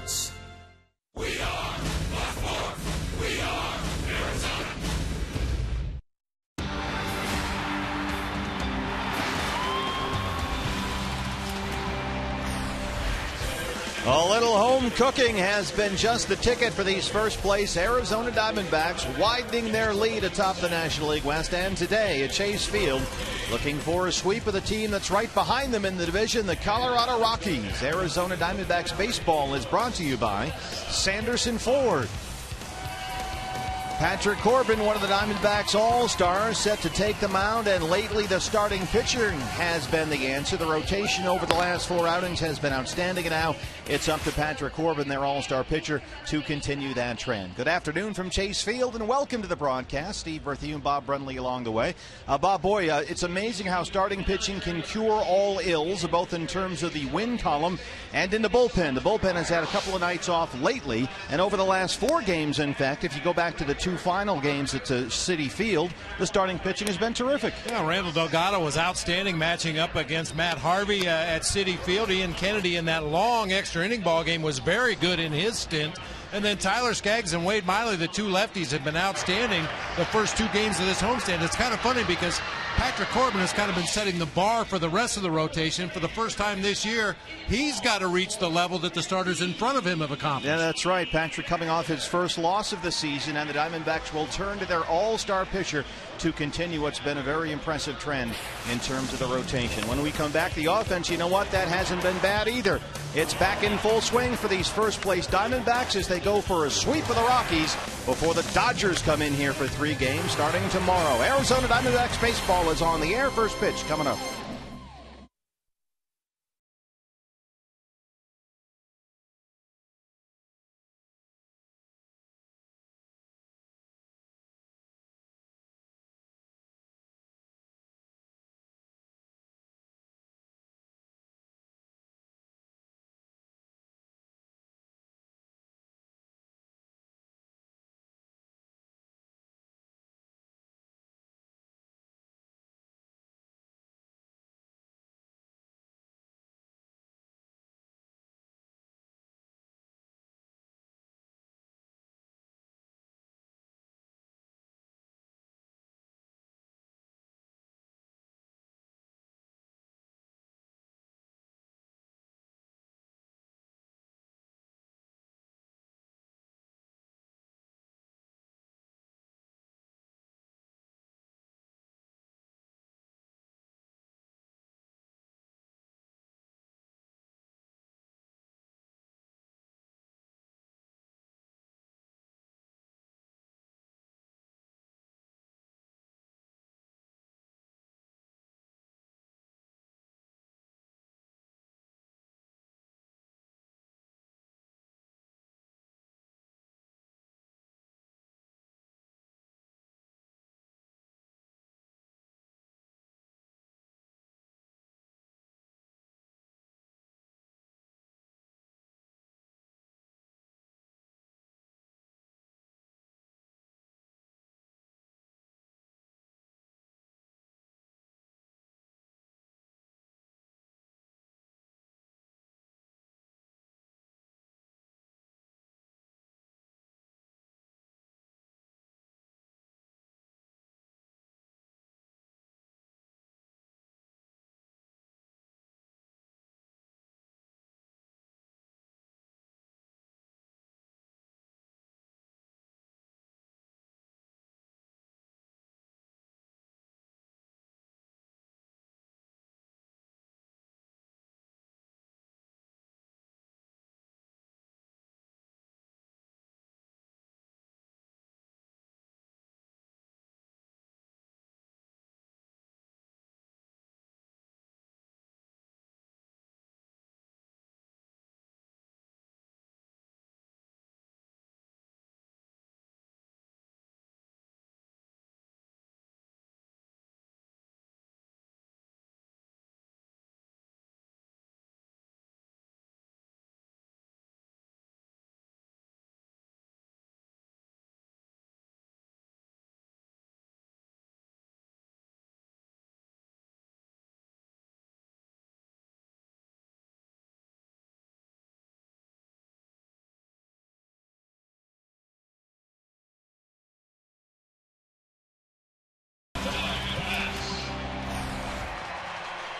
Sports. We are Blackmore. We are Arizona. A little home cooking has been just the ticket for these first-place Arizona Diamondbacks, widening their lead atop the National League West. And today at Chase Field, looking for a sweep of the team that's right behind them in the division, the Colorado Rockies. Arizona Diamondbacks baseball is brought to you by Sanderson Ford. Patrick Corbin, one of the Diamondbacks All-Stars, set to take the mound, and lately the starting pitcher has been the answer. The rotation over the last 4 outings has been outstanding, and now it's up to Patrick Corbin, their All-Star pitcher, to continue that trend. Good afternoon from Chase Field, and welcome to the broadcast. Steve Bertheu and Bob Brunley along the way. Bob, boy, it's amazing how starting pitching can cure all ills, both in terms of the win column and in the bullpen. The bullpen has had a couple of nights off lately, and over the last 4 games, in fact, if you go back to the 2 final games at Citi Field, the starting pitching has been terrific. Yeah, Randall Delgado was outstanding matching up against Matt Harvey at Citi Field. Ian Kennedy in that long extra inning ball game was very good in his stint. And then Tyler Skaggs and Wade Miley, the 2 lefties, have been outstanding the first 2 games of this homestand. It's kind of funny because Patrick Corbin has kind of been setting the bar for the rest of the rotation. For the first time this year, he's got to reach the level that the starters in front of him have accomplished. Yeah, that's right. Patrick coming off his first loss of the season, and the Diamondbacks will turn to their all-star pitcher to continue what's been a very impressive trend in terms of the rotation. When we come back, the offense, you know what? That hasn't been bad either. It's back in full swing for these first-place Diamondbacks as they go for a sweep of the Rockies before the Dodgers come in here for 3 games starting tomorrow. Arizona Diamondbacks baseball is on the air. First pitch coming up.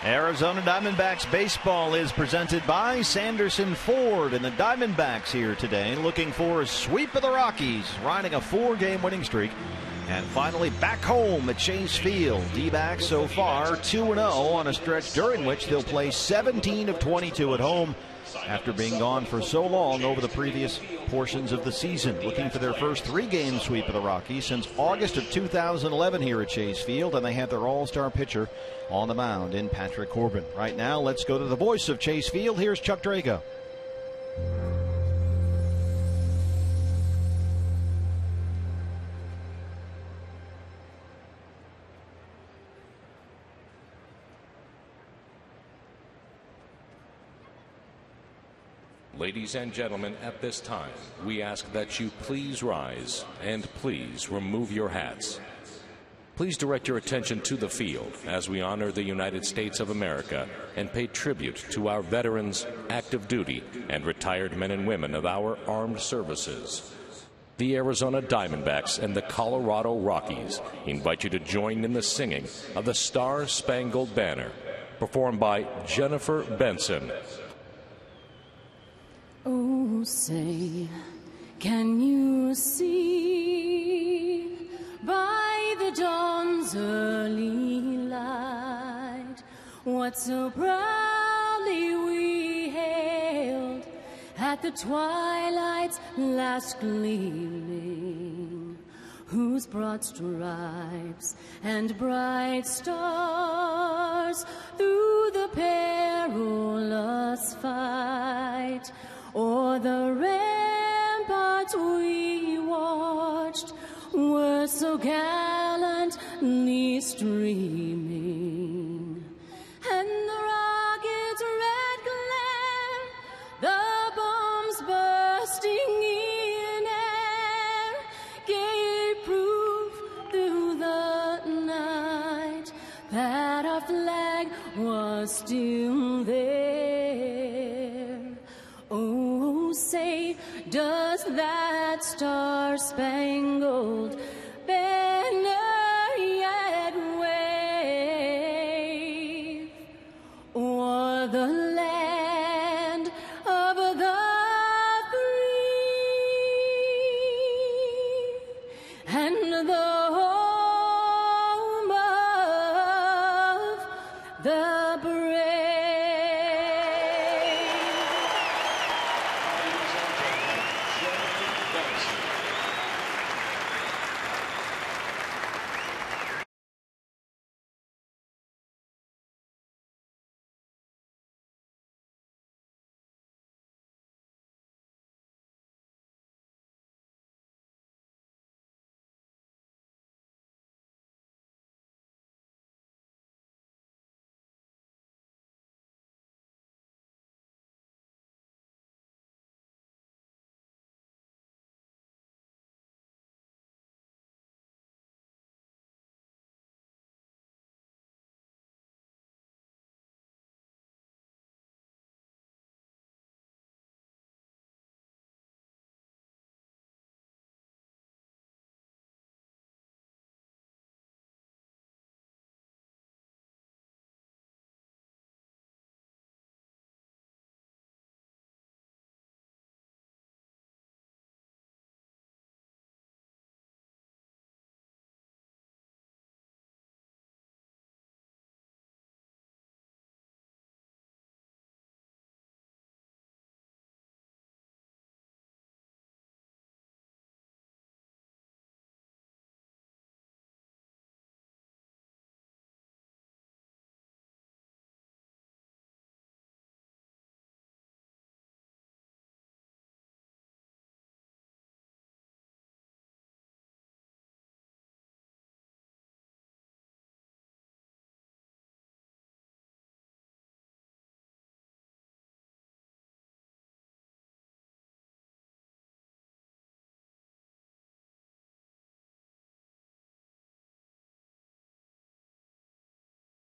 Arizona Diamondbacks baseball is presented by Sanderson Ford, and the Diamondbacks here today looking for a sweep of the Rockies, riding a 4-game winning streak, and finally back home at Chase Field. D-backs so far 2-0 on a stretch during which they'll play 17 of 22 at home after being gone for so long over the previous portions of the season. Looking for their first 3-game sweep of the Rockies since August of 2011 here at Chase Field, and they had their all-star pitcher on the mound in Patrick Corbin. Right now, let's go to the voice of Chase Field. Here's Chuck Drago. Ladies and gentlemen, at this time, we ask that you please rise and please remove your hats. Please direct your attention to the field as we honor the United States of America and pay tribute to our veterans, active duty, and retired men and women of our armed services. The Arizona Diamondbacks and the Colorado Rockies invite you to join in the singing of the Star-Spangled Banner, performed by Jennifer Benson. Oh, say, can you see by the dawn's early light what so proudly we hailed at the twilight's last gleaming, whose broad stripes and bright stars through the perilous fight o'er the ramparts we watched were so gallantly streaming, and the rocket's red glare, the bombs bursting in air, gave proof through the night that our flag was still there. Oh, say, does that star-spangled banner yet wave o'er the land of the free and the home of the brave?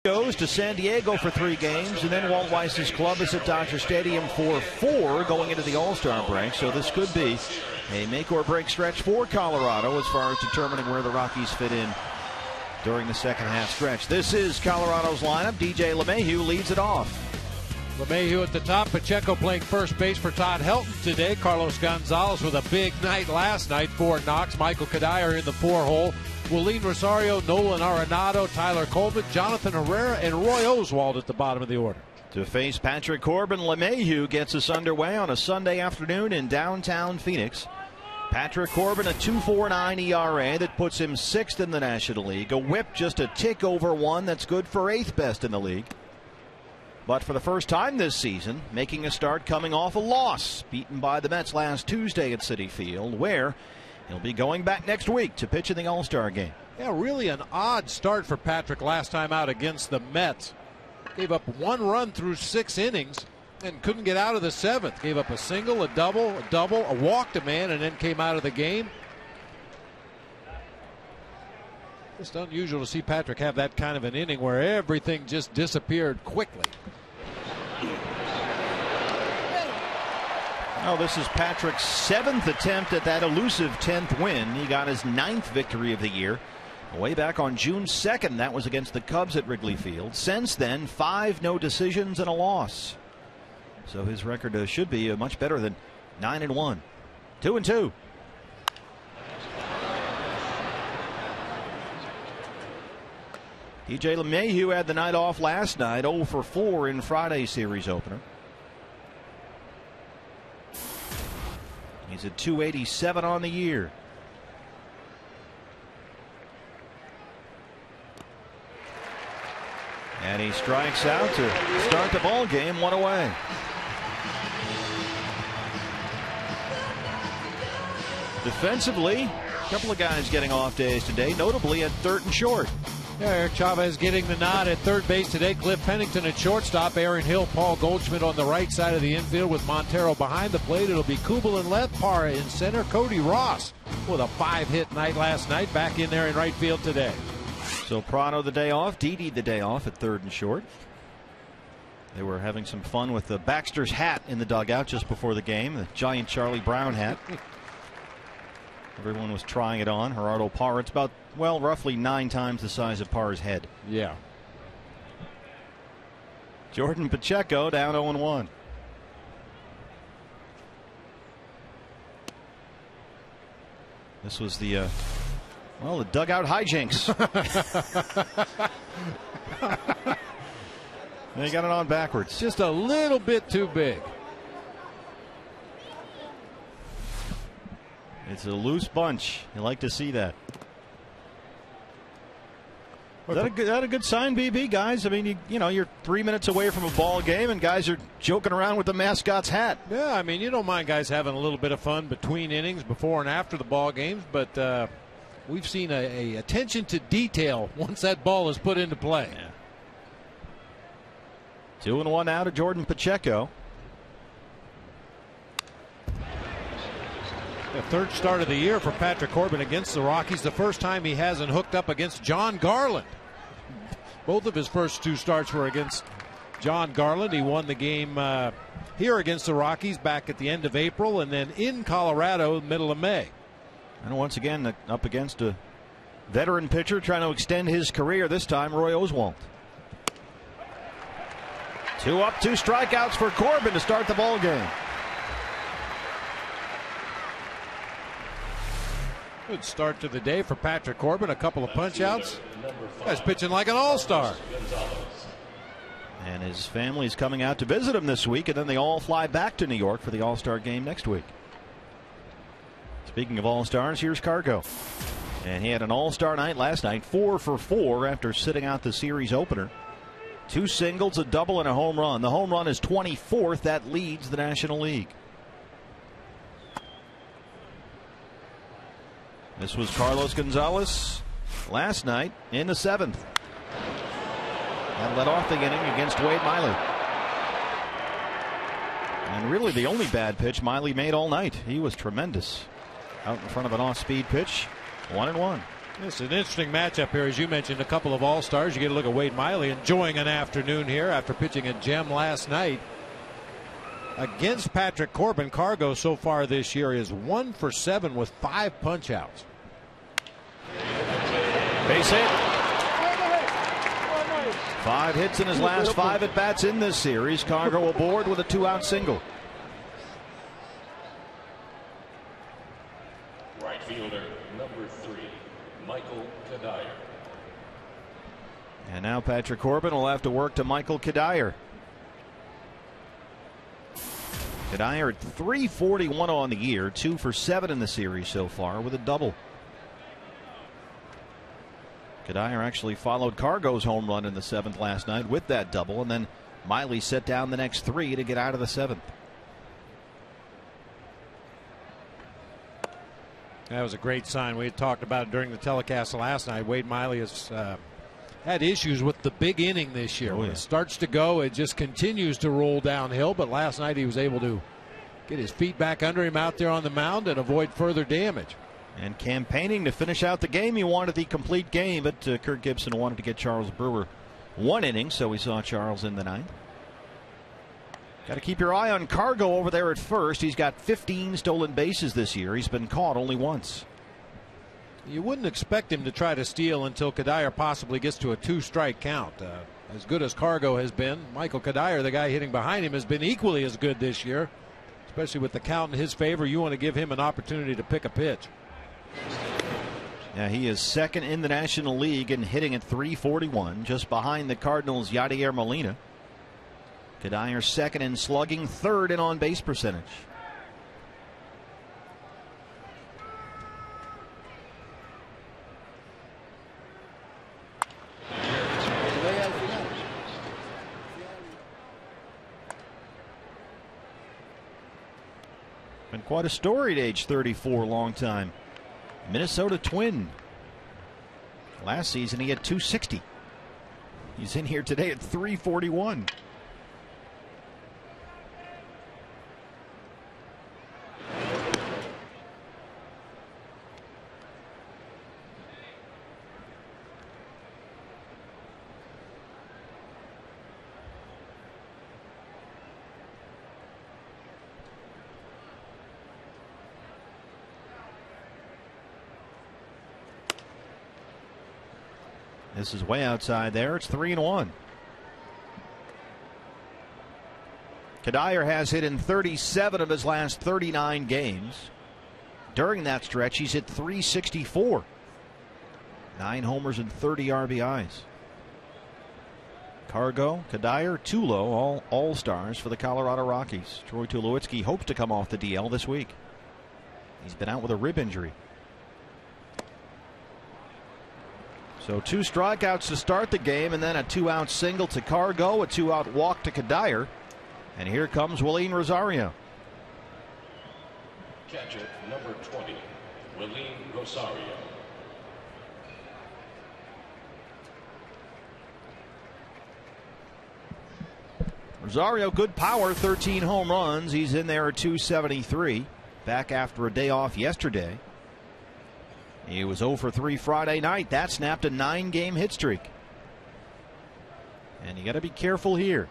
Goes to San Diego for 3 games, and then Walt Weiss's club is at Dodger Stadium for 4 going into the All-Star break. So this could be a make-or-break stretch for Colorado as far as determining where the Rockies fit in during the second half stretch. This is Colorado's lineup. DJ LeMahieu leads it off. LeMahieu at the top. Pacheco playing first base for Todd Helton today. Carlos Gonzalez with a big night last night. Fort Knox, Michael Kadire in the 4-hole. Willeen Rosario, Nolan Arenado, Tyler Colvin, Jonathan Herrera, and Roy Oswald at the bottom of the order. To face Patrick Corbin, LeMahieu gets us underway on a Sunday afternoon in downtown Phoenix. Patrick Corbin, a 2.49 ERA that puts him 6th in the National League. A whip just a tick over 1 that's good for 8th best in the league. But for the first time this season, making a start coming off a loss, beaten by the Mets last Tuesday at Citi Field, where he'll be going back next week to pitch in the All-Star game. Yeah, really an odd start for Patrick last time out against the Mets. Gave up 1 run through 6 innings and couldn't get out of the 7th. Gave up a single, a double, a walk to man, and then came out of the game. Just unusual to see Patrick have that kind of an inning where everything just disappeared quickly. Oh, this is Patrick's 7th attempt at that elusive 10th win. He got his 9th victory of the year. Way back on June 2nd, that was against the Cubs at Wrigley Field. Since then, 5 no decisions and a loss. So his record should be much better than 9-1. 2-2. DJ LeMahieu had the night off last night, 0 for 4 in Friday's series opener. He's at 287 on the year. And he strikes out to start the ball game, 1 away. Defensively, a couple of guys getting off days today, notably at third and short. Yeah, Eric Chavez getting the nod at third base today. Cliff Pennington at shortstop. Aaron Hill, Paul Goldschmidt on the right side of the infield with Montero behind the plate. It'll be Kubel in left, Parra in center. Cody Ross with a 5-hit night last night. Back in there in right field today. So Prado the day off, Didi the day off at third and short. They were having some fun with the Baxter's hat in the dugout just before the game, the giant Charlie Brown hat. Everyone was trying it on. Gerardo Parra, it's about, well, roughly 9 times the size of Parra's head. Yeah. Jordan Pacheco down 0-1. This was the well, the dugout hijinks. They got it on backwards. Just a little bit too big. It's a loose bunch. You like to see that. Is that a good sign, BB, guys? I mean, you know, you're 3 minutes away from a ball game, and guys are joking around with the mascot's hat. Yeah, I mean, you don't mind guys having a little bit of fun between innings, before and after the ball games, but we've seen a attention to detail once that ball is put into play. Yeah. 2-1 now to Jordan Pacheco. The third start of the year for Patrick Corbin against the Rockies. The first time he hasn't hooked up against John Garland. Both of his first 2 starts were against John Garland. He won the game here against the Rockies back at the end of April, and then in Colorado middle of May. And once again up against a veteran pitcher trying to extend his career, this time Roy Oswalt. 2 up, 2 strikeouts for Corbin to start the ball game. Good start to the day for Patrick Corbin. A couple of punch outs. Guy's pitching like an all-star. And his family's coming out to visit him this week, and then they all fly back to New York for the All-Star game next week. Speaking of All-Stars, here's Cargo. And he had an All-Star night last night, 4 for 4 after sitting out the series opener. 2 singles, a double, and a home run. The home run is 24th. That leads the National League. This was Carlos Gonzalez last night in the 7th. And led off the inning against Wade Miley. And really the only bad pitch Miley made all night. He was tremendous. Out in front of an off-speed pitch. 1-1. It's an interesting matchup here. As you mentioned, a couple of all-stars. You get a look at Wade Miley enjoying an afternoon here after pitching a gem last night. Against Patrick Corbin, Cargo so far this year is 1 for 7 with 5 punch outs. Base hit. 5 hits in his last 5 at-bats in this series. Cargo aboard with a 2-out single. Right fielder, number 3, Michael Kadire. And now Patrick Corbin will have to work to Michael Kadire. Kadire at 341 on the year, 2 for 7 in the series so far with a double. Kadire actually followed Cargo's home run in the 7th last night with that double, and then Miley set down the next 3 to get out of the 7th. That was a great sign. We had talked about it during the telecast last night. Wade Miley has had issues with the big inning this year. When it starts to go, it just continues to roll downhill. But last night he was able to get his feet back under him out there on the mound and avoid further damage. And campaigning to finish out the game. He wanted the complete game, but Kirk Gibson wanted to get Charles Brewer 1 inning, so we saw Charles in the 9th. Got to keep your eye on Cargo over there at first. He's got 15 stolen bases this year. He's been caught only once. You wouldn't expect him to try to steal until Kadire possibly gets to a 2-strike count. As good as Cargo has been, Michael Kadire, the guy hitting behind him, has been equally as good this year. Especially with the count in his favor, you want to give him an opportunity to pick a pitch. Yeah, he is 2nd in the National League in hitting at 341, just behind the Cardinals' Yadier Molina. Kadire 2nd in slugging, 3rd in on-base percentage. Been quite a story at age 34, long time. Minnesota Twin. Last season he had 260. He's in here today at 341. This is way outside there. It's 3-1. Kadire has hit in 37 of his last 39 games. During that stretch, he's hit 364. 9 homers and 30 RBIs. Cargo, Kadire, Tulo, all stars for the Colorado Rockies. Troy Tulowitzki hopes to come off the DL this week. He's been out with a rib injury. So 2 strikeouts to start the game, and then a 2-out single to Cargo, a 2-out walk to Kadire. And here comes Willeen Rosario. Catcher number 20, Willeen Rosario. Rosario, good power, 13 home runs. He's in there at 273. Back after a day off yesterday. He was 0 for 3 Friday night. That snapped a 9-game hit streak. And you got to be careful here.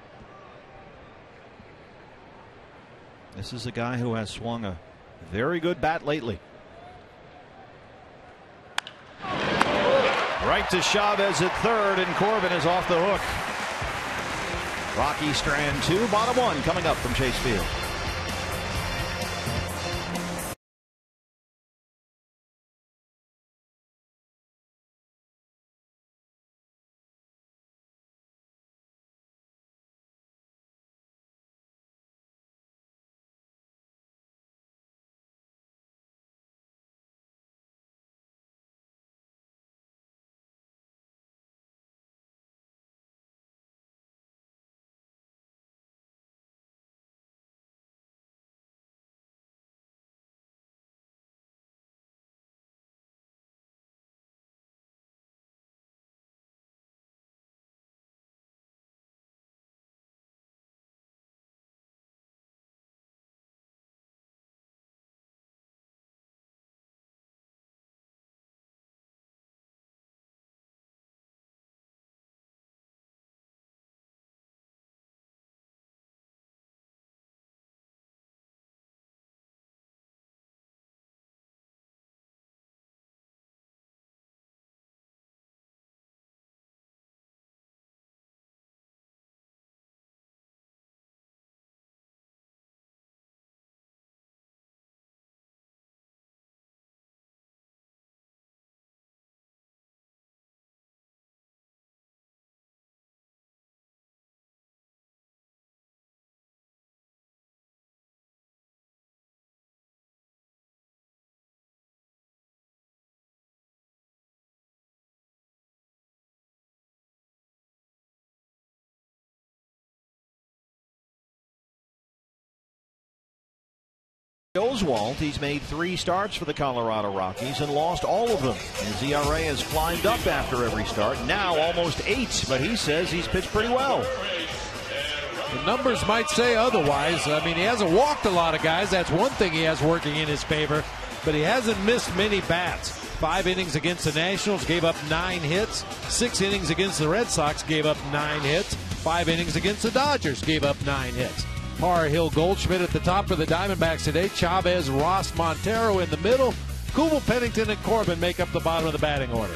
This is a guy who has swung a very good bat lately. Right to Chavez at 3rd, and Corbin is off the hook. Rocky Strand 2, bottom 1 coming up from Chase Field. Oswalt, he's made 3 starts for the Colorado Rockies and lost all of them. His ERA has climbed up after every start, now almost 8, but he says he's pitched pretty well. The numbers might say otherwise. I mean, he hasn't walked a lot of guys. That's one thing he has working in his favor, but he hasn't missed many bats. 5 innings against the Nationals, gave up 9 hits. 6 innings against the Red Sox, gave up 9 hits. 5 innings against the Dodgers, gave up 9 hits. Parra, Hill, Goldschmidt at the top for the Diamondbacks today. Chavez, Ross, Montero in the middle. Kubel, Pennington, and Corbin make up the bottom of the batting order.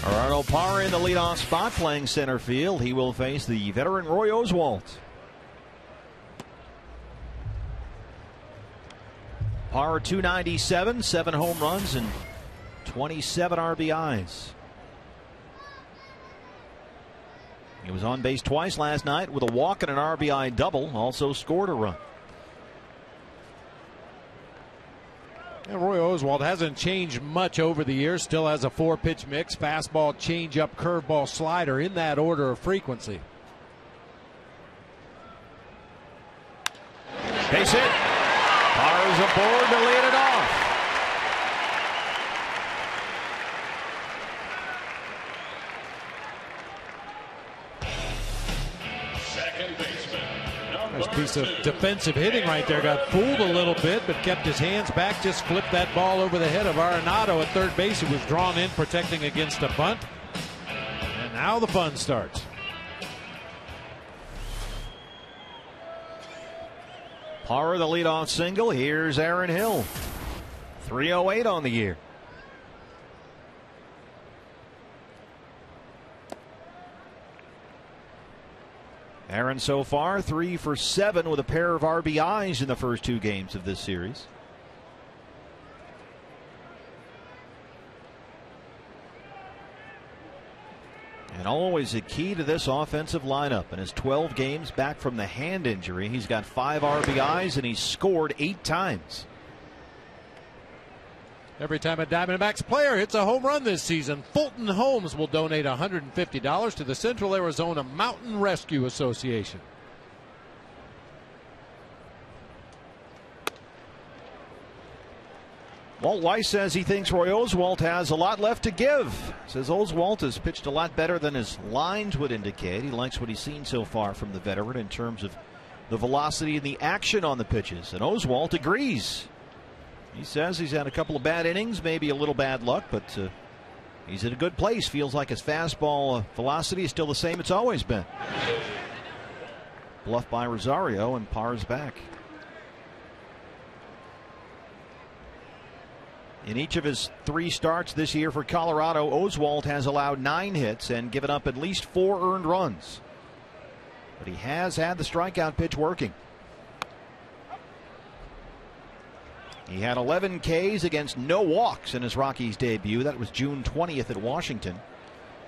Gerardo Parra in the leadoff spot, playing center field. He will face the veteran Roy Oswalt. Parra 297, 7 home runs and 27 RBIs. He was on base twice last night with a walk and an RBI double. Also scored a run. And Roy Oswalt hasn't changed much over the years. Still has a 4-pitch mix: fastball, changeup, curveball, slider, in that order of frequency. Base hit. Parra's aboard to lead it off. Nice piece of defensive hitting right there. Got fooled a little bit, but kept his hands back. Just flipped that ball over the head of Arenado at third base, who was drawn in protecting against a bunt. And now the fun starts. Parra the leadoff single. Here's Aaron Hill. 308 on the year. Aaron so far 3 for 7 with a pair of RBIs in the first 2 games of this series. And always a key to this offensive lineup. In his 12 games back from the hand injury, he's got 5 RBIs and he's scored 8 times. Every time a Diamondbacks player hits a home run this season, Fulton Homes will donate $150 to the Central Arizona Mountain Rescue Association. Walt Weiss says he thinks Roy Oswalt has a lot left to give. Says Oswalt has pitched a lot better than his lines would indicate. He likes what he's seen so far from the veteran in terms of the velocity and the action on the pitches. And Oswalt agrees. He says he's had a couple of bad innings, maybe a little bad luck, but he's in a good place. Feels like his fastball velocity is still the same it's always been. Bluffed by Rosario, and Parra's back. In each of his 3 starts this year for Colorado, Oswalt has allowed 9 hits and given up at least 4 earned runs. But he has had the strikeout pitch working. He had 11 Ks against no walks in his Rockies debut. That was June 20th at Washington.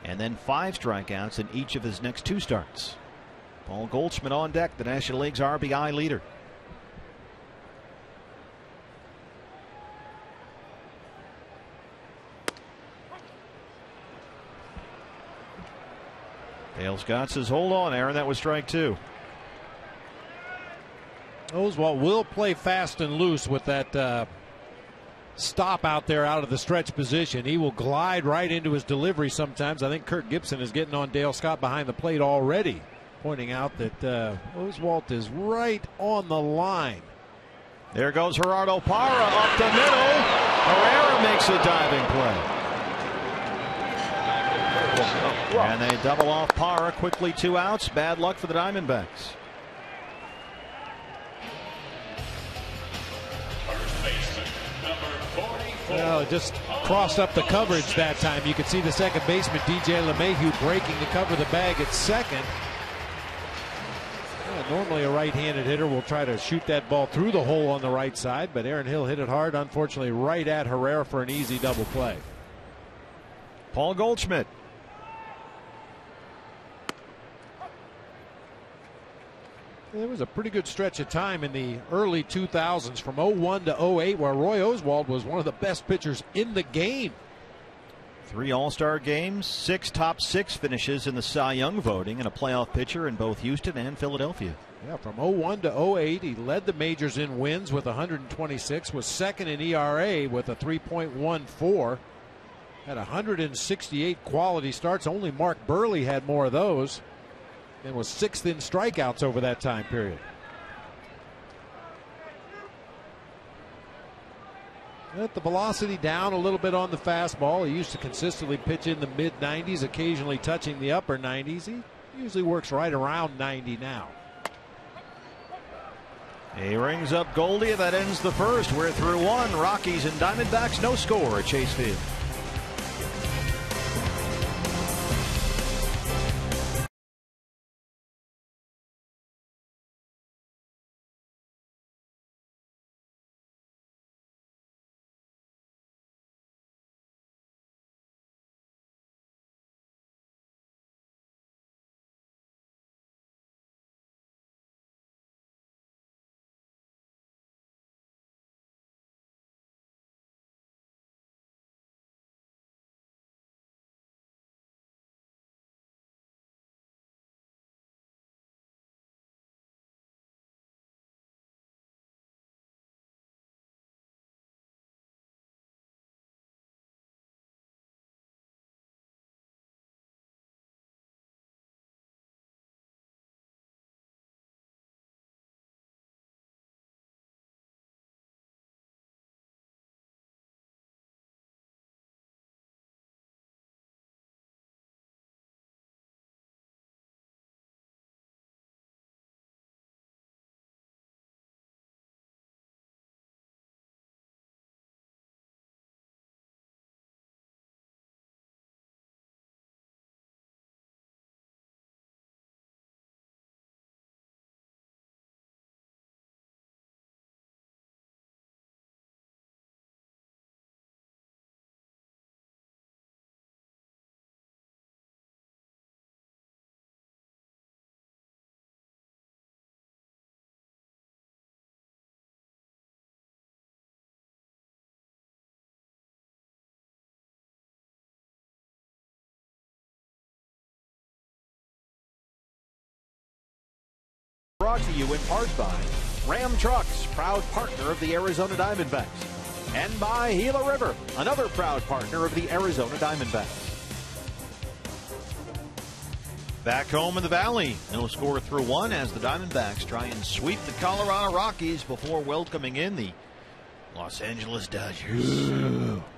And then 5 strikeouts in each of his next 2 starts. Paul Goldschmidt on deck, the National League's RBI leader. Dale Scott says, hold on, Aaron, that was strike 2. Oswalt will play fast and loose with that stop out there out of the stretch position. He will glide right into his delivery sometimes. I think Kirk Gibson is getting on Dale Scott behind the plate already, pointing out that Oswalt is right on the line. There goes Gerardo Parra up the middle. Herrera makes a diving play. And they double off Parra quickly. 2 outs. Bad luck for the Diamondbacks. Well, it just crossed up the coverage that time. You could see the second baseman, DJ LeMahieu, breaking to cover the bag at second. Well, normally a right-handed hitter will try to shoot that ball through the hole on the right side, but Aaron Hill hit it hard, unfortunately, right at Herrera for an easy double play. Paul Goldschmidt. There was a pretty good stretch of time in the early 2000s from 01 to 08 where Roy Oswalt was one of the best pitchers in the game. 3 All-Star games, 6 top 6 finishes in the Cy Young voting, and a playoff pitcher in both Houston and Philadelphia. Yeah, from 01 to 08, he led the majors in wins with 126, was second in ERA with a 3.14, had 168 quality starts. Only Mark Burley had more of those, and was 6th in strikeouts over that time period. Let the velocity down a little bit on the fastball. He used to consistently pitch in the mid-90s, occasionally touching the upper 90s. He usually works right around 90 now. He rings up Goldie. That ends the first. We're through 1. Rockies and Diamondbacks, no score at Chase Field. Brought to you in part by Ram Trucks, proud partner of the Arizona Diamondbacks. And by Gila River, another proud partner of the Arizona Diamondbacks. Back home in the Valley, no score through 1 as the Diamondbacks try and sweep the Colorado Rockies before welcoming in the Los Angeles Dodgers.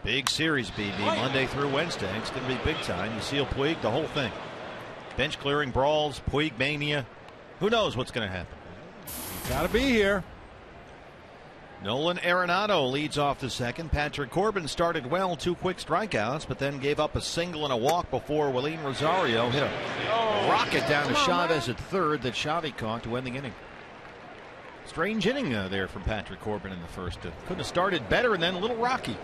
Big series, BB, Monday through Wednesday. It's going to be big time. You see Puig, the whole thing. Bench clearing brawls, Puig mania. Who knows what's going to happen? Got to be here. Nolan Arenado leads off the second. Patrick Corbin started well, 2 quick strikeouts, but then gave up a single and a walk before Willeen Rosario hit a rocket down to Chavez at third that Xavi caught to end the inning. Strange inning there from Patrick Corbin in the first. Couldn't have started better, and then a little rocky.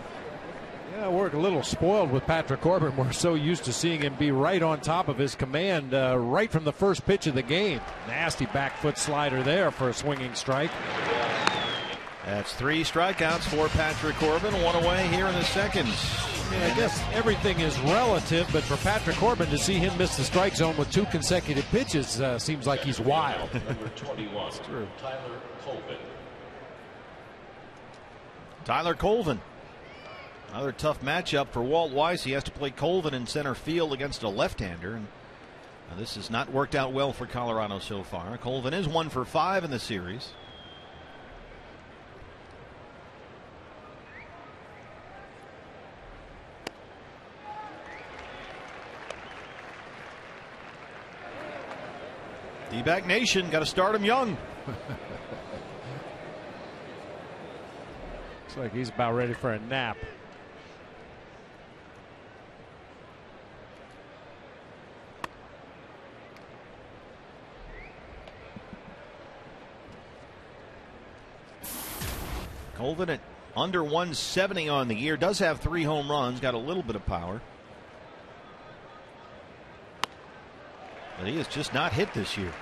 Yeah, we're a little spoiled with Patrick Corbin. We're so used to seeing him be right on top of his command right from the first pitch of the game. Nasty back foot slider there for a swinging strike. That's 3 strikeouts for Patrick Corbin, 1 away here in the second. Yeah, I guess everything is relative, but for Patrick Corbin to see him miss the strike zone with 2 consecutive pitches seems like he's wild. Number 21, It's true. Tyler Colvin. Tyler Colvin. Another tough matchup for Walt Weiss. He has to play Colvin in center field against a left-hander. And this has not worked out well for Colorado so far. Colvin is 1 for 5 in the series. D-back Nation, got to start him young. Looks like he's about ready for a nap. Colvin at under 170 on the year, does have 3 home runs, got a little bit of power. But he has just not hit this year.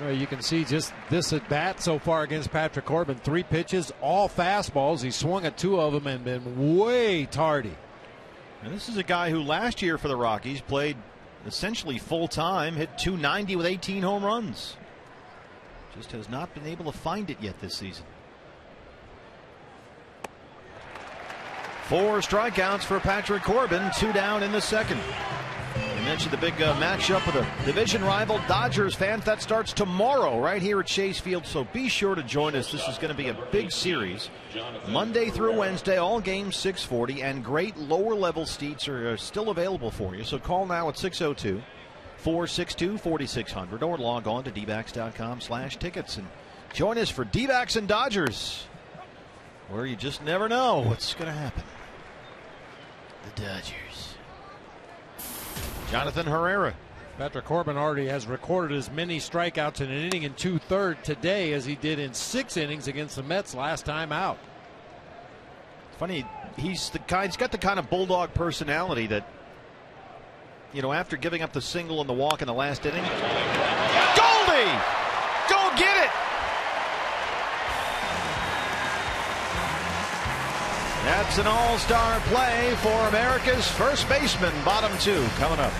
Well, you can see just this at bat so far against Patrick Corbin. 3 pitches, all fastballs. He swung at 2 of them and been way tardy. And this is a guy who last year for the Rockies played essentially full time, hit .290 with 18 home runs. Just has not been able to find it yet this season. 4 strikeouts for Patrick Corbin, 2 down in the second. We mentioned the big matchup with a division rival, Dodgers fans. That starts tomorrow right here at Chase Field, so be sure to join us. This is going to be a big series. Monday through Wednesday, all games 6:40, and great lower level seats are still available for you. So call now at 602-462-4600 or log on to dbacks.com/tickets and join us for D-backs and Dodgers, where you just never know what's going to happen. The Dodgers. Jonathan Herrera. Patrick Corbin already has recorded as many strikeouts in an inning and 2/3 today as he did in 6 innings against the Mets last time out. Funny, he's got the kind of bulldog personality that, you know, after giving up the single and the walk in the last inning, Goldie, go get it. That's an all-star play for America's first baseman. Bottom 2 coming up.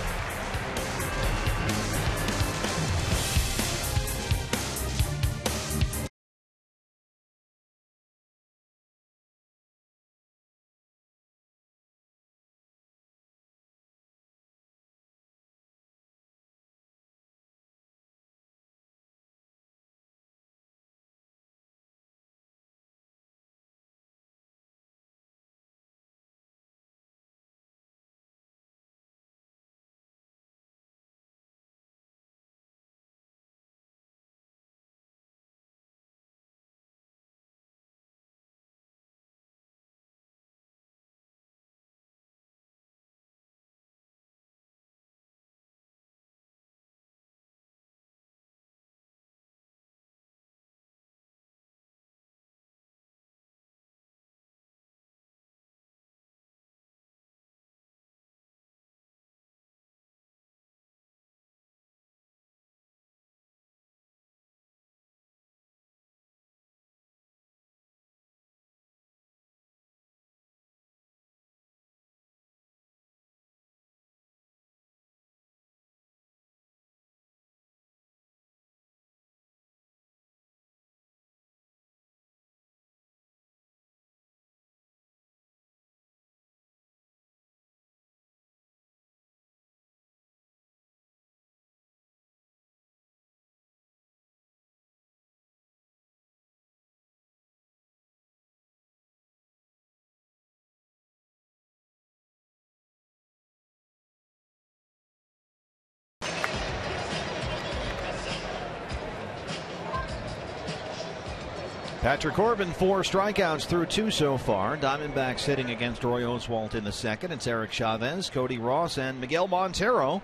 Patrick Corbin, 4 strikeouts through 2 so far. Diamondbacks hitting against Roy Oswalt in the second. It's Eric Chavez, Cody Ross, and Miguel Montero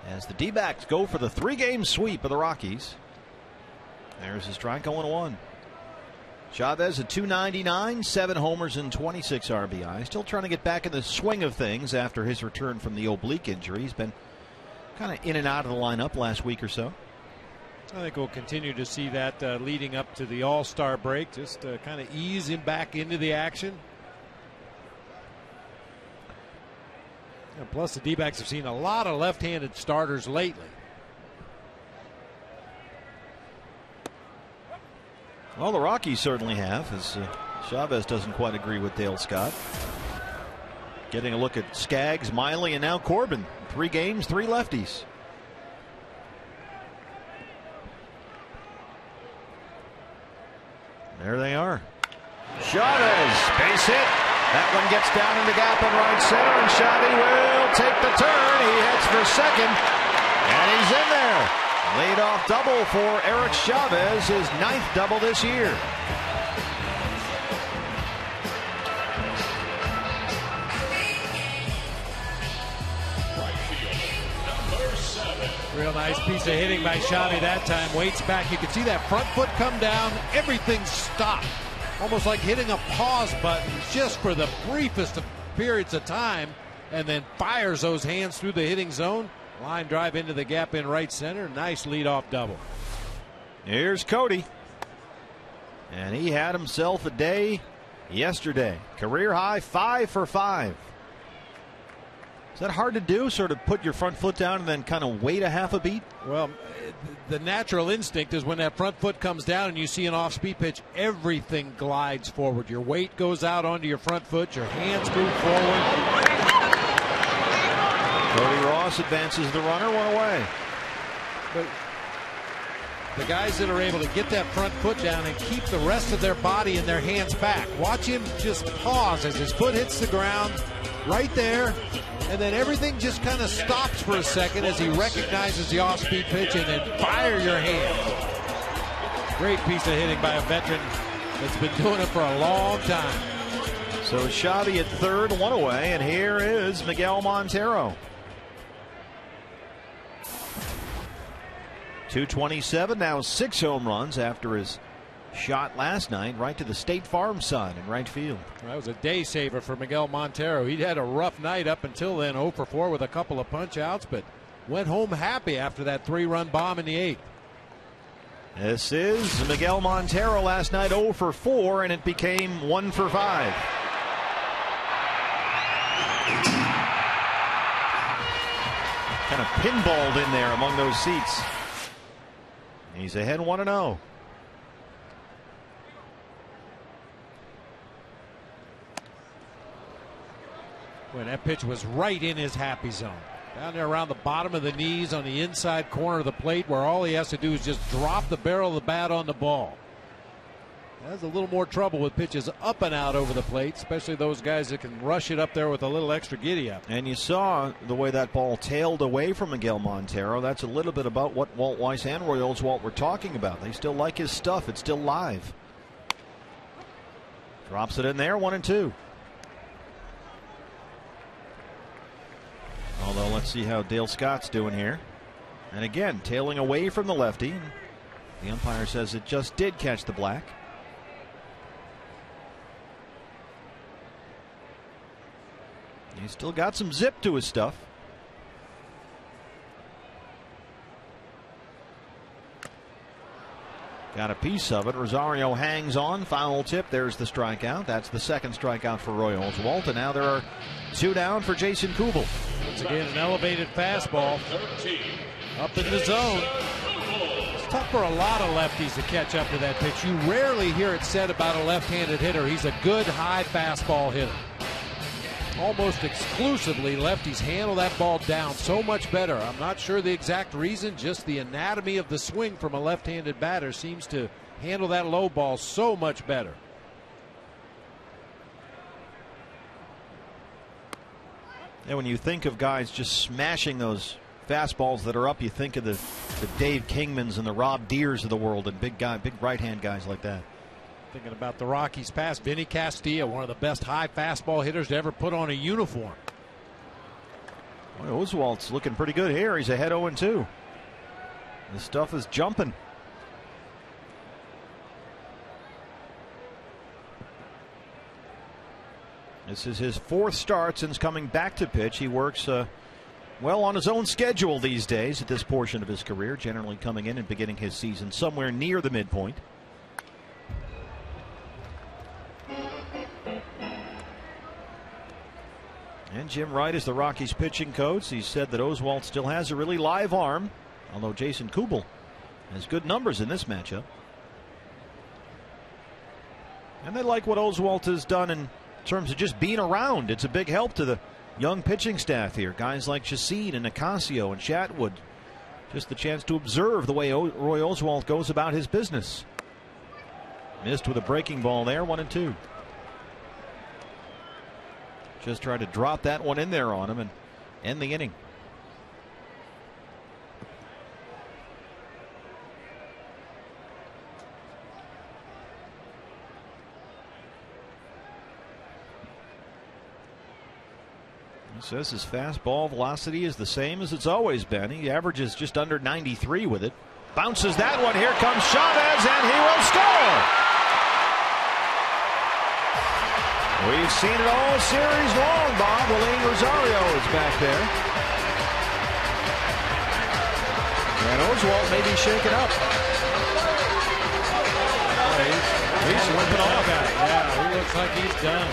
as the D-backs go for the 3-game sweep of the Rockies. There's a strike, 0-1. Chavez at .299, 7 homers and 26 RBI. Still trying to get back in the swing of things after his return from the oblique injury. He's been kind of in and out of the lineup last week or so. I think we'll continue to see that leading up to the All-Star break, just kind of ease him back into the action. And plus, the D-backs have seen a lot of left-handed starters lately. Well, the Rockies certainly have, as Chavez doesn't quite agree with Dale Scott. Getting a look at Skaggs, Miley, and now Corbin. 3 games, 3 lefties. There they are. Chavez, base hit. That one gets down in the gap in right center, and Chavez will take the turn. He heads for second, and he's in there. Leadoff double for Eric Chavez, his 9th double this year. Real nice piece of hitting by Chavez that time. Waits back. You can see that front foot come down. Everything stopped. Almost like hitting a pause button just for the briefest of periods of time. And then fires those hands through the hitting zone. Line drive into the gap in right center. Nice leadoff double. Here's Cody. And he had himself a day yesterday. Career high 5 for 5. Is that hard to do? Sort of put your front foot down and then kind of wait a half a beat? Well, the natural instinct is when that front foot comes down and you see an off-speed pitch, everything glides forward. Your weight goes out onto your front foot, your hands move forward. Cody Ross advances the runner, one away. But the guys that are able to get that front foot down and keep the rest of their body and their hands back. Watch him just pause as his foot hits the ground right there, and then everything just kind of stops for a second as he recognizes the off-speed pitch, and then fire your hands. Great piece of hitting by a veteran that's been doing it for a long time. So Shabby at third, one away, and here is Miguel Montero. 227, now 6 home runs after his shot last night right to the State Farm side in right field. That was a day saver for Miguel Montero. He'd had a rough night up until then, 0 for 4 with a couple of punch outs, but went home happy after that 3-run bomb in the 8th. This is Miguel Montero last night, 0 for 4, and it became 1 for 5. Kind of pinballed in there among those seats. He's ahead 1-0. When that pitch was right in his happy zone. Down there around the bottom of the knees on the inside corner of the plate, where all he has to do is just drop the barrel of the bat on the ball. Has a little more trouble with pitches up and out over the plate, especially those guys that can rush it up there with a little extra giddy up. And you saw the way that ball tailed away from Miguel Montero. That's a little bit about what Walt Weiss and Roy Oswalt were talking about. They still like his stuff. It's still live. Drops it in there, 1-2. Although let's see how Dale Scott's doing here. And again, tailing away from the lefty. The umpire says it just did catch the black. He's still got some zip to his stuff. Got a piece of it. Rosario hangs on. Foul tip. There's the strikeout. That's the second strikeout for Roy Oswalt. And now there are 2 down for Jason Kubel. Once again, an elevated fastball up in the zone. It's tough for a lot of lefties to catch up to that pitch. You rarely hear it said about a left-handed hitter. He's a good high fastball hitter. Almost exclusively lefties handle that ball down so much better. I'm not sure the exact reason, just the anatomy of the swing from a left-handed batter seems to handle that low ball so much better. And when you think of guys just smashing those fastballs that are up, you think of the Dave Kingmans and the Rob Deers of the world, and big right-hand guys like that. Thinking about the Rockies past, Vinny Castilla, one of the best high fastball hitters to ever put on a uniform. Well, Oswalt's looking pretty good here. He's ahead 0-2. This stuff is jumping. This is his 4th start since coming back to pitch. He works well on his own schedule these days at this portion of his career, generally coming in and beginning his season somewhere near the midpoint. And Jim Wright is the Rockies pitching coach. He said that Oswalt still has a really live arm, although Jason Kubel has good numbers in this matchup. And they like what Oswalt has done in terms of just being around. It's a big help to the young pitching staff here. Guys like Chacin and Nicasio and Chatwood. Just the chance to observe the way Roy Oswalt goes about his business. Missed with a breaking ball there, 1-2. Just tried to drop that one in there on him and end the inning. He says his fastball velocity is the same as it's always been. He averages just under 93 with it. Bounces that one. Here comes Chavez, and he will score. We've seen it all series long, Bob. Willie Rosario is back there. And Oswalt may be shaken up. He's limping off at it. Yeah, he looks like he's done.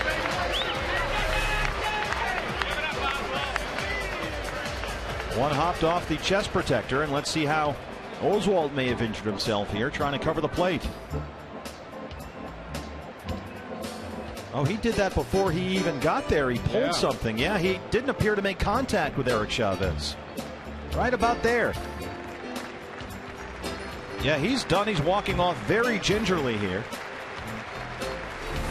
One hopped off the chest protector, and let's see how Oswalt may have injured himself here trying to cover the plate. Oh, he did that before he even got there. He pulled something. Yeah, he didn't appear to make contact with Eric Chavez. Right about there. Yeah, he's done. He's walking off very gingerly here.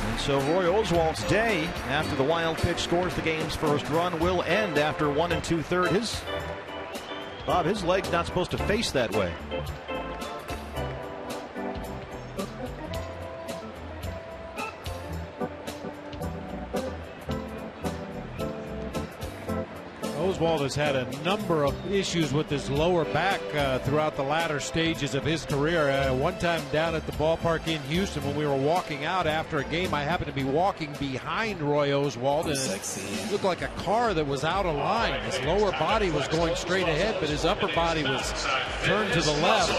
And so Roy Oswalt's day after the wild pitch scores the game's first run will end after 1 2/3. His leg's not supposed to face that way. Oswalt has had a number of issues with his lower back throughout the latter stages of his career. One time down at the ballpark in Houston when we were walking out after a game, I happened to be walking behind Roy Oswalt, and it looked like a car that was out of line. His lower body was going straight ahead, but his upper body was turned to the left.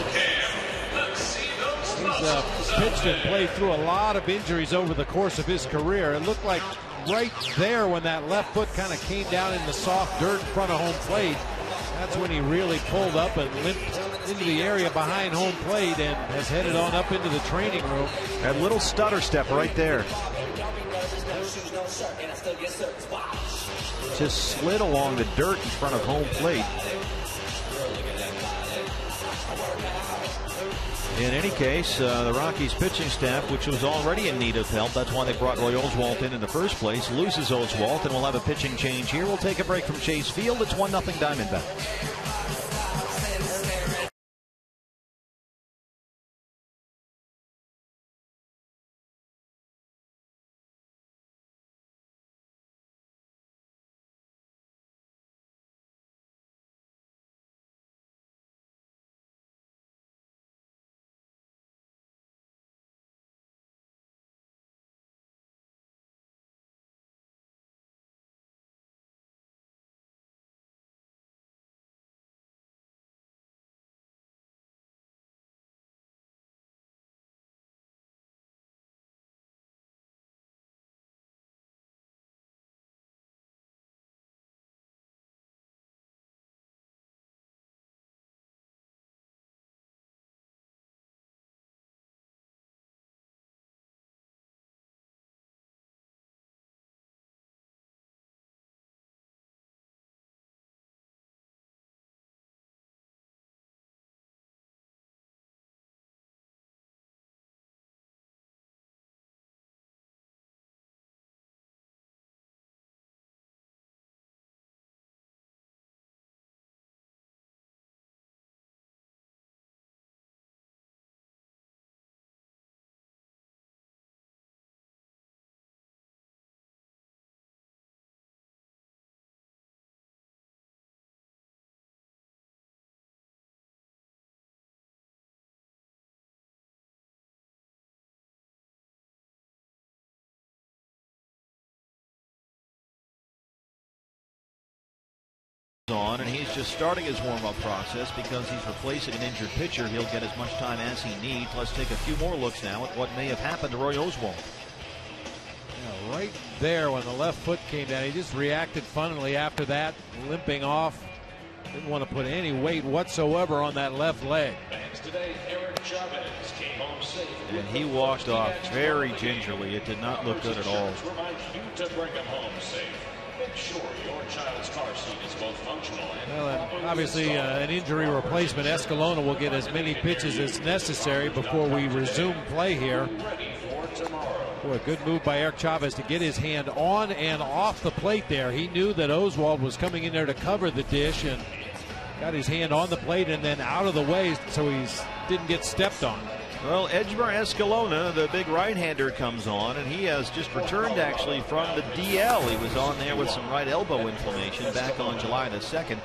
He's pitched and played through a lot of injuries over the course of his career. It looked like right there when that left foot kind of came down in the soft dirt in front of home plate, that's when he really pulled up and limped into the area behind home plate and has headed on up into the training room. That little stutter step right there. Just slid along the dirt in front of home plate. In any case, the Rockies pitching staff, which was already in need of help, that's why they brought Roy Oswalt in the first place, loses Oswalt, and we'll have a pitching change here. We'll take a break from Chase Field. It's 1-0 Diamondbacks. On, and he's just starting his warm-up process because he's replacing an injured pitcher. He'll get as much time as he needs. Let's take a few more looks now at what may have happened to Roy Oswalt. Yeah, right there when the left foot came down, he just reacted funnily after that, limping off. Didn't want to put any weight whatsoever on that left leg. Today, Eric Chavez came home safe. And he walked off very gingerly. It did not look good at all. Remind you to bring him home safe. Make sure your child's car seat is both functional and well, obviously an injury replacement. Escalona will get as many pitches as necessary before we resume play here. Boy, a good move by Eric Chavez to get his hand on and off the plate there. He knew that Oswalt was coming in there to cover the dish and got his hand on the plate and then out of the way so he didn't get stepped on. Well, Edgemar Escalona, the big right-hander, comes on, and he has just returned actually from the DL. He was on there with some right elbow inflammation back on July the 2nd.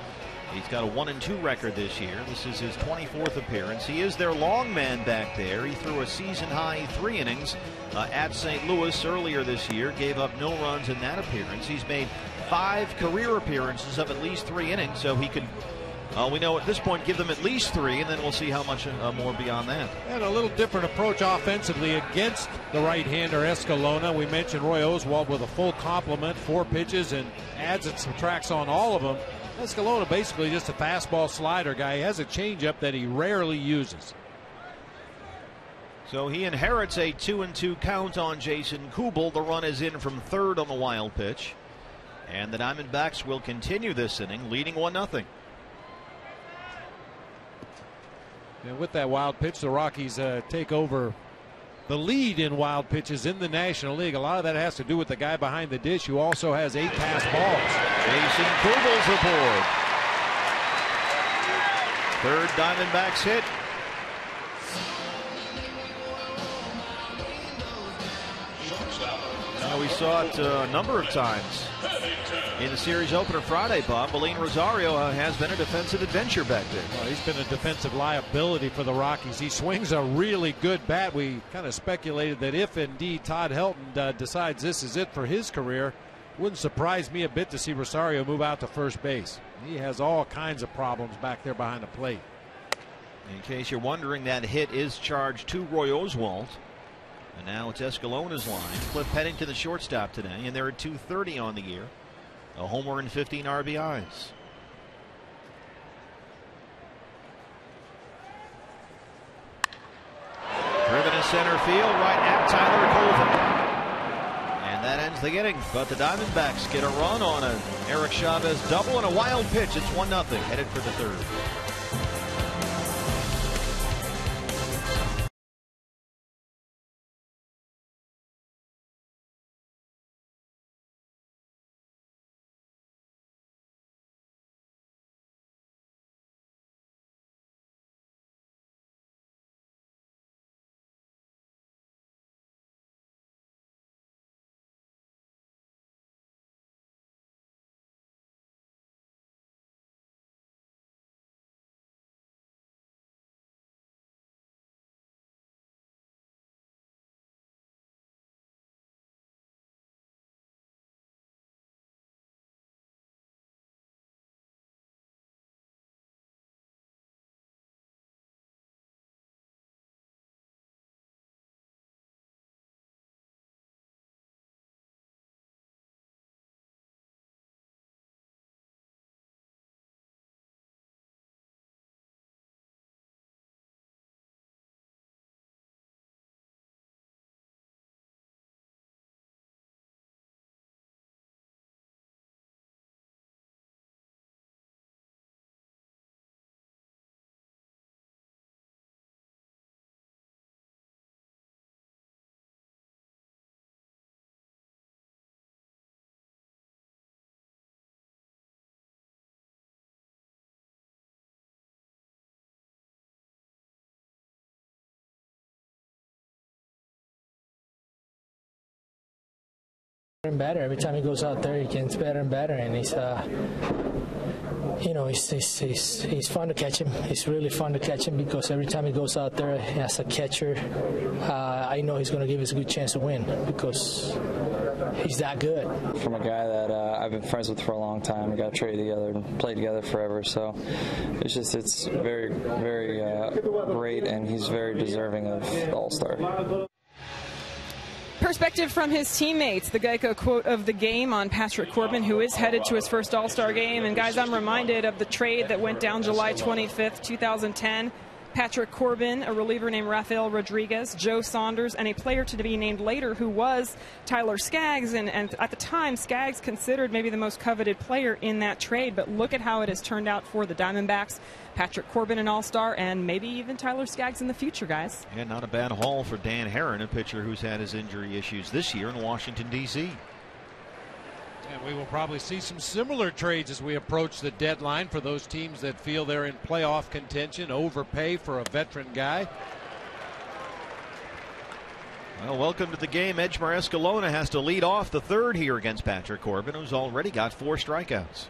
He's got a 1-2 record this year. This is his 24th appearance. He is their long man back there. He threw a season-high 3 innings at St. Louis earlier this year, gave up no runs in that appearance. He's made 5 career appearances of at least 3 innings, so he could we know at this point give them at least 3, and then we'll see how much more beyond that. And a little different approach offensively against the right-hander Escalona. We mentioned Roy Oswalt with a full complement, 4 pitches, and adds and subtracts on all of them. Escalona basically just a fastball slider guy. He has a changeup that he rarely uses. So he inherits a 2-2 count on Jason Kubel. The run is in from third on the wild pitch. And the Diamondbacks will continue this inning, leading 1-0. And with that wild pitch, the Rockies take over the lead in wild pitches in the National League. A lot of that has to do with the guy behind the dish who also has 8 pass balls. Jason Kubel's aboard. Third Diamondbacks hit. Now we saw it a number of times in the series opener Friday, Bob. Belin Rosario has been a defensive adventure back there. Well, he's been a defensive liability for the Rockies. He swings a really good bat. We kind of speculated that if indeed Todd Helton decides this is it for his career, wouldn't surprise me a bit to see Rosario move out to first base. He has all kinds of problems back there behind the plate. In case you're wondering, that hit is charged to Roy Oswalt. And now it's Escalona's line. Cliff Pennington, the shortstop today, and they're at .230 on the year. A homer and 15 RBIs. Driven to center field, right at Tyler Colvin. And that ends the inning. But the Diamondbacks get a run on an Eric Chavez double and a wild pitch. It's 1-0, headed for the third. And better every time he goes out there, he gets better and better, and he's he's fun to catch him. It's really fun to catch him because every time he goes out there as a catcher, I know he's going to give us a good chance to win because he's that good. From a guy that I've been friends with for a long time, we got traded together and played together forever, so it's very, very great, and he's very deserving of the All-Star. Perspective from his teammates, the Geico quote of the game on Patrick Corbin, who is headed to his first All-Star game. And guys, I'm reminded of the trade that went down July 25th, 2010. Patrick Corbin, a reliever named Rafael Rodriguez, Joe Saunders, and a player to be named later who was Tyler Skaggs. And at the time, Skaggs considered maybe the most coveted player in that trade. But look at how it has turned out for the Diamondbacks. Patrick Corbin, an All-Star, and maybe even Tyler Skaggs in the future, guys. And not a bad haul for Dan Herron, a pitcher who's had his injury issues this year in Washington, D.C. And we will probably see some similar trades as we approach the deadline for those teams that feel they're in playoff contention, overpay for a veteran guy. Well, welcome to the game. Edgemar Escalona has to lead off the third here against Patrick Corbin, who's already got 4 strikeouts.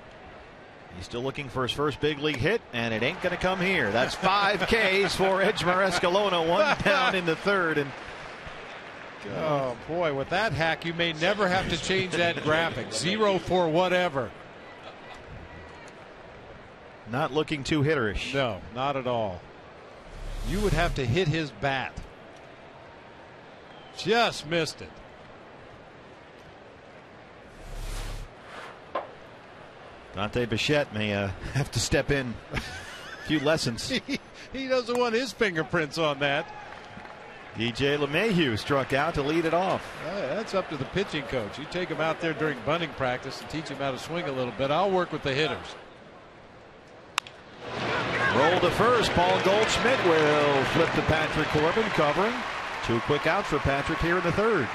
He's still looking for his first big league hit, and it ain't going to come here. That's 5 Ks for Edgemar Escalona, 1 down in the third. And oh, boy, with that hack, you may never have to change that graphic. 0 for whatever. Not looking too hitterish. No, not at all. You would have to hit his bat. Just missed it. Dante Bichette may have to step in a few lessons. He doesn't want his fingerprints on that. DJ LeMahieu struck out to lead it off. That's up to the pitching coach. You take him out there during bunting practice and teach him how to swing a little bit. I'll work with the hitters. Roll to first. Paul Goldschmidt will flip to Patrick Corbin, covering. 2 quick outs for Patrick here in the third.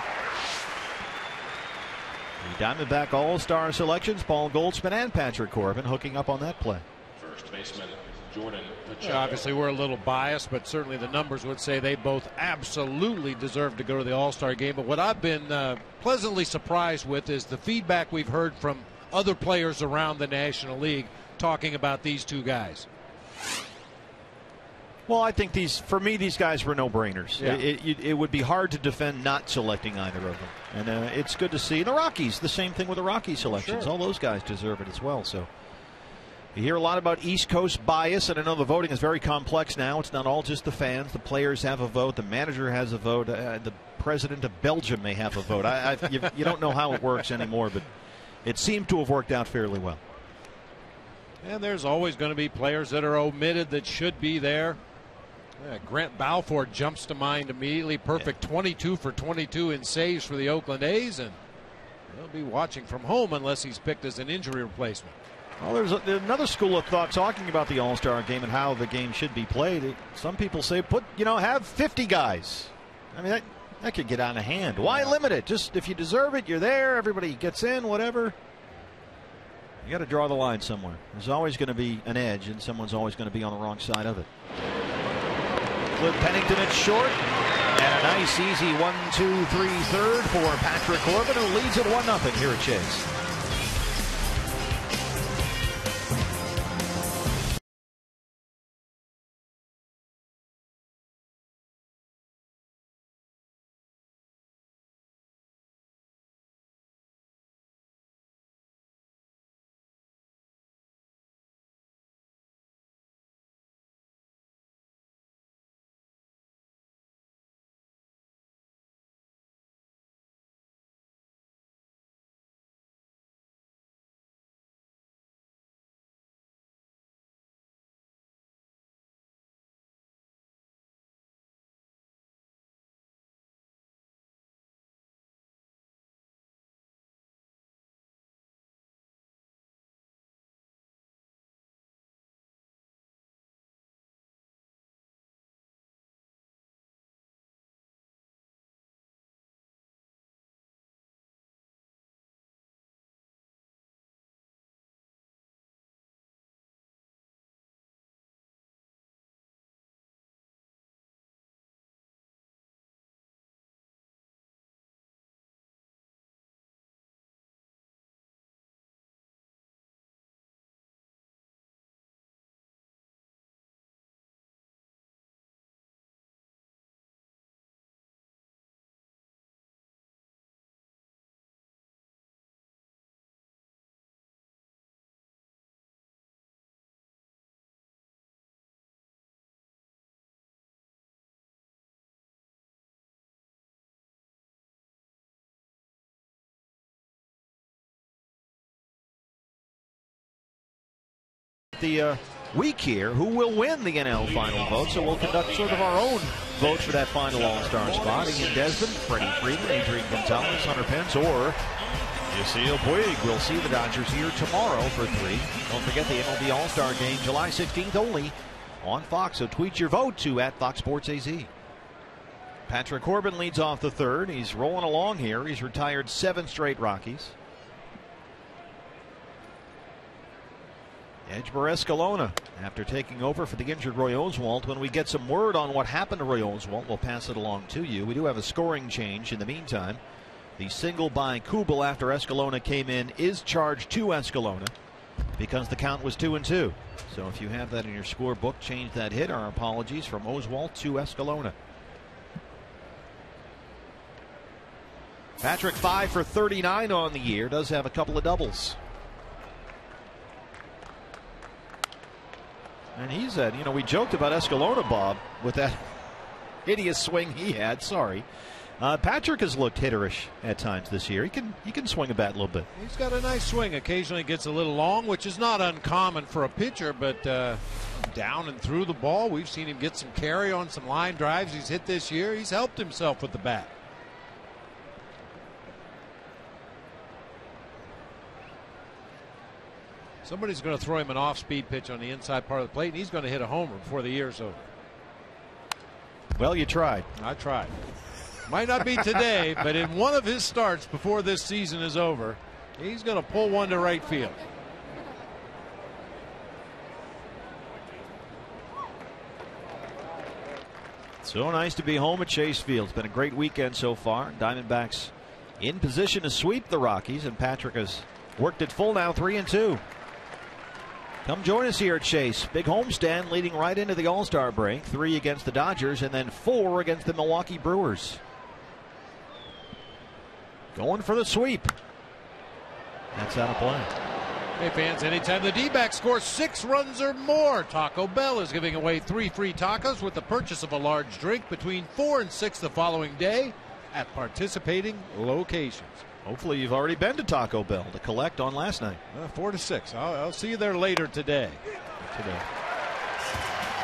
The Diamondback All-Star selections, Paul Goldschmidt and Patrick Corbin hooking up on that play. First baseman Jordan Pacheco. Obviously, we're a little biased, but certainly the numbers would say they both absolutely deserve to go to the All-Star game. But what I've been pleasantly surprised with is the feedback we've heard from other players around the National League talking about these two guys. Well, I think for me, these guys were no-brainers. Yeah. It would be hard to defend not selecting either of them. And it's good to see. The Rockies, the same thing with the Rockies selections. Sure. All those guys deserve it as well. So you hear a lot about East Coast bias, and I know the voting is very complex now. It's not all just the fans. The players have a vote. The manager has a vote. The president of Belgium may have a vote. You don't know how it works anymore, but it seemed to have worked out fairly well. And there's always going to be players that are omitted that should be there. Grant Balfour jumps to mind immediately. Perfect 22 for 22 in saves for the Oakland A's, and they'll be watching from home unless he's picked as an injury replacement. Well, there's another school of thought talking about the All-Star game and how the game should be played. Some people say have 50 guys. I mean, that could get out of hand. Why limit it? Just if you deserve it, you're there. Everybody gets in, whatever. You got to draw the line somewhere. There's always going to be an edge, and someone's always going to be on the wrong side of it. Cliff Pennington at short, and a nice easy 1-2-3 third for Patrick Corbin, who leads it 1-0 here at Chase. The week here, who will win the NL final vote? So we'll conduct sort of our own vote for that final All-Star spot. Ian Desmond, Freddie Freeman, Adrian Gonzalez, Hunter Pence, or Yasiel Puig. We'll see the Dodgers here tomorrow for 3. Don't forget the MLB All-Star game, July 16th only on Fox. So tweet your vote to @FoxSportsAZ. Patrick Corbin leads off the third. He's rolling along here. He's retired 7 straight Rockies. Edgeber Escalona after taking over for the injured Roy Oswalt. When we get some word on what happened to Roy Oswalt, we'll pass it along to you. We do have a scoring change in the meantime. The single by Kubel after Escalona came in is charged to Escalona because the count was 2-2. So if you have that in your scorebook, change that hit. Our apologies from Oswalt to Escalona. Patrick 5 for 39 on the year. Does have a couple of doubles. And he's at, we joked about Escalona, Bob, with that hideous swing he had. Sorry. Patrick has looked hitterish at times this year. He can swing a bat a little bit. He's got a nice swing. Occasionally gets a little long, which is not uncommon for a pitcher, but down and through the ball. We've seen him get some carry on some line drives he's hit this year. He's helped himself with the bat. Somebody's going to throw him an off-speed pitch on the inside part of the plate, and he's going to hit a homer before the year's over. Well, you tried. I tried. Might not be today, but in one of his starts before this season is over, he's going to pull one to right field. So nice to be home at Chase Field. It's been a great weekend so far. Diamondbacks in position to sweep the Rockies, and Patrick has worked it full now, 3-2. Come join us here at Chase. Big homestand leading right into the All-Star break. 3 against the Dodgers and then 4 against the Milwaukee Brewers. Going for the sweep. That's out of play. Hey fans, anytime the D-backs score 6 runs or more, Taco Bell is giving away 3 free tacos with the purchase of a large drink between 4 and 6 the following day at participating locations. Hopefully you've already been to Taco Bell to collect on last night. 4 to 6. I'll see you there later today.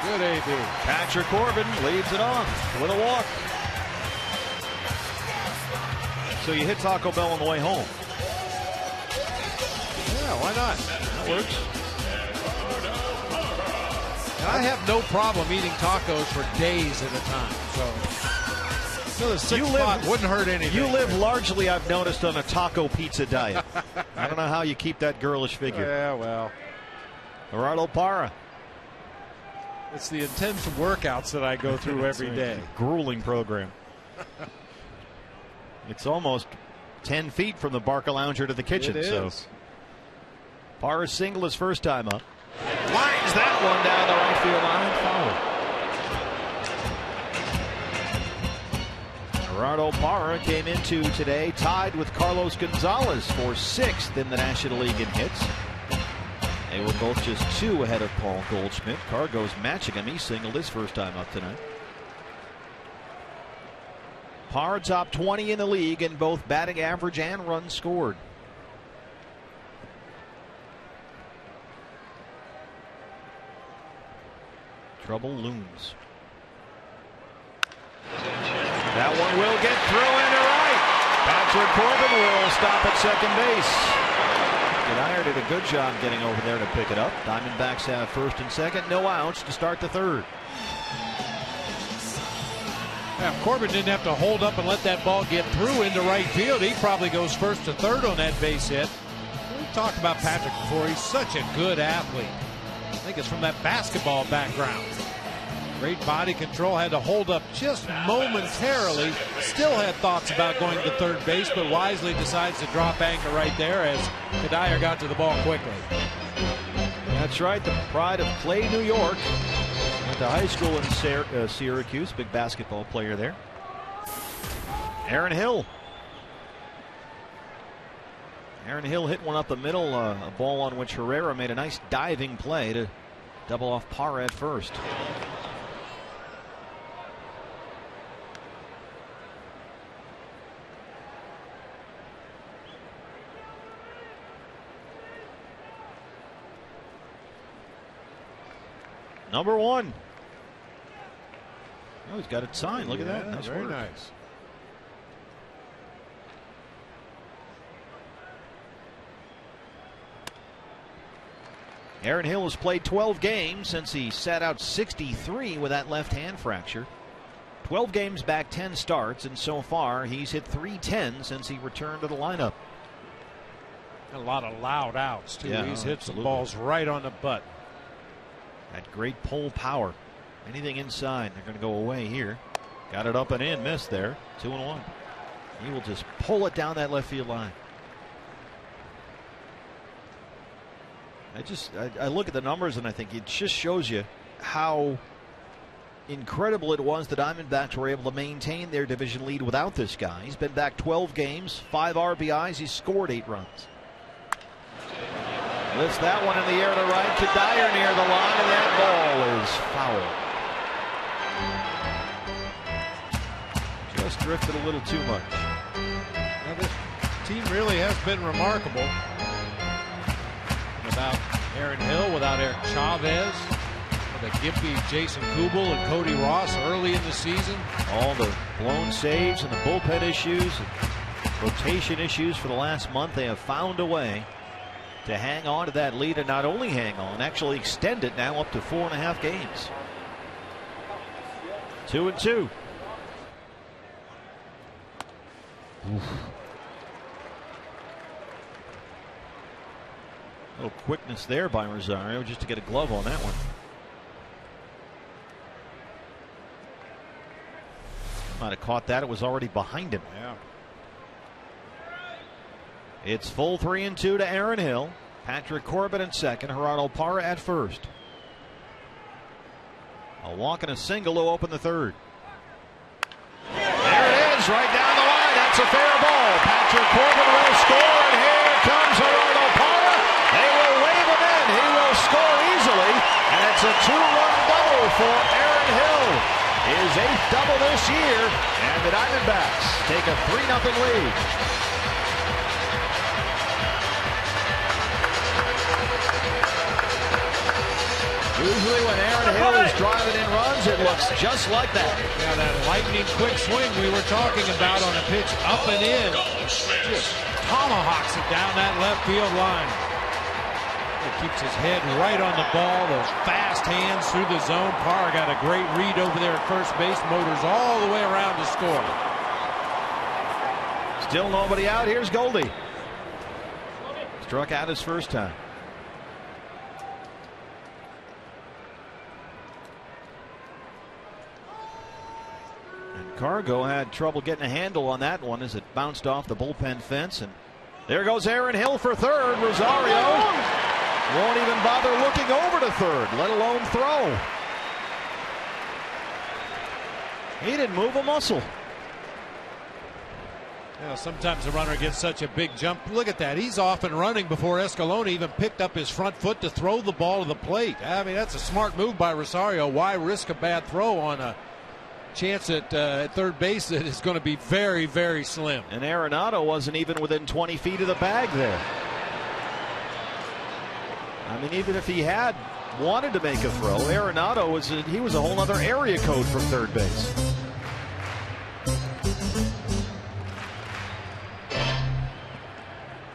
Good AB. Patrick Corbin leads it off with a walk. So you hit Taco Bell on the way home. Yeah, why not? That works. And I have no problem eating tacos for days at a time. So another 6 spot wouldn't hurt anything. You live largely, I've noticed, on a taco pizza diet. I don't know how you keep that girlish figure. Yeah, well. Gerardo Parra. It's the intense workouts that I go through every day. Grueling program. It's almost 10 feet from the Barca Lounger to the kitchen. It is. So Parra single his first time up. Lines that one down the right field line. Foul. Gerardo Parra came into today tied with Carlos Gonzalez for 6th in the National League in hits. They were both just 2 ahead of Paul Goldschmidt. Cargo's matching him. He singled his first time up tonight. Parra top 20 in the league in both batting average and runs scored. Trouble looms. That one will get through into right. Patrick Corbin will stop at second base. Dyer did a good job getting over there to pick it up. Diamondbacks have first and second, no outs to start the third. Yeah, if Corbin didn't have to hold up and let that ball get through into right field, he probably goes first to third on that base hit. We've talked about Patrick before. He's such a good athlete. I think it's from that basketball background. Great body control, had to hold up just momentarily. Still had thoughts about going to third base, but wisely decides to drop anchor right there as Dyer got to the ball quickly. That's right, the pride of Clay, New York. Went to high school in Syracuse, big basketball player there. Aaron Hill. Aaron Hill hit one up the middle, a ball on which Herrera made a nice diving play to double off Parra at first. Number 1. Oh, he's got it signed. Look at that. Nice very work. nice. Aaron Hill has played 12 games since he sat out 63 with that left hand fracture. 12 games back, 10 starts, and so far he's hit .310 since he returned to the lineup. A lot of loud outs, too. Yeah, he's hit absolutely. some balls right on the butt. That great pull power. Anything inside, they're going to go away here. Got it up and in, missed there. 2-1. He will just pull it down that left field line. I look at the numbers and I think it just shows you how incredible it was the Diamondbacks were able to maintain their division lead without this guy. He's been back 12 games, 5 RBIs, he's scored 8 runs. Lifts that one in the air to right to Dyer near the line, and that ball is foul. Just drifted a little too much. Now this team really has been remarkable. Without Aaron Hill, without Eric Chavez, with a gimpy Jason Kubel and Cody Ross early in the season. All the blown saves and the bullpen issues, and rotation issues for the last month, they have found a way to hang on to that lead, and not only hang on, actually extend it now up to 4.5 games. 2-2. Oof. A little quickness there by Rosario just to get a glove on that one. Might have caught that. It was already behind him. Yeah. It's full 3-2 to Aaron Hill. Patrick Corbin in second. Gerardo Parra at first. A walk and a single to open the third. There it is, right down the line. That's a fair ball. Patrick Corbin will score, and here comes Gerardo Parra. They will wave him in. He will score easily, and it's a 2-run double for Aaron Hill. His 8th double this year, and the Diamondbacks take a 3-0 lead. Usually when Aaron Hill is driving in runs, it looks just like that. Yeah, that lightning quick swing we were talking about on a pitch up and in. Just tomahawks it down that left field line. It keeps his head right on the ball. Those fast hands through the zone. Parr got a great read over there at first base. Motors all the way around to score. Still nobody out. Here's Goldie. Struck out his first time. Cargo had trouble getting a handle on that one as it bounced off the bullpen fence, and there goes Aaron Hill for third. Rosario won't even bother looking over to third, let alone throw. He didn't move a muscle. You know, sometimes the runner gets such a big jump. Look at that. He's off and running before Escalona even picked up his front foot to throw the ball to the plate. I mean, that's a smart move by Rosario. Why risk a bad throw on a chance at third base that is going to be very, very slim? And Arenado wasn't even within 20 feet of the bag there. I mean, even if he had wanted to make a throw, Arenado was a whole other area code from third base.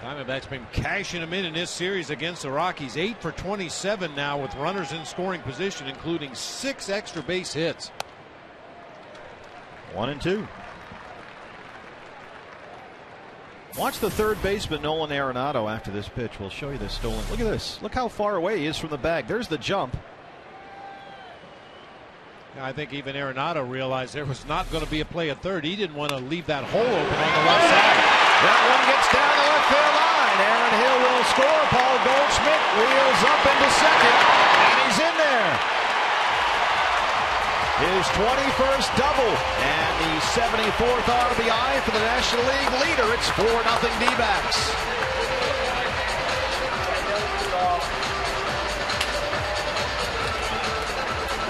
Diamondbacks been cashing him in this series against the Rockies. 8 for 27 now with runners in scoring position, including 6 extra base hits. 1-2. Watch the third baseman Nolan Arenado after this pitch. We'll show you this stolen. Look at this. Look how far away he is from the bag. There's the jump. I think even Arenado realized there was not going to be a play at third. He didn't want to leave that hole open on the left side. That one gets down the left field line. Aaron Hill will score. Paul Goldschmidt wheels up into second, and he's in there. His 21st double and the 74th RBI for the National League leader. It's 4-0 D-backs.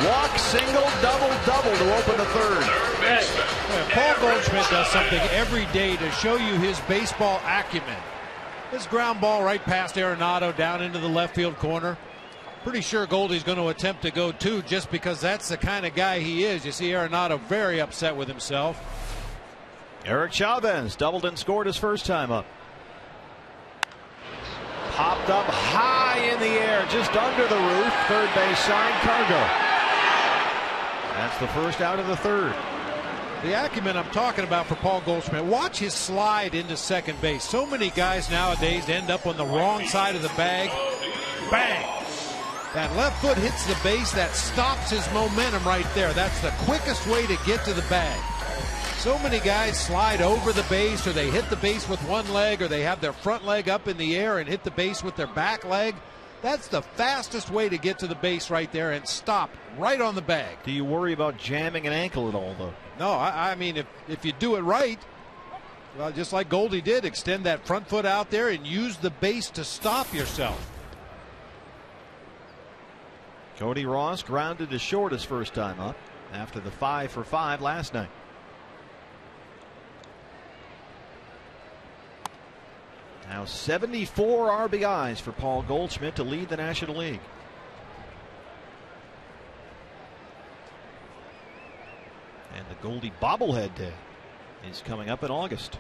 Walk, single, double to open the third. Paul Goldschmidt does something every day to show you his baseball acumen. This ground ball right past Arenado down into the left field corner. Pretty sure Goldie's going to attempt to go too, just because that's the kind of guy he is. You see Arenado very upset with himself. Eric Chavez doubled and scored his first time up. Popped up high in the air, just under the roof. Third base side, Cargo. That's the first out of the third. The acumen I'm talking about for Paul Goldschmidt. Watch his slide into second base. So many guys nowadays end up on the wrong side of the bag. Bang! That left foot hits the base. That stops his momentum right there. That's the quickest way to get to the bag. So many guys slide over the base, or they hit the base with one leg, or they have their front leg up in the air and hit the base with their back leg. That's the fastest way to get to the base right there and stop right on the bag. Do you worry about jamming an ankle at all, though? No, I mean, if you do it right, well, just like Goldie did, extend that front foot out there and use the base to stop yourself. Cody Ross grounded to short his first time up after the 5 for 5 last night. Now 74 RBIs for Paul Goldschmidt to lead the National League. And the Goldie bobblehead day is coming up in August.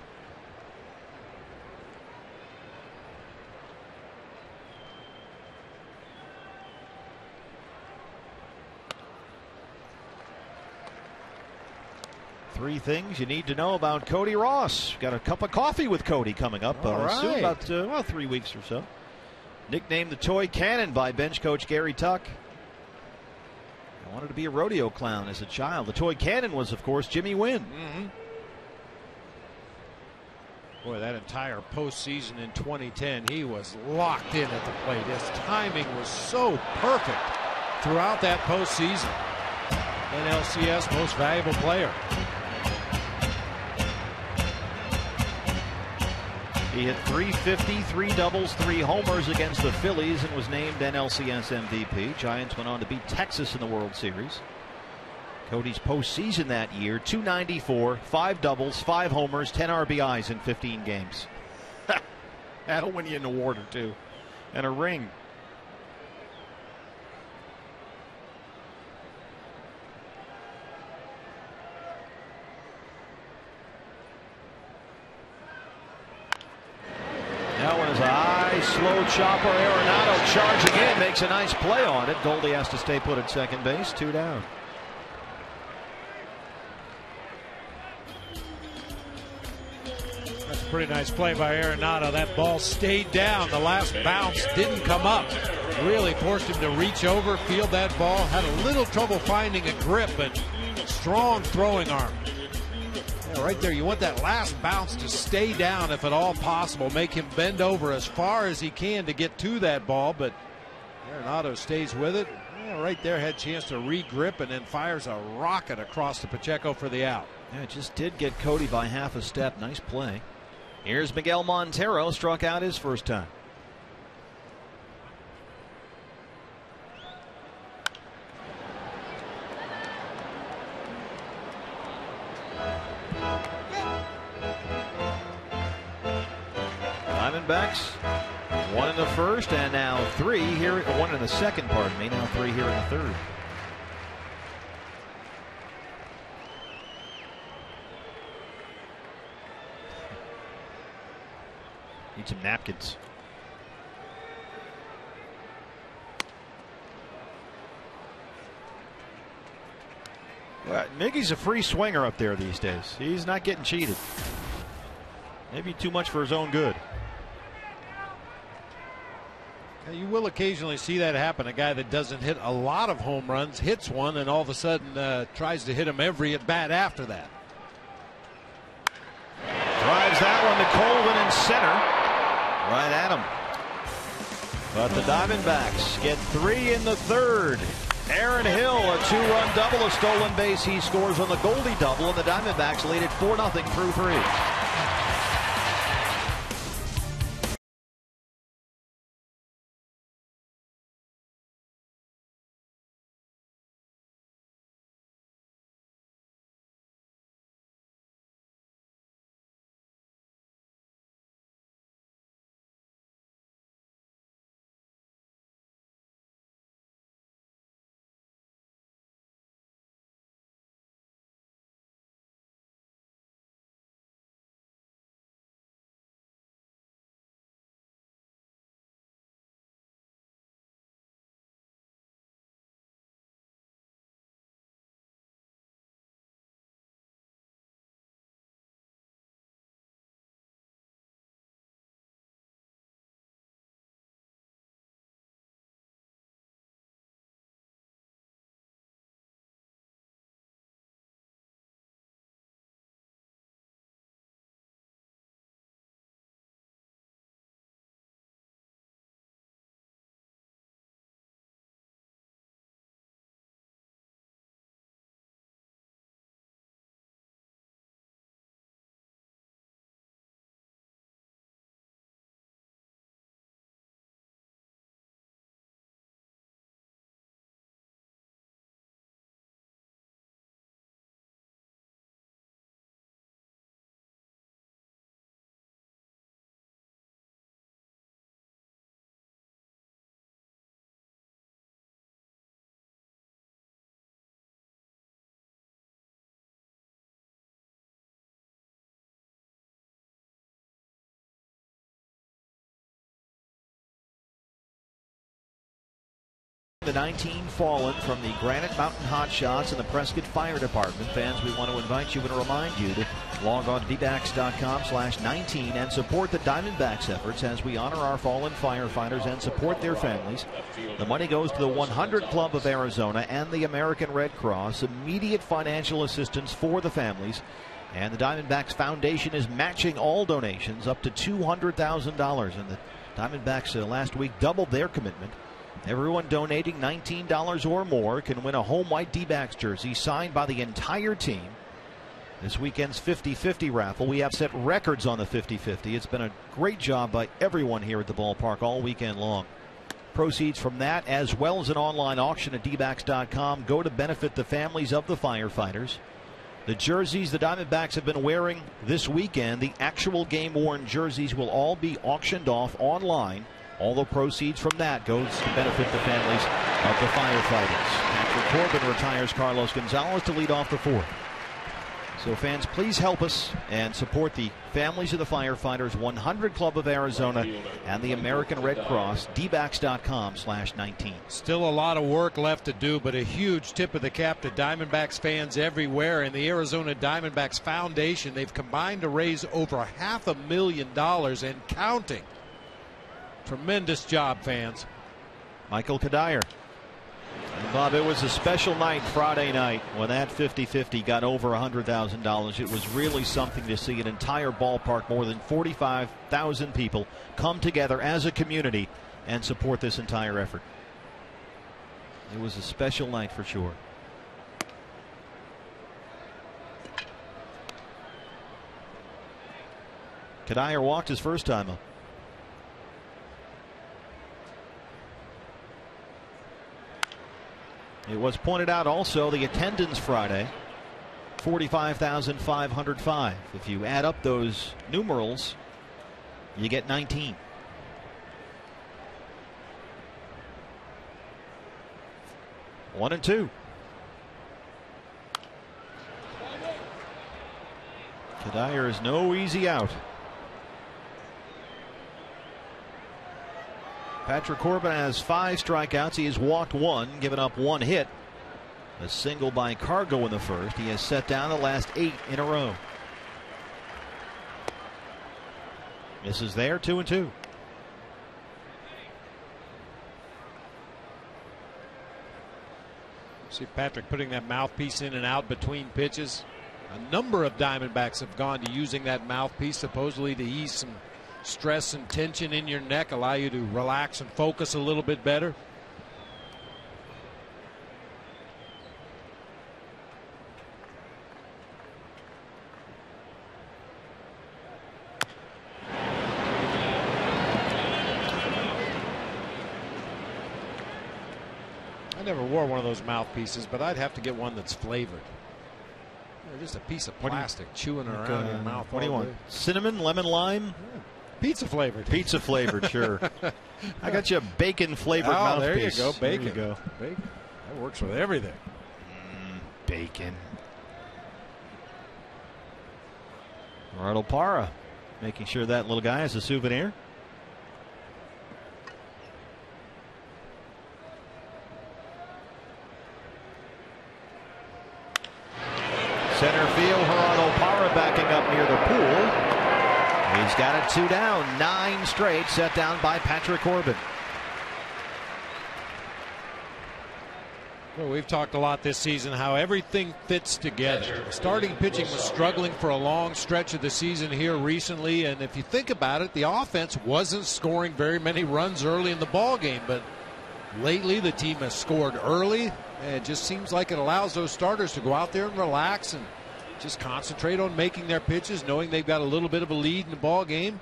Three things you need to know about Cody Ross. Got a cup of coffee with Cody coming up soon, about 3 weeks or so. Nicknamed the Toy Cannon by bench coach Gary Tuck. I wanted to be a rodeo clown as a child. The Toy Cannon was, of course, Jimmy Wynn. Boy, that entire postseason in 2010, he was locked in at the plate. His timing was so perfect throughout that postseason. NLCS Most Valuable Player. He hit .350, 3 doubles, 3 homers against the Phillies and was named NLCS MVP. Giants went on to beat Texas in the World Series. Cody's postseason that year, .294, 5 doubles, 5 homers, 10 RBIs in 15 games. That'll win you an award or two and a ring. That one is a high, slow chopper. Arenado charging in, makes a nice play on it. Goldie has to stay put at second base, 2 down. That's a pretty nice play by Arenado. That ball stayed down. The last bounce didn't come up. Really forced him to reach over, field that ball. Had a little trouble finding a grip, but strong throwing arm. Yeah, right there, you want that last bounce to stay down if at all possible. Make him bend over as far as he can to get to that ball, but Arenado stays with it. Yeah, right there, had a chance to re-grip and then fires a rocket across to Pacheco for the out. Yeah, it just did get Cody by half a step. Nice play. Here's Miguel Montero, struck out his first time. Diamondbacks, 1 in the first and now 3 here, 1 in the second, pardon me, now 3 here in the third. Need some napkins. Well, Miggy's a free swinger up there these days. He's not getting cheated. Maybe too much for his own good. You will occasionally see that happen. A guy that doesn't hit a lot of home runs hits one and all of a sudden tries to hit him every at bat after that. Drives that one to Colvin in center. Right at him. But the Diamondbacks get 3 in the third. Aaron Hill, a 2-run double, a stolen base. He scores on the Goldie double, and the Diamondbacks lead it 4-0 through 3. The 19 fallen from the Granite Mountain Hotshots and the Prescott Fire Department. Fans, we want to invite you and remind you to log on to dbacks.com/19 and support the Diamondbacks efforts as we honor our fallen firefighters and support their families. The money goes to the 100 Club of Arizona and the American Red Cross. Immediate financial assistance for the families. And the Diamondbacks Foundation is matching all donations up to $200,000. And the Diamondbacks last week doubled their commitment. Everyone donating $19 or more can win a home white D-backs jersey signed by the entire team. This weekend's 50-50 raffle, we have set records on the 50-50. It's been a great job by everyone here at the ballpark all weekend long. Proceeds from that, as well as an online auction at dbacks.com, go to benefit the families of the firefighters. The jerseys the Diamondbacks have been wearing this weekend, the actual game-worn jerseys, will all be auctioned off online. All the proceeds from that goes to benefit the families of the firefighters. Patrick Corbin retires Carlos Gonzalez to lead off the fourth. So fans, please help us and support the families of the firefighters, 100 Club of Arizona and the American Red Cross. dbacks.com/19. Still a lot of work left to do, but a huge tip of the cap to Diamondbacks fans everywhere and the Arizona Diamondbacks Foundation. They've combined to raise over $500,000 and counting. Tremendous job, fans. Michael Kadire. And Bob, it was a special night Friday night when that 50-50 got over $100,000. It was really something to see an entire ballpark, more than 45,000 people, come together as a community and support this entire effort. It was a special night for sure. Kadire walked his first time up. It was pointed out also the attendance Friday, 45,505. If you add up those numerals, you get 19. One and two. Kadire is no easy out. Patrick Corbin has 5 strikeouts. He has walked 1, given up 1 hit. A single by Cargo in the first. He has set down the last 8 in a row. Misses there, 2-2. See Patrick putting that mouthpiece in and out between pitches. A number of Diamondbacks have gone to using that mouthpiece supposedly to ease some stress and tension in your neck, allow you to relax and focus a little bit better. I never wore one of those mouthpieces, but I'd have to get one that's flavored. Just a piece of plastic chewing around your mouth. What do you want? Cinnamon, lemon, lime? Yeah. Pizza flavored. Pizza flavored, sure. I got you a bacon flavored mouthpiece. There you go, bacon. There you go. Bacon. That works with everything. Bacon. Gerardo Parra making sure that little guy has a souvenir. Center field, Gerardo Parra backing up near the pool. He's got it 2 down, 9 straight, set down by Patrick Corbin. Well, we've talked a lot this season how everything fits together. Starting pitching was struggling for a long stretch of the season here recently, and if you think about it, the offense wasn't scoring very many runs early in the ball game, but lately the team has scored early, and it just seems like it allows those starters to go out there and relax and just concentrate on making their pitches, knowing they've got a little bit of a lead in the ball game.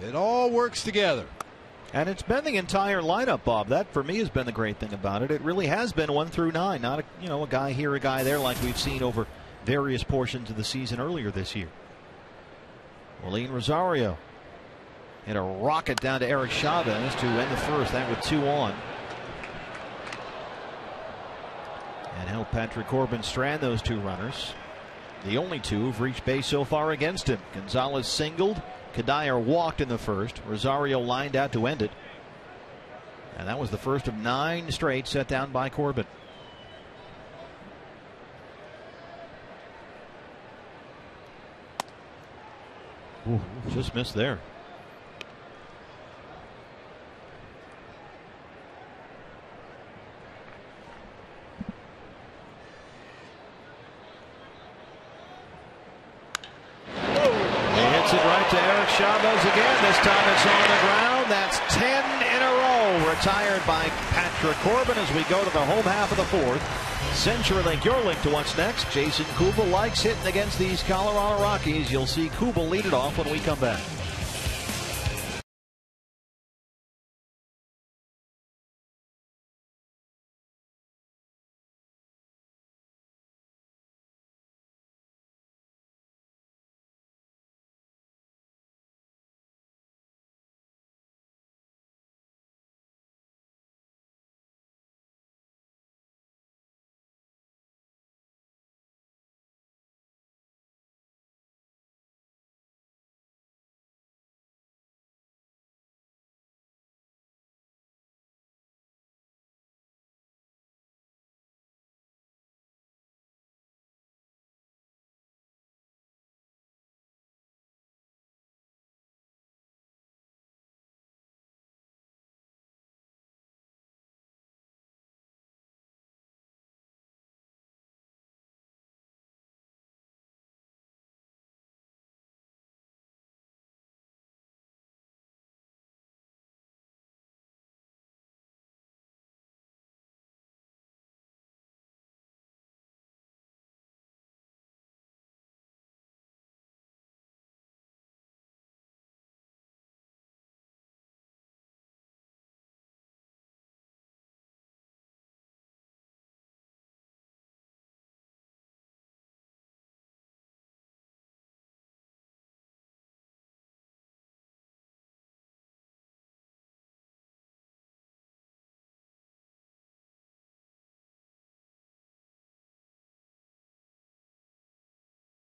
It all works together. And it's been the entire lineup, Bob. That for me has been the great thing about it. It really has been 1 through 9, not a guy here, a guy there like we've seen over various portions of the season earlier this year. Willeen Rosario hit a rocket down to Eric Chavez to end the first. That with 2 on. And help Patrick Corbin strand those 2 runners. The only 2 who've reached base so far against him. Gonzalez singled. Kadire walked in the first. Rosario lined out to end it. And that was the first of 9 straight set down by Corbin. Ooh, just missed there. To Eric Chavez again. This time it's on the ground. That's 10 in a row. Retired by Patrick Corbin as we go to the home half of the 4th. CenturyLink, your link to what's next. Jason Kubel likes hitting against these Colorado Rockies. You'll see Kubel lead it off when we come back.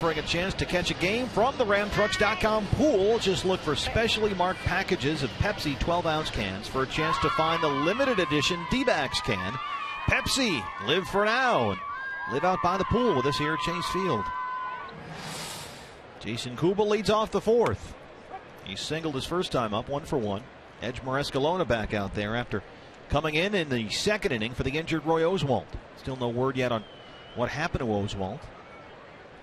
Offering a chance to catch a game from the RamTrucks.com pool. Just look for specially marked packages of Pepsi 12-ounce cans for a chance to find the limited edition D-backs can. Pepsi, live for now and live out by the pool with us here at Chase Field. Jason Kubel leads off the 4th. He singled his first time up, 1 for 1. Edgemar Escalona back out there after coming in the 2nd inning for the injured Roy Oswalt. Still no word yet on what happened to Oswalt.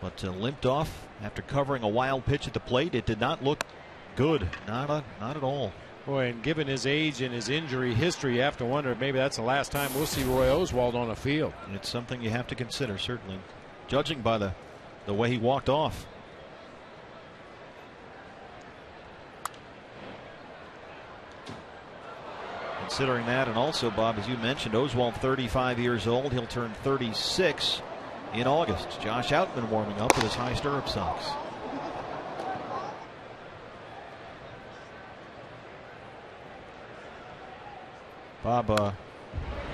But limped off after covering a wild pitch at the plate. It did not look good. Not at all. Boy, and given his age and his injury history, you have to wonder if maybe that's the last time we'll see Roy Oswalt on a field. It's something you have to consider, certainly, judging by the way he walked off. Considering that, and also, Bob, as you mentioned, Oswalt 35 years old. He'll turn 36 in August. Josh Outman warming up with his high stirrup socks. Bob,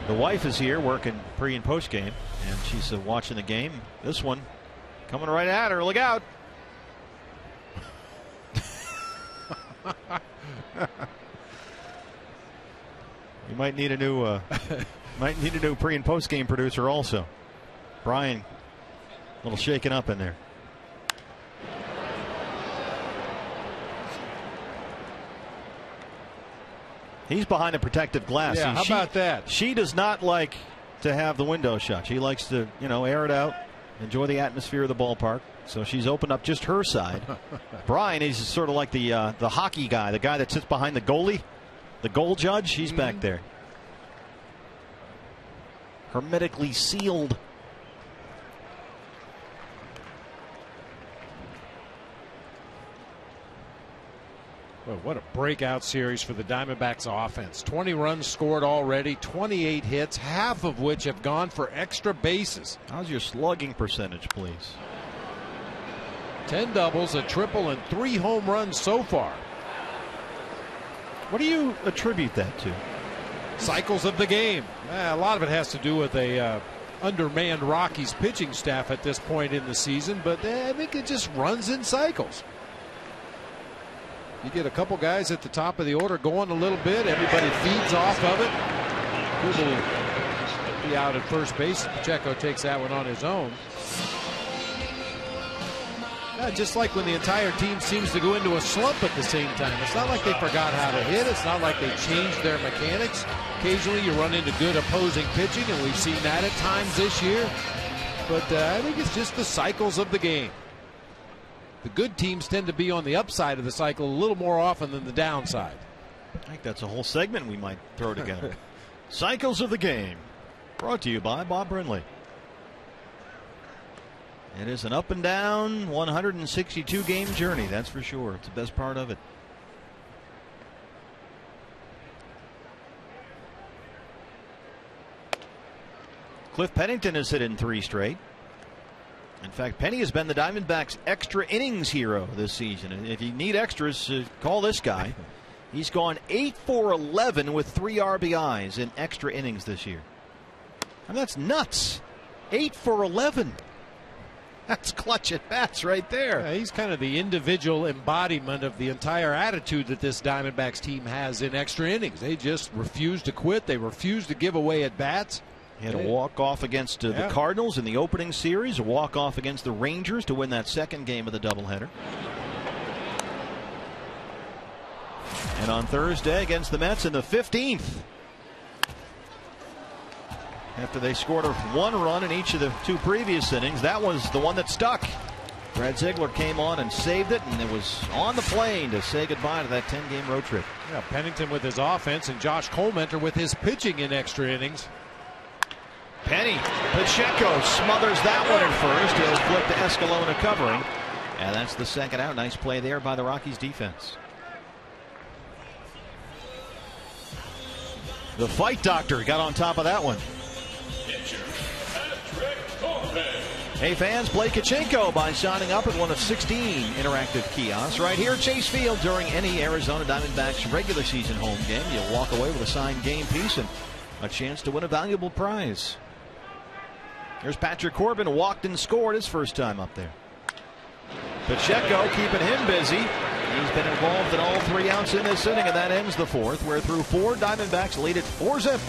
the wife is here working pre and post game, and she's watching the game. This one coming right at her. Look out. You might need a new pre and post game producer also. Brian, a little shaken up in there. He's behind a protective glass. Yeah, how about that? She does not like to have the window shut. She likes to, air it out, enjoy the atmosphere of the ballpark. So she's opened up just her side. Brian is sort of like the hockey guy, the guy that sits behind the goalie, the goal judge. He's back there, hermetically sealed. Well, what a breakout series for the Diamondbacks offense. 20 runs scored already, 28 hits, half of which have gone for extra bases. How's your slugging percentage, please? 10 doubles, a triple, and 3 home runs so far. What do you attribute that to? Cycles of the game. A lot of it has to do with a undermanned Rockies pitching staff at this point in the season, but I think it just runs in cycles. You get a couple guys at the top of the order going a little bit. Everybody feeds off of it. Kubel will be out at first base. Pacheco takes that one on his own. Just like when the entire team seems to go into a slump at the same time. It's not like they forgot how to hit. It's not like they changed their mechanics. Occasionally you run into good opposing pitching, and we've seen that at times this year. But I think it's just the cycles of the game. The good teams tend to be on the upside of the cycle a little more often than the downside. I think that's a whole segment we might throw together. Cycles of the game. Brought to you by Bob Brindley. It is an up and down 162 game journey, that's for sure. It's the best part of it. Cliff Pennington has hit in 3 straight. In fact, Penny has been the Diamondbacks' extra innings hero this season. And if you need extras, call this guy. He's gone 8 for 11 with 3 RBIs in extra innings this year. And that's nuts. 8 for 11. That's clutch at bats right there. Yeah, he's kind of the individual embodiment of the entire attitude that this Diamondbacks team has in extra innings. They just refuse to quit. They refuse to give away at bats. He had a walk-off against the Cardinals in the opening series, a walk-off against the Rangers to win that second game of the doubleheader. And on Thursday against the Mets in the 15th. After they scored 1 run in each of the 2 previous innings, that was the one that stuck. Brad Ziegler came on and saved it, and it was on the plane to say goodbye to that 10-game road trip. Yeah, Pennington with his offense and Josh Colmenter with his pitching in extra innings. Penny, Pacheco smothers that one at first. He'll flip to Escalona covering. And that's the second out. Nice play there by the Rockies defense. The fight doctor got on top of that one. Hey fans, play Kachenko by signing up at one of 16 interactive kiosks right here at Chase Field during any Arizona Diamondbacks regular season home game. You'll walk away with a signed game piece and a chance to win a valuable prize. Here's Patrick Corbin, walked and scored his first time up there. Pacheco keeping him busy. He's been involved in all 3 outs in this inning, and that ends the 4th. We're through 4. Diamondbacks lead it 4-zip.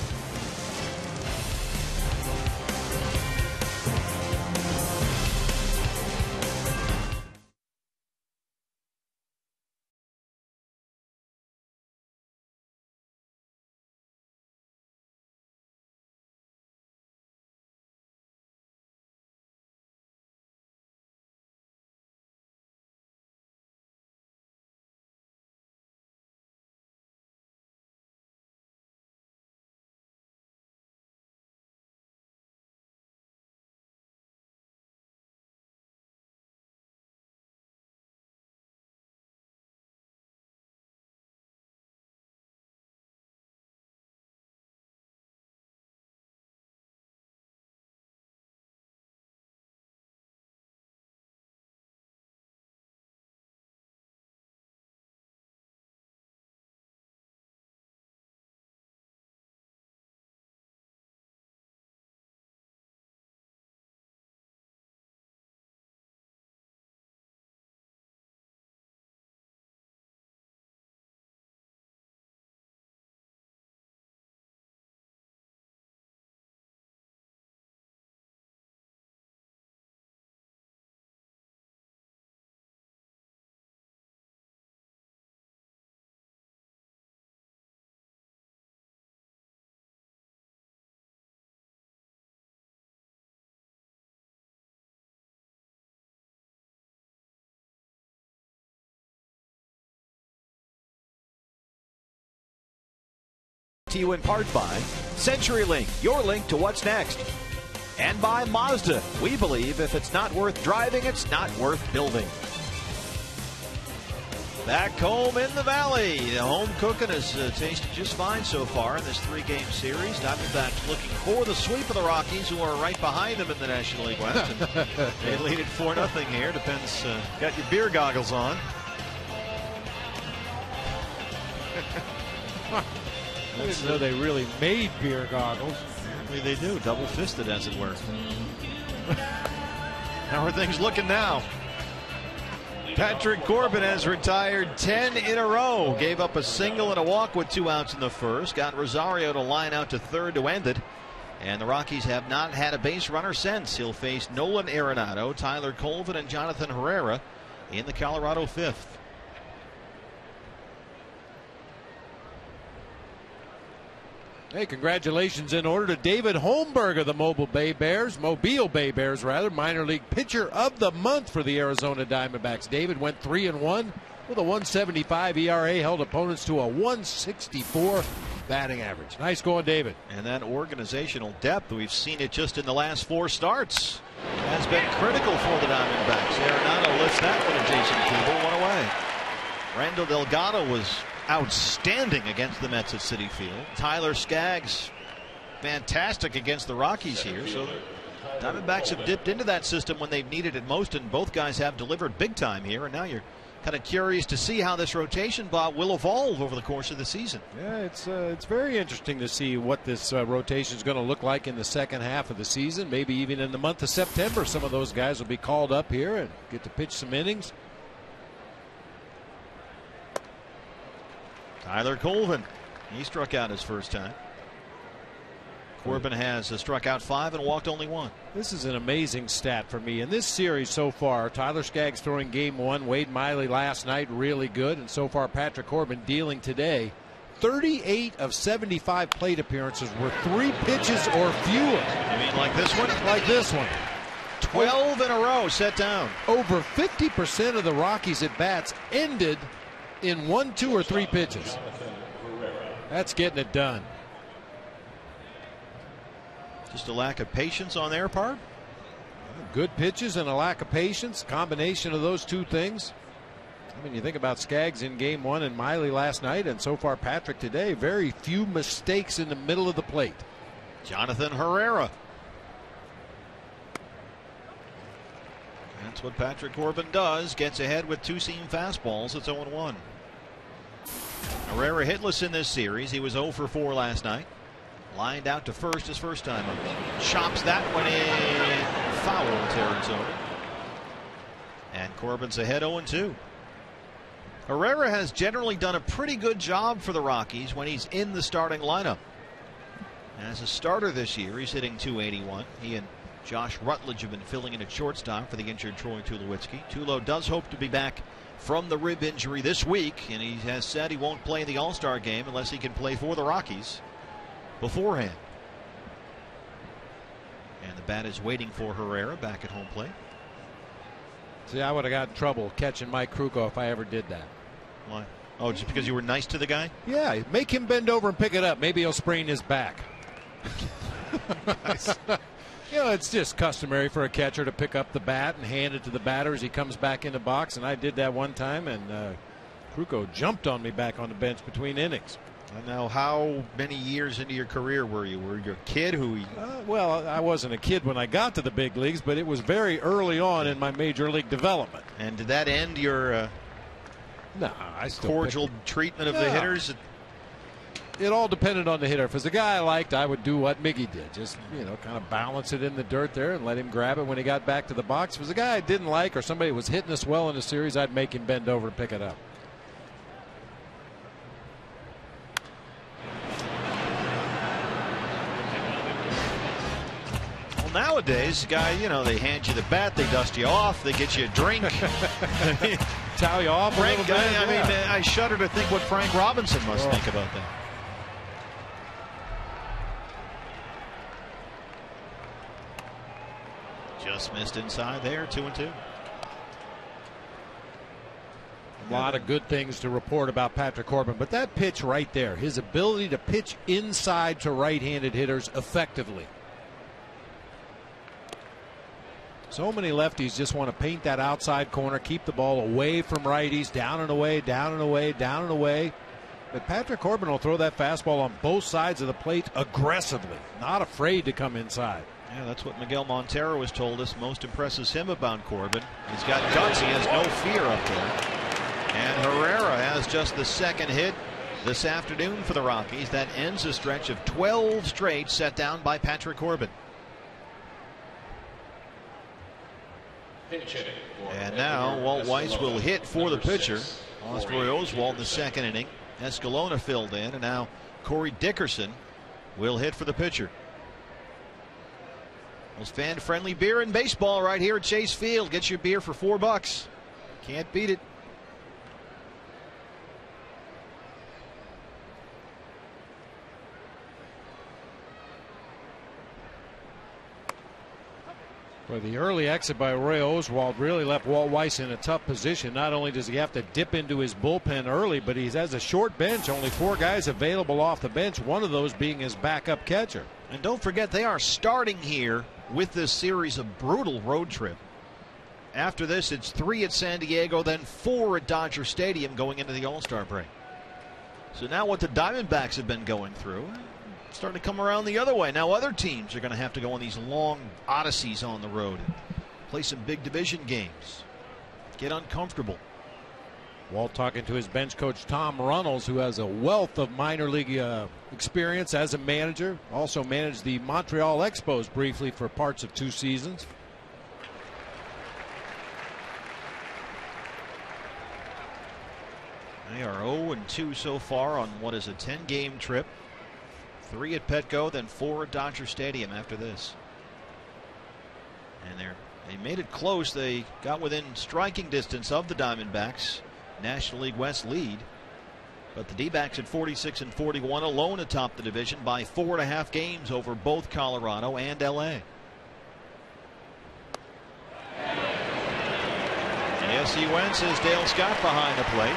To you in part by CenturyLink, your link to what's next. And by Mazda. We believe if it's not worth driving, it's not worth building. Back home in the Valley. The home cooking has tasted just fine so far in this 3-game series. Diamondbacks looking for the sweep of the Rockies, who are right behind them in the National League West. And they lead it 4-0 here. Depends. Got your beer goggles on. I didn't know they really made beer goggles. Apparently they do. Double-fisted, as it were. How are things looking now? Patrick Corbin has retired 10 in a row. Gave up a single and a walk with 2 outs in the first. Got Rosario to line out to third to end it. And the Rockies have not had a base runner since. He'll face Nolan Arenado, Tyler Colvin, and Jonathan Herrera in the Colorado fifth. Hey, congratulations in order to David Holmberg of the Mobile Bay Bears, minor league pitcher of the month for the Arizona Diamondbacks. David went 3-1 with a 1.75 ERA, held opponents to a 1.64 batting average. Nice going, David. And that organizational depth, we've seen it just in the last 4 starts, has been critical for the Diamondbacks. Arenado lifts that one, and Jason Keeble one away. Randall Delgado was outstanding against the Mets at Citi Field. Tyler Skaggs, fantastic against the Rockies here. So the Diamondbacks have dipped into that system when they've needed it most, and both guys have delivered big time here. And now you're kind of curious to see how this rotation, Bob, will evolve over the course of the season. Yeah, it's very interesting to see what this rotation is going to look like in the second half of the season. Maybe even in the month of September, some of those guys will be called up here and get to pitch some innings. Tyler Colvin, he struck out his first time. Corbin has struck out 5 and walked only 1. This is an amazing stat for me. In this series so far, Tyler Skaggs throwing game 1, Wade Miley last night, really good. And so far, Patrick Corbin dealing today. 38 of 75 plate appearances were 3 pitches or fewer. You mean like this one? Like this one. 12 in a row set down. Over 50% of the Rockies at bats ended in 1, 2, or 3 pitches. That's getting it done. Just a lack of patience on their part. Good pitches and a lack of patience. Combination of those two things. I mean, you think about Skaggs in game 1 and Miley last night, and so far Patrick today. Very few mistakes in the middle of the plate. Jonathan Herrera. That's what Patrick Corbin does. Gets ahead with 2-seam fastballs. It's 0-1. Herrera hitless in this series. He was 0 for 4 last night. Lined out to first his first time up. Chops that one in. Foul to Arizona. And Corbin's ahead 0-2. Herrera has generally done a pretty good job for the Rockies when he's in the starting lineup. As a starter this year, he's hitting .281. He and Josh Rutledge have been filling in at shortstop for the injured Troy Tulowitzki. Tulo does hope to be back from the rib injury this week, and he has said he won't play in the All-Star game unless he can play for the Rockies beforehand. And the bat is waiting for Herrera back at home plate. See, I would have got in trouble catching Mike Krukow if I ever did that. Why? Oh, just because you were nice to the guy? Yeah, make him bend over and pick it up. Maybe he'll sprain his back. Nice. You know, it's just customary for a catcher to pick up the bat and hand it to the batter as he comes back in the box, and I did that one time, and Krukow jumped on me back on the bench between innings. And now, how many years into your career were you? Were you a kid who? Well, I wasn't a kid when I got to the big leagues, but it was very early on in my major league development. And did that end your I still cordial treatment of the hitters? It all depended on the hitter. If it was a guy I liked, I would do what Miggy did. Just, kind of balance it in the dirt there and let him grab it when he got back to the box. If it was a guy I didn't like or somebody was hitting us well in the series, I'd make him bend over and pick it up. Well, nowadays, guy, they hand you the bat, they dust you off, they get you a drink. Towel you off a little bit. I shudder to think what Frank Robinson must think about that. Just missed inside there, 2-2. A lot of good things to report about Patrick Corbin, but that pitch right there, his ability to pitch inside to right-handed hitters effectively. So many lefties just want to paint that outside corner, keep the ball away from righties, down and away, down and away, down and away. But Patrick Corbin will throw that fastball on both sides of the plate aggressively, not afraid to come inside. Yeah, that's what Miguel Montero has told us most impresses him about Corbin. He's got guts. He has no fear up there. And Herrera has just the second hit this afternoon for the Rockies. That ends a stretch of 12 straight set down by Patrick Corbin. Pinch hitting. And now Walt Weiss will hit for the pitcher. Lost Roy Oswalt in the second inning. Escalona filled in, and now Corey Dickerson will hit for the pitcher. Most fan-friendly beer in baseball right here at Chase Field. Get your beer for $4. Can't beat it. Well, the early exit by Roy Oswalt really left Walt Weiss in a tough position. Not only does he have to dip into his bullpen early, but he has a short bench. Only 4 guys available off the bench, one of those being his backup catcher. And don't forget, they are starting here with this series of brutal road trip. After this, it's 3 at San Diego, then 4 at Dodger Stadium going into the All-Star break. So now what the Diamondbacks have been going through, starting to come around the other way. Now other teams are going to have to go on these long odysseys on the road and play some big division games. Get uncomfortable. Walt talking to his bench coach Tom Runnels, who has a wealth of minor league experience as a manager. Also managed the Montreal Expos briefly for parts of 2 seasons. They are 0-2 so far on what is a 10-game trip. 3 at Petco, then 4 at Dodger Stadium after this. And they made it close. They got within striking distance of the Diamondbacks National League West lead. But the D-backs at 46-41 alone atop the division by 4.5 games over both Colorado and LA. Jesse Wentz is Dale Scott behind the plate.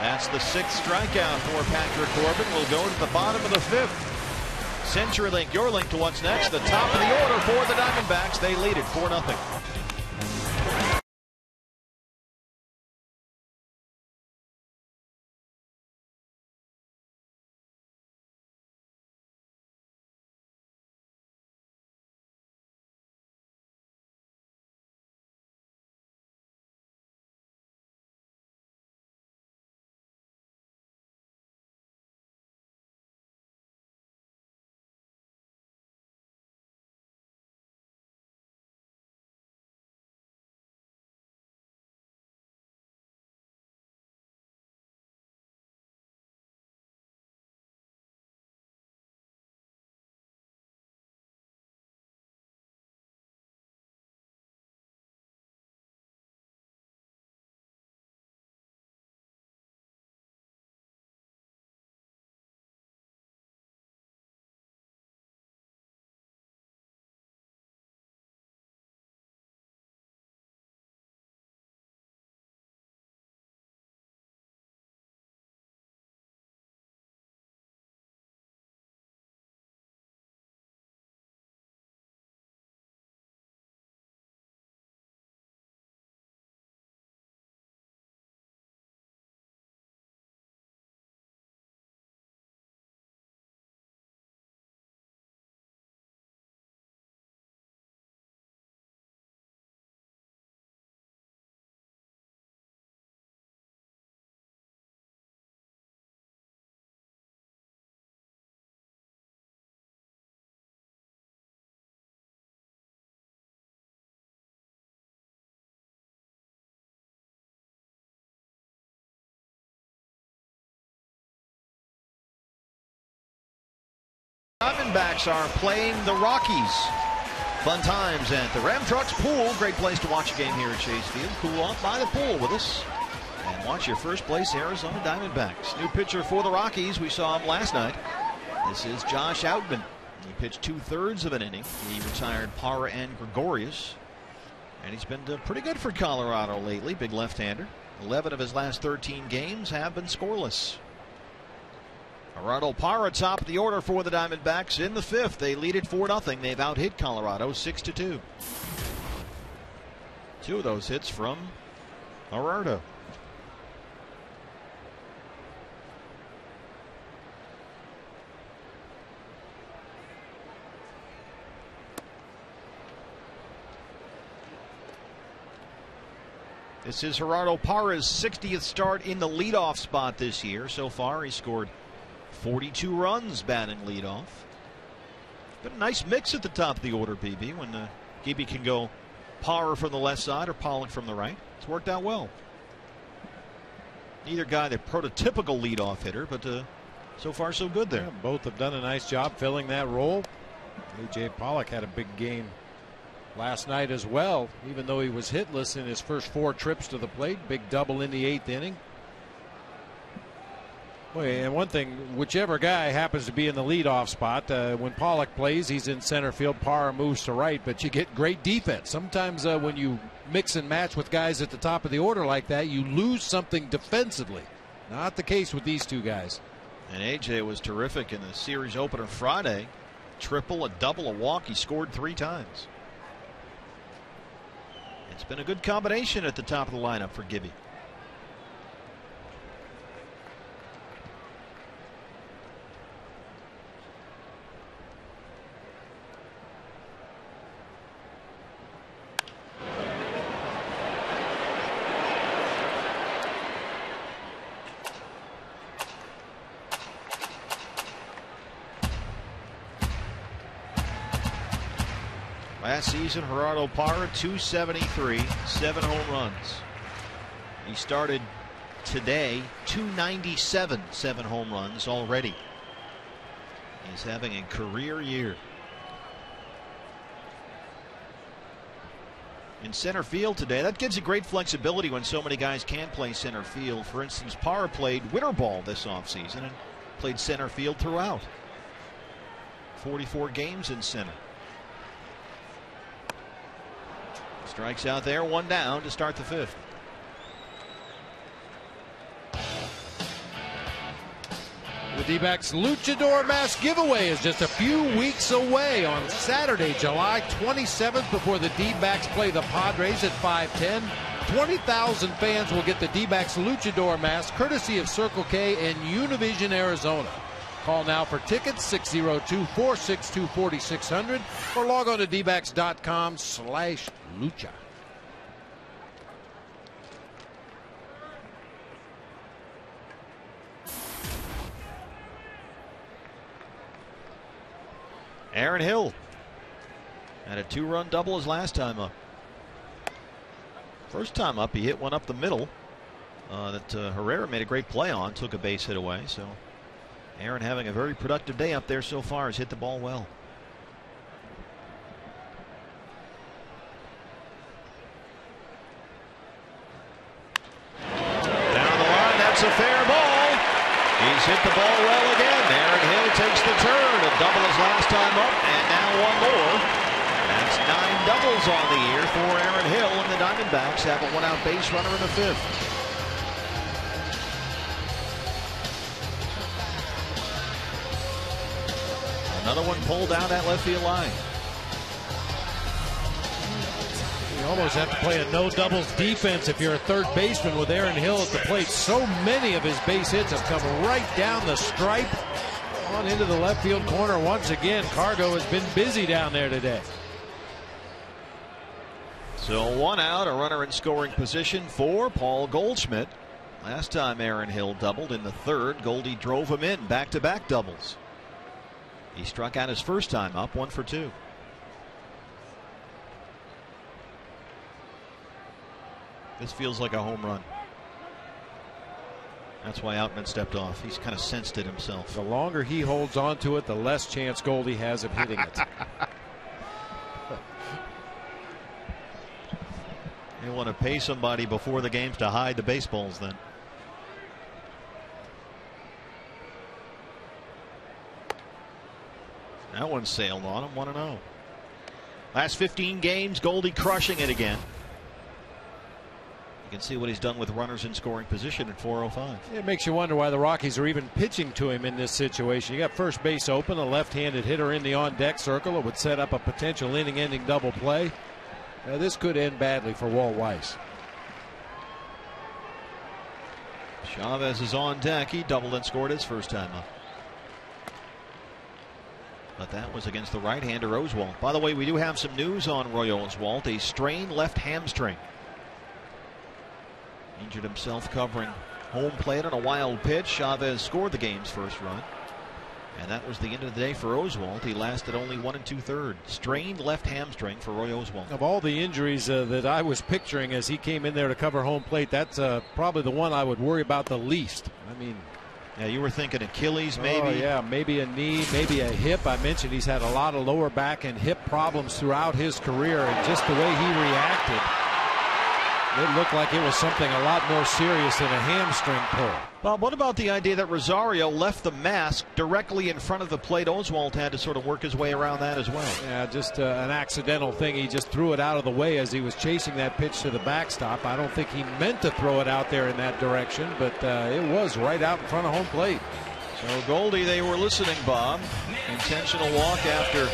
That's the 6th strikeout for Patrick Corbin. Will go to the bottom of the 5th. CenturyLink, your link to what's next. The top of the order for the Diamondbacks. They lead it 4-0. Diamondbacks are playing the Rockies. Fun times at the Ram Trucks Pool. Great place to watch a game here at Chase Field. Cool off by the pool with us and watch your first place Arizona Diamondbacks. New pitcher for the Rockies. We saw him last night. This is Josh Outman. He pitched 2/3 of an inning. He retired Parra and Gregorius. And he's been pretty good for Colorado lately. Big left-hander. 11 of his last 13 games have been scoreless. Gerardo Parra top of the order for the Diamondbacks in the 5th. They lead it 4-0. They've out-hit Colorado 6-2. 2 of those hits from Gerardo. This is Gerardo Parra's 60th start in the leadoff spot this year. So far, he scored 42 runs batting leadoff. But a nice mix at the top of the order, BB, when Gibby can go Parra from the left side or Pollock from the right. It's worked out well. Neither guy the prototypical leadoff hitter, but so far so good there. Yeah, both have done a nice job filling that role. A.J. Pollock had a big game last night as well, even though he was hitless in his first 4 trips to the plate. Big double in the 8th inning. Well, and one thing, whichever guy happens to be in the leadoff spot, when Pollock plays, he's in center field. Parra moves to right, but you get great defense. Sometimes when you mix and match with guys at the top of the order like that, you lose something defensively. Not the case with these two guys. And AJ was terrific in the series opener Friday. Triple, a double, a walk. He scored 3 times. It's been a good combination at the top of the lineup for Gibby. Last season, Gerardo Parra, 273, 7 home runs. He started today, 297, 7 home runs already. He's having a career year. In center field today, that gives you great flexibility when so many guys can't play center field. For instance, Parra played winter ball this offseason and played center field throughout. 44 games in center. Strikes out there, 1 down to start the 5th. The D-backs Luchador Mask giveaway is just a few weeks away on Saturday, July 27th, before the D-backs play the Padres at 5:10. 20,000 fans will get the D-backs Luchador Mask courtesy of Circle K in Univision, Arizona. Call now for tickets, 602-462-4600, or log on to dbacks.com/lucha. Aaron Hill had a 2-run double his last time up. First time up, he hit one up the middle that Herrera made a great play on, took a base hit away. So Aaron having a very productive day up there so far, has hit the ball well. Down the line, that's a fair ball. He's hit the ball well again. Aaron Hill takes the turn, a double his last time up, and now 1 more. That's 9 doubles on the year for Aaron Hill, and the Diamondbacks have a 1-out base runner in the 5th. Another one pulled down that left field line. You almost have to play a no doubles defense if you're a third baseman with Aaron Hill at the plate. So many of his base hits have come right down the stripe on into the left field corner. Once again, Cargo has been busy down there today. So 1 out, a runner in scoring position for Paul Goldschmidt. Last time Aaron Hill doubled in the 3rd, Goldie drove him in, back-to-back doubles. He struck out his first time up, 1 for 2. This feels like a home run. That's why Outman stepped off. He's kind of sensed it himself. The longer he holds on to it, the less chance Goldie has of hitting it. You want to pay somebody before the games to hide the baseballs then. That one sailed on him, 1-0. Last 15 games, Goldie crushing it again. You can see what he's done with runners in scoring position at 405. It makes you wonder why the Rockies are even pitching to him in this situation. You got first base open, a left-handed hitter in the on-deck circle. It would set up a potential inning-ending double play. This could end badly for Walt Weiss. Chavez is on deck. He doubled and scored his first time up. But that was against the right-hander Oswalt. By the way, we do have some news on Roy Oswalt. A strained left hamstring. Injured himself covering home plate on a wild pitch. Chavez scored the game's first run. And that was the end of the day for Oswalt. He lasted only 1 2/3. Strained left hamstring for Roy Oswalt. Of all the injuries that I was picturing as he came in there to cover home plate, that's probably the one I would worry about the least. I mean, yeah, you were thinking Achilles, maybe. Oh, yeah, maybe a knee, maybe a hip. I mentioned he's had a lot of lower back and hip problems throughout his career, and just the way he reacted, it looked like it was something a lot more serious than a hamstring pull. Bob, what about the idea that Rosario left the mask directly in front of the plate? Oswalt had to sort of work his way around that as well. Yeah, just an accidental thing. He just threw it out of the way as he was chasing that pitch to the backstop. I don't think he meant to throw it out there in that direction, but it was right out in front of home plate. So Goldie, they were listening, Bob. Intentional walk after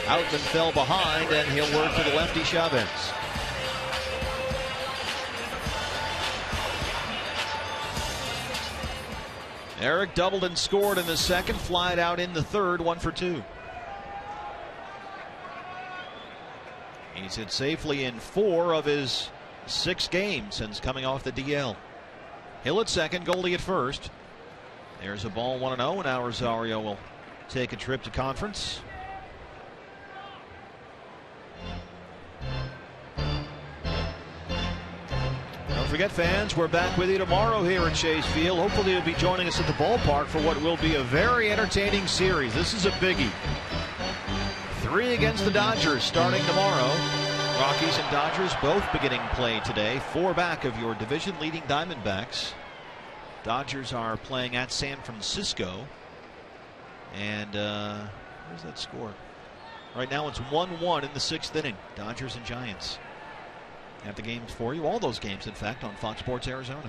Outman fell behind, and he'll work to the lefty Chavez. Eric doubled and scored in the second, flied out in the third, 1 for 2. He's hit safely in 4 of his 6 games since coming off the DL. Hill at second, Goldie at first. There's a ball 1-0, and now Rosario will take a trip to conference. Don't forget, fans, we're back with you tomorrow here at Chase Field. Hopefully you'll be joining us at the ballpark for what will be a very entertaining series. This is a biggie. 3 against the Dodgers starting tomorrow. Rockies and Dodgers both beginning play today. 4 back of your division-leading Diamondbacks. Dodgers are playing at San Francisco. And where's that score? Right now it's 1-1 in the 6th inning. Dodgers and Giants. Have the games for you, all those games, in fact, on Fox Sports Arizona.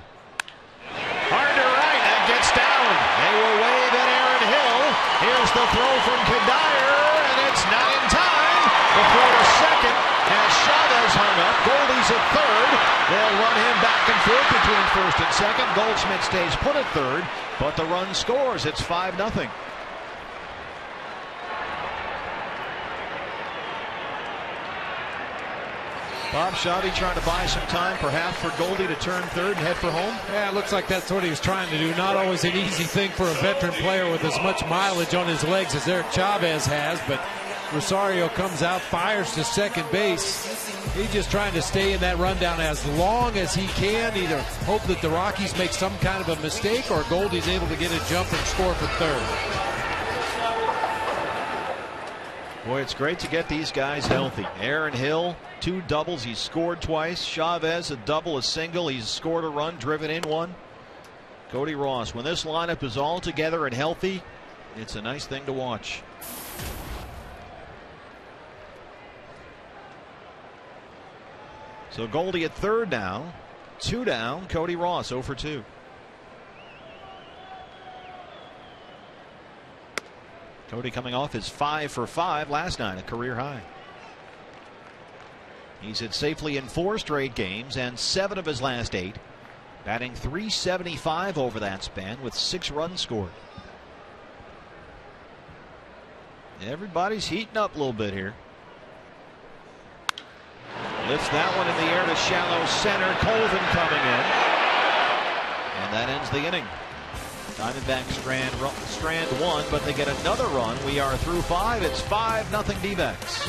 Hard to right, that gets down. They will wave at Aaron Hill. Here's the throw from Kadire, and it's not in time. The throw to second has Chavez hung up. Goldie's at third. They'll run him back and forth between first and second. Goldschmidt stays put at third, but the run scores. It's 5-0. Bob Schaube trying to buy some time, perhaps, for Goldie to turn third and head for home. Yeah, it looks like that's what he was trying to do. Not always an easy thing for a veteran player with as much mileage on his legs as Eric Chavez has, but Rosario comes out, fires to second base. He's just trying to stay in that rundown as long as he can, either hope that the Rockies make some kind of a mistake or Goldie's able to get a jump and score for third. Boy, it's great to get these guys healthy. Aaron Hill, 2 doubles. He's scored twice. Chavez, a double, a single. He's scored a run, driven in 1. Cody Ross, when this lineup is all together and healthy, it's a nice thing to watch. So Goldie at third now. 2 down. Cody Ross 0 for 2. Cody coming off his 5 for 5 last night, a career high. He's hit safely in 4 straight games and 7 of his last 8. Batting .375 over that span with 6 runs scored. Everybody's heating up a little bit here. Lifts that one in the air to shallow center. Colvin coming in. And that ends the inning. Diamondbacks strand 1, but they get another run. We are through 5. It's 5-0 D-backs.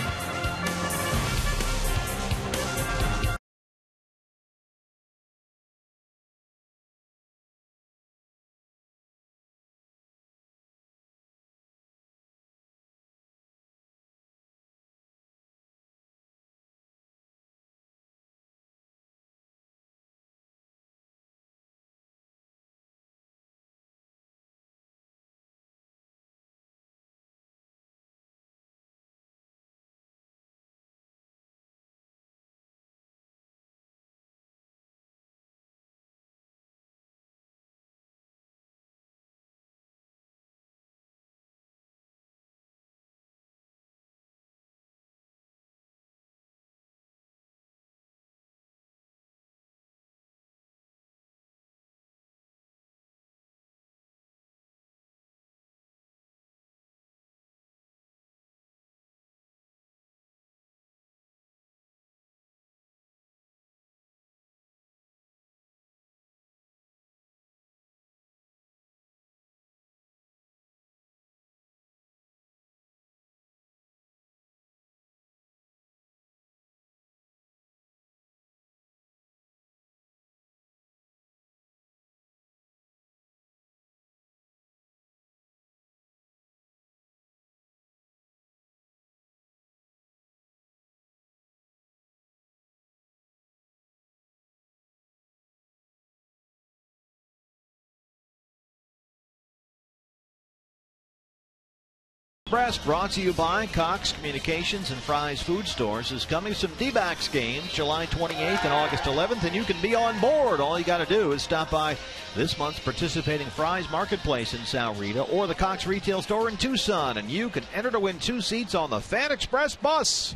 Express, brought to you by Cox Communications and Fry's Food Stores, is coming. Some D-backs games July 28th and August 11th, and you can be on board. All you got to do is stop by this month's participating Fry's Marketplace in Sao Rita or the Cox retail store in Tucson, and you can enter to win 2 seats on the Fan Express bus.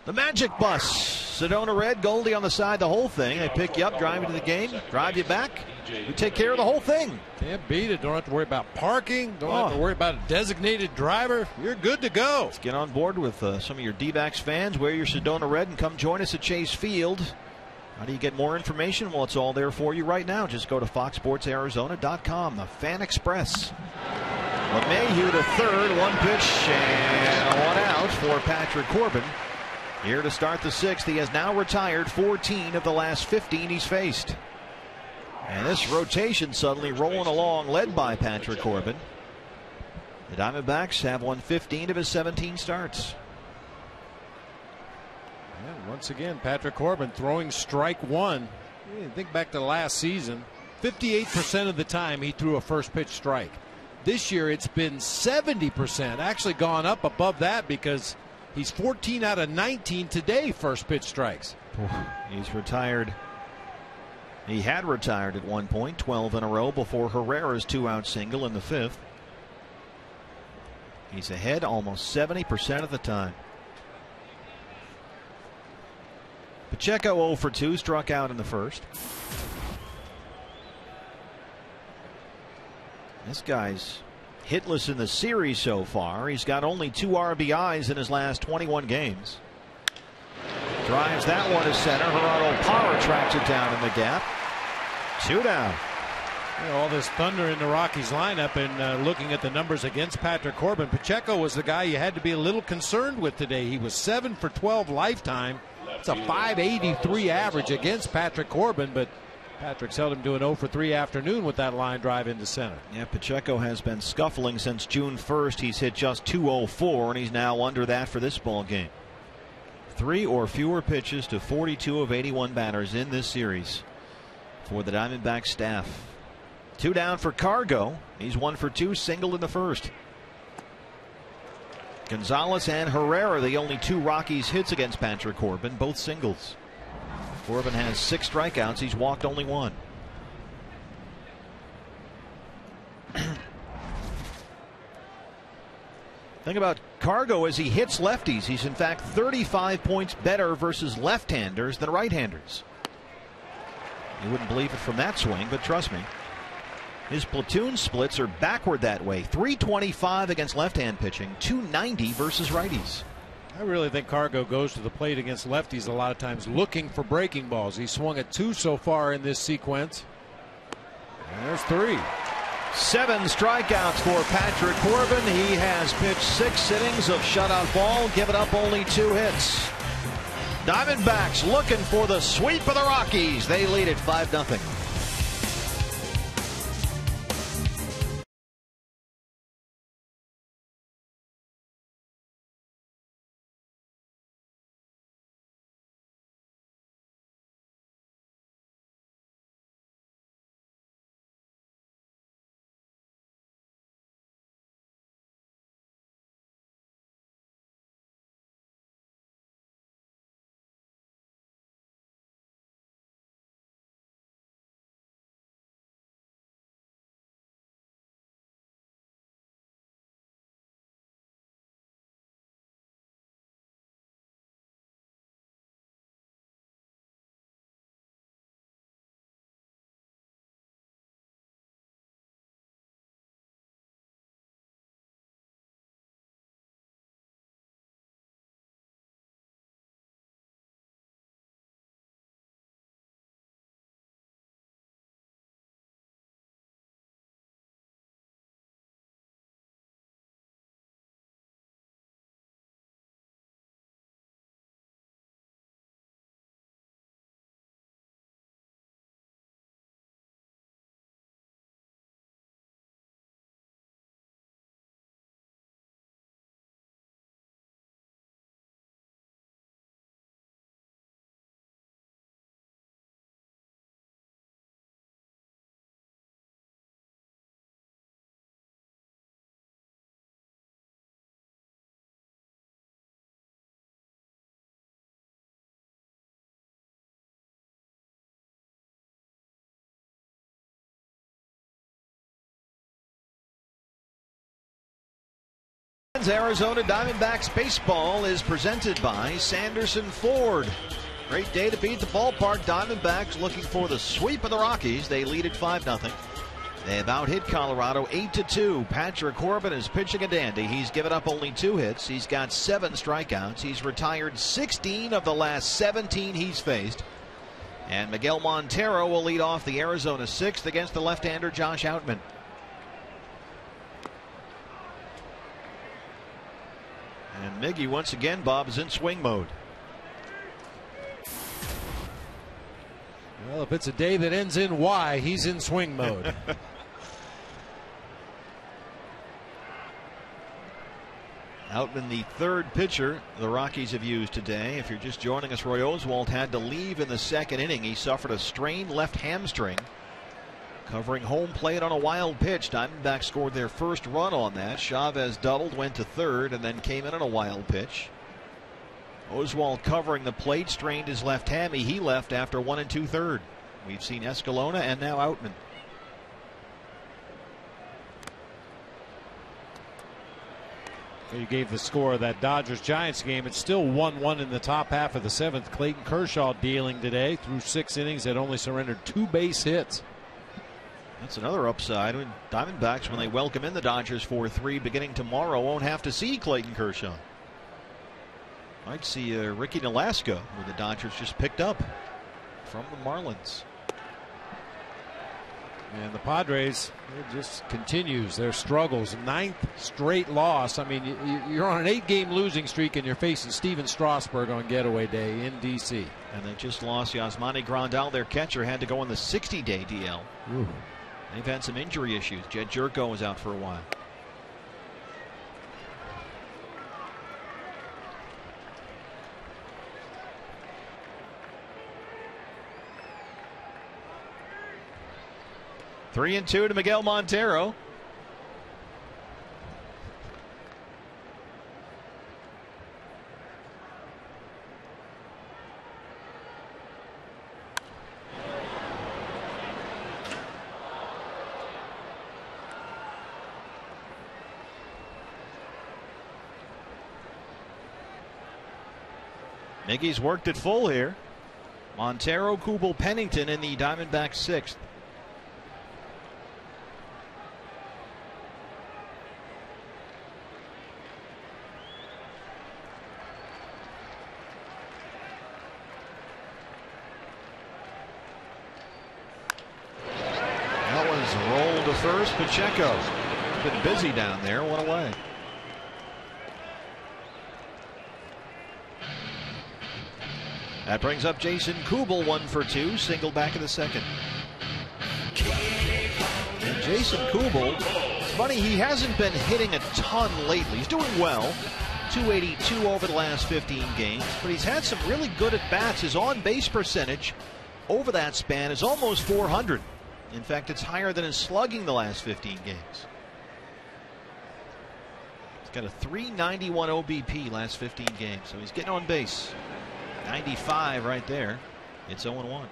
The Magic Bus. Sedona Red, Goldie on the side, the whole thing. They pick you up, drive you to the game, drive you back. We take care of the whole thing. Can't beat it. Don't have to worry about parking. Don't have to worry about a designated driver. You're good to go. Let's get on board with some of your D-backs fans. Wear your Sedona Red and come join us at Chase Field. How do you get more information? Well, it's all there for you right now. Just go to foxsportsarizona.com. The Fan Express. LeMahieu to third. 1 pitch and 1 out for Patrick Corbin. Here to start the 6th. He has now retired 14 of the last 15 he's faced. And this rotation suddenly rolling along, led by Patrick Corbin. The Diamondbacks have won 15 of his 17 starts. And once again, Patrick Corbin throwing strike 1. Think back to last season. 58% of the time he threw a first pitch strike. This year it's been 70%. Actually gone up above that because he's 14 out of 19 today first pitch strikes. He's retired. He had retired at one point, 12 in a row before Herrera's 2-out single in the 5th. He's ahead almost 70% of the time. Pacheco 0 for 2, struck out in the 1st. This guy's hitless in the series so far. He's got only 2 RBIs in his last 21 games. Drives that one to center. Gerardo Parra tracks it down in the gap. 2 down. All this thunder in the Rockies lineup, and looking at the numbers against Patrick Corbin, Pacheco was the guy you had to be a little concerned with today. He was 7 for 12 lifetime. It's a .583 average against Patrick Corbin, but Patrick's held him to an 0 for 3 afternoon with that line drive into center. Yeah, Pacheco has been scuffling since June 1st. He's hit just .204, and he's now under that for this ball game. 3 or fewer pitches to 42 of 81 batters in this series for the Diamondback staff. 2 down for Cargo. He's 1 for 2, single in the 1st. Gonzalez and Herrera, the only 2 Rockies hits against Patrick Corbin, both singles. Corbin has 6 strikeouts. He's walked only 1. Thing about Cargo is he hits lefties. He's in fact 35 points better versus left-handers than right-handers. You wouldn't believe it from that swing, but trust me. His platoon splits are backward that way. 325 against left-hand pitching, 290 versus righties. I really think Cargo goes to the plate against lefties a lot of times looking for breaking balls. He swung at 2 so far in this sequence. And there's 3. 7 strikeouts for Patrick Corbin. He has pitched 6 innings of shutout ball, given up only 2 hits. Diamondbacks looking for the sweep of the Rockies. They lead it 5-0. Arizona Diamondbacks baseball is presented by Sanderson Ford. Great day to beat the ballpark. Diamondbacks looking for the sweep of the Rockies. They lead at 5-0. They have out-hit Colorado 8-2. Patrick Corbin is pitching a dandy. He's given up only 2 hits. He's got 7 strikeouts. He's retired 16 of the last 17 he's faced. And Miguel Montero will lead off the Arizona 6th against the left-hander Josh Outman. And Miggy once again, Bob, is in swing mode. Well, if it's a day that ends in Y, he's in swing mode. Outman, the 3rd pitcher the Rockies have used today. If you're just joining us, Roy Oswalt had to leave in the 2nd inning. He suffered a strained left hamstring. Covering home plate on a wild pitch. Diamondbacks scored their first run on that. Chavez doubled, went to 3rd, and then came in on a wild pitch. Oswalt covering the plate, strained his left hammy. He left after 1 2/3. We've seen Escalona and now Outman. You gave the score of that Dodgers-Giants game. It's still 1-1 in the top half of the 7th. Clayton Kershaw dealing today through 6 innings, had only surrendered 2 base hits. That's another upside. Diamondbacks, when they welcome in the Dodgers 4-3 beginning tomorrow, won't have to see Clayton Kershaw. Might see Ricky Nolasco, who the Dodgers just picked up from the Marlins. And the Padres, it just continues their struggles. 9th straight loss. I mean, you're on an 8-game losing streak and you're facing Steven Strasburg on getaway day in D.C. And they just lost Yasmani Grandal, their catcher, had to go on the 60-day DL. Ooh. They've had some injury issues. Jed Jerko was out for a while. Three and 2 to Miguel Montero. Miggy's worked it full here. Montero, Kubel, Pennington in the Diamondbacks 6th. That was a roll to first. Pacheco been busy down there. 1 away. That brings up Jason Kubel, 1 for 2, single back in the 2nd. And Jason Kubel, it's funny, he hasn't been hitting a ton lately. He's doing well, 282 over the last 15 games, but he's had some really good at bats. His on base percentage over that span is almost 400. In fact, it's higher than his slugging the last 15 games. He's got a 391 OBP last 15 games, so he's getting on base. 95 right there. It's 0-1.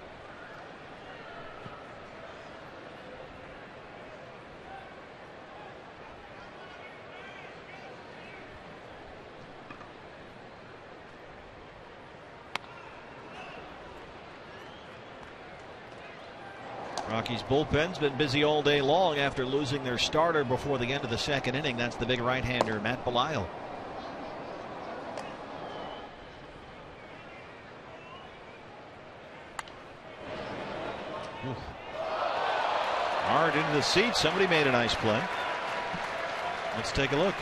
Rockies bullpen's been busy all day long after losing their starter before the end of the 2nd inning. That's the big right-hander Matt Belisle. Hard into the seat. Somebody made a nice play. Let's take a look.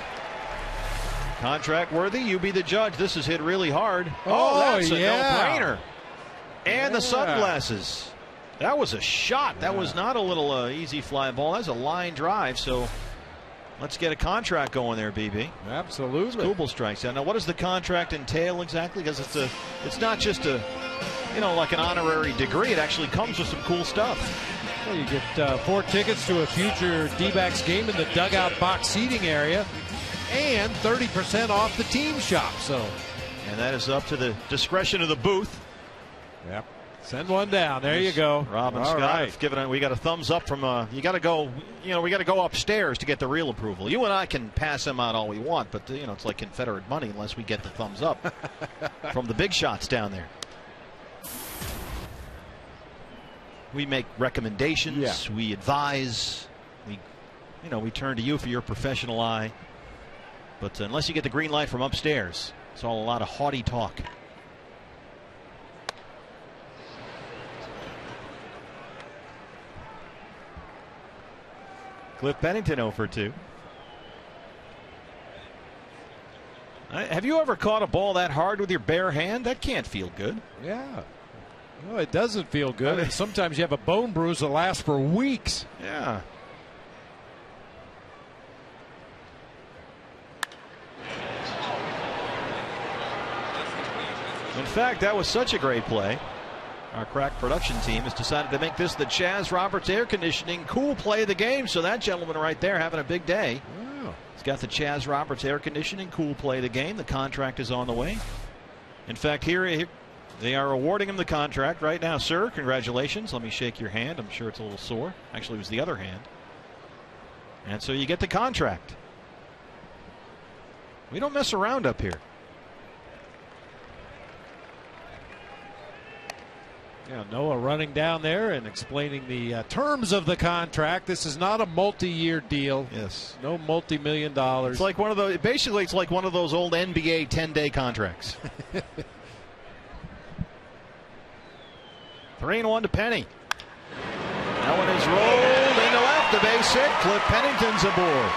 Contract worthy. You be the judge. This is hit really hard. Oh, that's a no-brainer. And the sunglasses. That was a shot. That was not a little easy fly ball. That's a line drive. So let's get a contract going there, BB. Absolutely. Kubel strikes out. Now, what does the contract entail exactly? Because it's not just a, like an honorary degree. It actually comes with some cool stuff. Well, you get 4 tickets to a future D-backs game in the dugout box seating area, and 30% off the team shop. And that is up to the discretion of the booth. Yep. Send one down. There you go. Robin Scott have given it. We got a thumbs up from. You got to go. We got to go upstairs to get the real approval. You and I can pass them out all we want, but it's like Confederate money unless we get the thumbs up from the big shots down there. We make recommendations. Yeah. We advise. We turn to you for your professional eye. But unless you get the green light from upstairs, it's all a lot of haughty talk. Cliff Pennington 0 for 2. Have you ever caught a ball that hard with your bare hand? That can't feel good. Yeah. No, it doesn't feel good. And sometimes you have a bone bruise that lasts for weeks. Yeah. In fact, that was such a great play. Our crack production team has decided to make this the Chaz Roberts air conditioning cool play of the game. So that gentleman right there having a big day. Wow. He's got the Chaz Roberts air conditioning cool play of the game. The contract is on the way. In fact, here they are awarding him the contract right now. Sir, congratulations. Let me shake your hand. I'm sure it's a little sore. Actually, it was the other hand. And so you get the contract. We don't mess around up here. Yeah, Noah running down there and explaining the terms of the contract. This is not a multi-year deal. Yes. No multi-million dollars. It's like one of those. Basically, it's like one of those old NBA 10-day contracts. 3-1 to Penny. That one is rolled into left. A base hit. Cliff Pennington's aboard.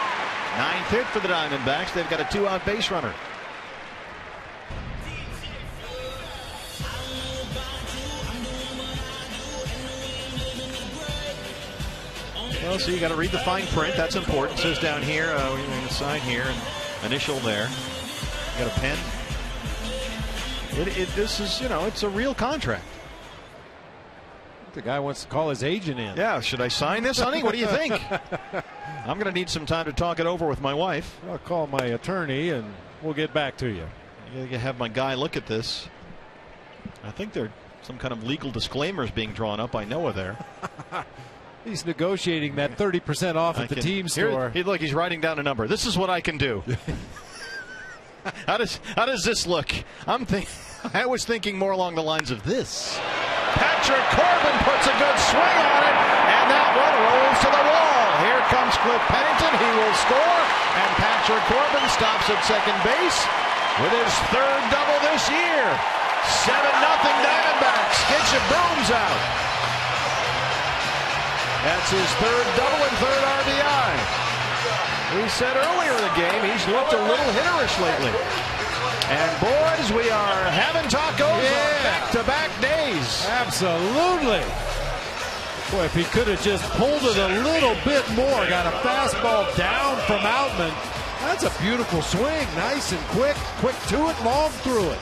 9th hit for the Diamondbacks. They've got a 2-out base runner. Well, so you got to read the fine print. That's important. It says down here, we're going to sign here and initial there. You got a pen. This is, it's a real contract. The guy wants to call his agent in. Yeah, should I sign this, honey? What do you think? I'm going to need some time to talk it over with my wife. I'll call my attorney and we'll get back to you. You have my guy look at this. I think there are some kind of legal disclaimers being drawn up. I know there. He's negotiating that 30% off at the team store. Look, he's writing down a number. This is what I can do. How does this look? I was thinking more along the lines of this. Patrick Corbin puts a good swing on it, and that one rolls to the wall. Here comes Cliff Pennington. He will score, and Patrick Corbin stops at second base with his 3rd double this year. 7-0 Diamondbacks. Get your brooms out. That's his 3rd double and 3rd RBI. We said earlier in the game he's looked a little hitterish lately. And boys, we are having tacos on back-to-back days. Absolutely. Boy, if he could have just pulled it a little bit more, got a fastball down from Outman. That's a beautiful swing. Nice and quick to it, long through it.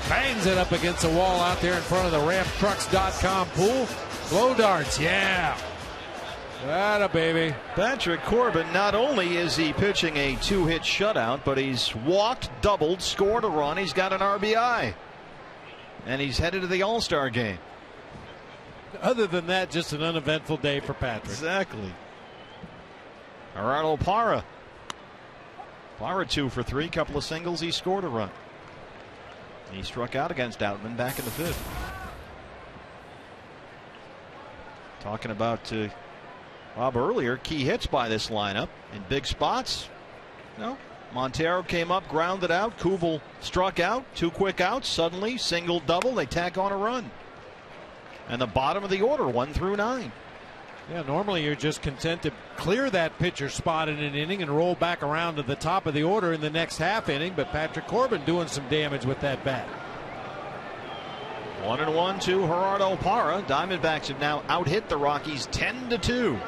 Bangs it up against the wall out there in front of the RampTrucks.com pool. Blow darts, yeah. Atta baby. Patrick Corbin, not only is he pitching a 2-hit shutout, but he's walked, doubled, scored a run. He's got an RBI. And he's headed to the All-Star game. Other than that, just an uneventful day for Patrick. Exactly. Gerardo Parra. Parra 2 for 3, couple of singles. He scored a run. He struck out against Outman back in the 5th. Talking about Bob earlier, key hits by this lineup in big spots. No, Montero came up, grounded out. Kuvil struck out, 2 quick outs. Suddenly, single, double. They tack on a run. And the bottom of the order, 1 through 9. Yeah, normally you're just content to clear that pitcher spot in an inning and roll back around to the top of the order in the next half inning. But Patrick Corbin doing some damage with that bat. 1-1 to Gerardo Parra. Diamondbacks have now out-hit the Rockies 10-2.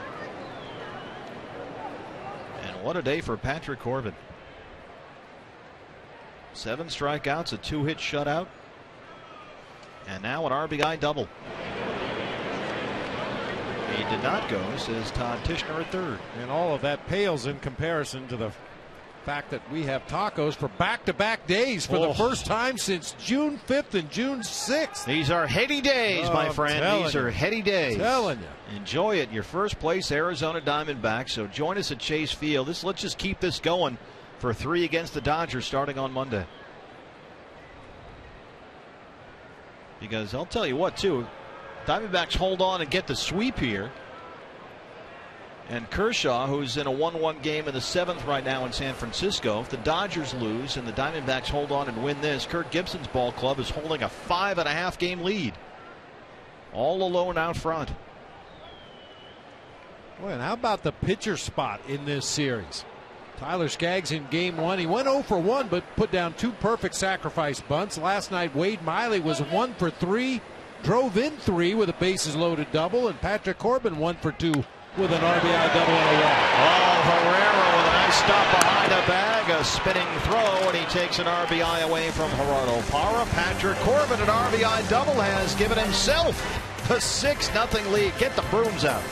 And what a day for Patrick Corbin. 7 strikeouts, a 2-hit shutout, and now an RBI double. He did not go, says Todd Tishner at 3rd. And all of that pales in comparison to the fact that we have tacos for back-to-back days for the first time since June 5th and June 6th. These are heady days, my friend. These are heady days. Telling you. Enjoy it. Your first place Arizona Diamondbacks. So join us at Chase Field. Let's just keep this going for 3 against the Dodgers starting on Monday. Because I'll tell you what, too, Diamondbacks hold on and get the sweep here. And Kershaw, who's in a 1-1 game in the 7th right now in San Francisco, if the Dodgers lose and the Diamondbacks hold on and win this, Kirk Gibson's ball club is holding a 5.5 game lead. All alone out front. Boy, and how about the pitcher spot in this series? Tyler Skaggs in game 1. He went 0 for 1, but put down 2 perfect sacrifice bunts. Last night, Wade Miley was 1 for 3, drove in 3 with a bases loaded double, and Patrick Corbin 1 for 2 with an RBI double and a walk. Oh, Herrera with a nice stop behind the bag, a spinning throw, and he takes an RBI away from Gerardo Parra. Patrick Corbin, an RBI double, has given himself a 6-0 lead. Get the brooms out.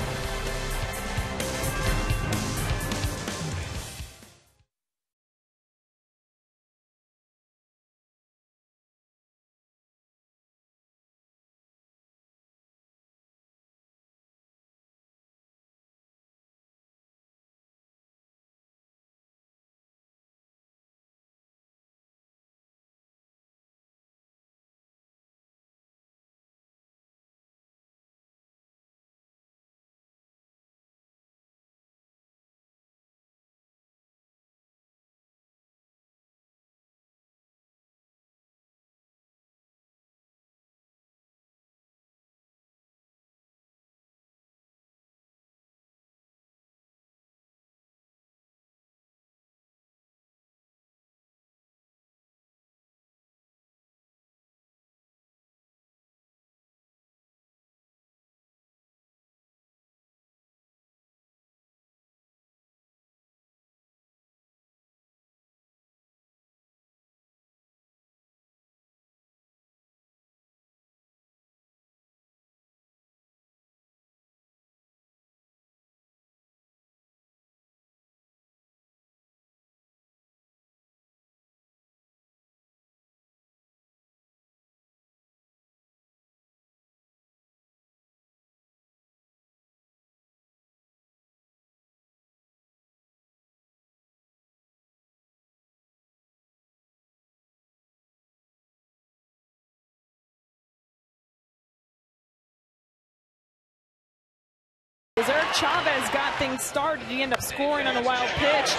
Eric Chavez got things started. He ended up scoring on a wild pitch.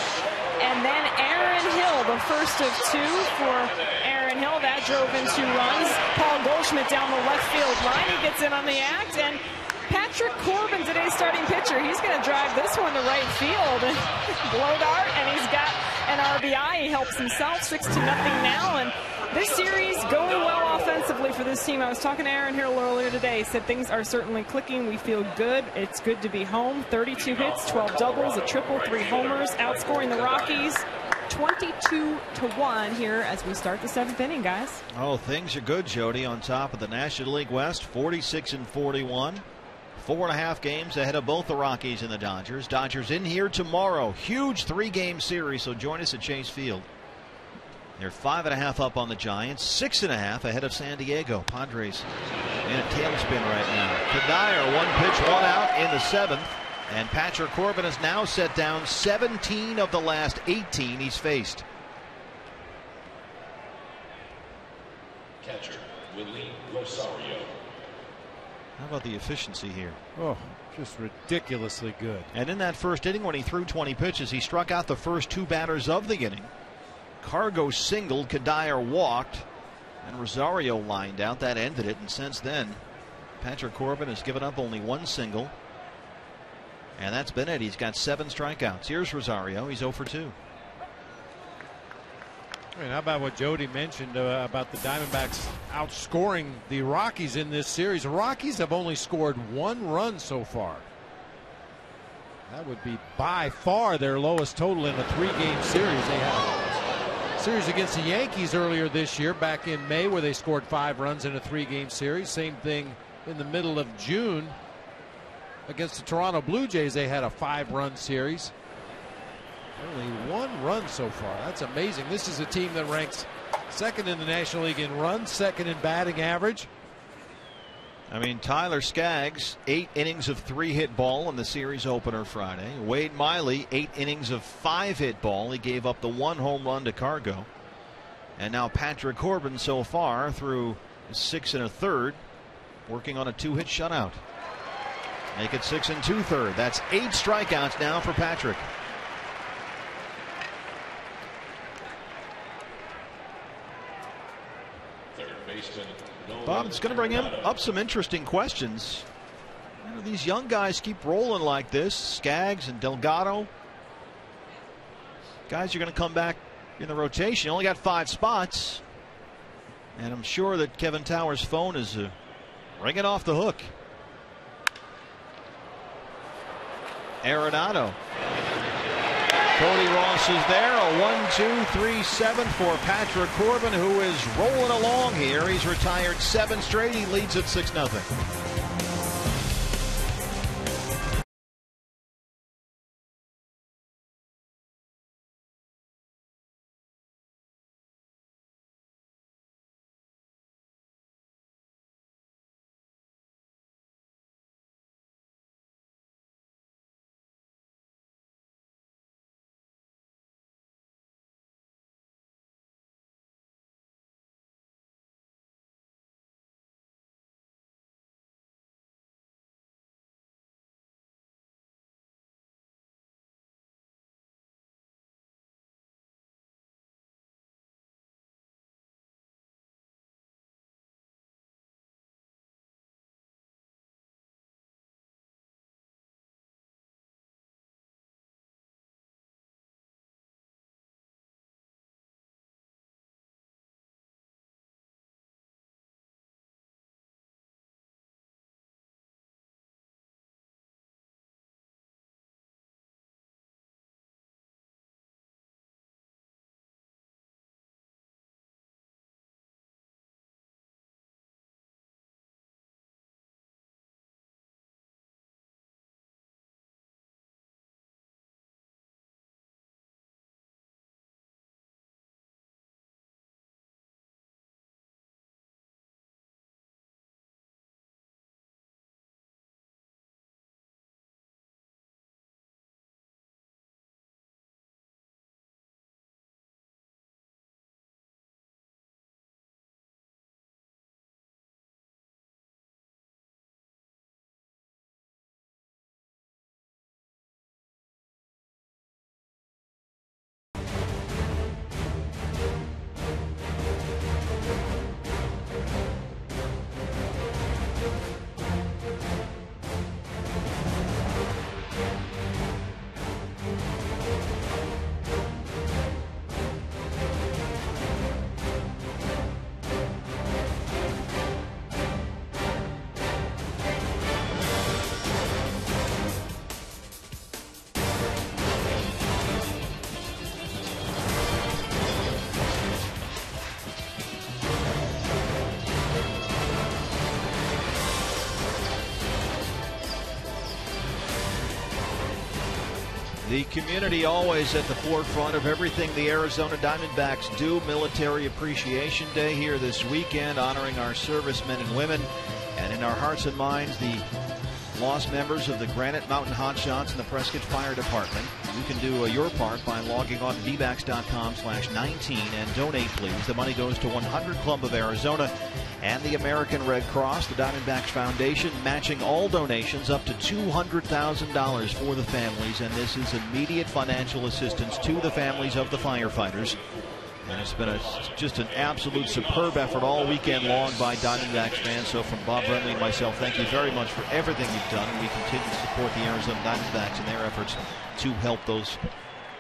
And then Aaron Hill, the first of 2 for Aaron Hill. That drove in 2 runs. Paul Goldschmidt down the left field line. He gets in on the act. And Patrick Corbin, today's starting pitcher, he's going to drive this one to right field. Blow dart, and he's got an RBI. He helps himself 6-0 now. And this series going well offensively for this team. I was talking to Aaron Hill earlier today. He said things are certainly clicking. We feel good. It's good to be home. 32 hits, 12 doubles, a triple, 3 homers, outscoring the Rockies 22-1 here as we start the 7th inning, guys. Oh, things are good, Jody, on top of the National League West, 46-41. 4.5 games ahead of both the Rockies and the Dodgers. Dodgers in here tomorrow. Huge 3-game series, so join us at Chase Field. They're 5.5 up on the Giants, 6.5 ahead of San Diego. Padres in a tailspin right now. Kadire, 1 pitch, 1 out in the 7th. And Patrick Corbin has now set down 17 of the last 18 he's faced. Catcher, Willie Rosario. How about the efficiency here? Oh, just ridiculously good. And in that first inning, when he threw 20 pitches, he struck out the first 2 batters of the inning. Cargo singled, Kadire walked, and Rosario lined out. That ended it, and since then, Patrick Corbin has given up only 1 single. And that's been it. He's got 7 strikeouts. Here's Rosario. He's 0 for 2. And how about what Jody mentioned about the Diamondbacks outscoring the Rockies in this series? The Rockies have only scored 1 run so far. That would be by far their lowest total in a 3-game series. They had a series against the Yankees earlier this year, back in May, where they scored 5 runs in a 3-game series. Same thing in the middle of June against the Toronto Blue Jays. They had a 5-run series. Only 1 run so far. That's amazing. This is a team that ranks second in the National League in runs, second in batting average. I mean, Tyler Skaggs, 8 innings of 3-hit ball in the series opener Friday. Wade Miley, 8 innings of 5-hit ball. He gave up the 1 home run to Cargo. And now Patrick Corbin so far through 6 1/3, working on a 2-hit shutout. Make it 6 2/3. That's 8 strikeouts now for Patrick. Bob, it's going to bring him up some interesting questions. You know, these young guys keep rolling like this. Skaggs and Delgado. Guys are going to come back in the rotation. Only got 5 spots. And I'm sure that Kevin Towers' phone is ringing off the hook. Arenado. Cody Ross is there. A 1-2-3-7 for Patrick Corbin, who is rolling along here. He's retired 7 straight. He leads at 6-0. The community always at the forefront of everything the Arizona Diamondbacks do. Military Appreciation Day here this weekend, honoring our servicemen and women. And in our hearts and minds, the lost members of the Granite Mountain Hotshots and the Prescott Fire Department. You can do your part by logging on to dbacks.com/19 and donate, please. The money goes to 100 Club of Arizona and the American Red Cross, the Diamondbacks Foundation, matching all donations up to $200,000 for the families. And this is immediate financial assistance to the families of the firefighters. And it's been just an absolute superb effort all weekend long by Diamondbacks fans. So from Bob Brenly and myself, thank you very much for everything you've done. And we continue to support the Arizona Diamondbacks in their efforts to help those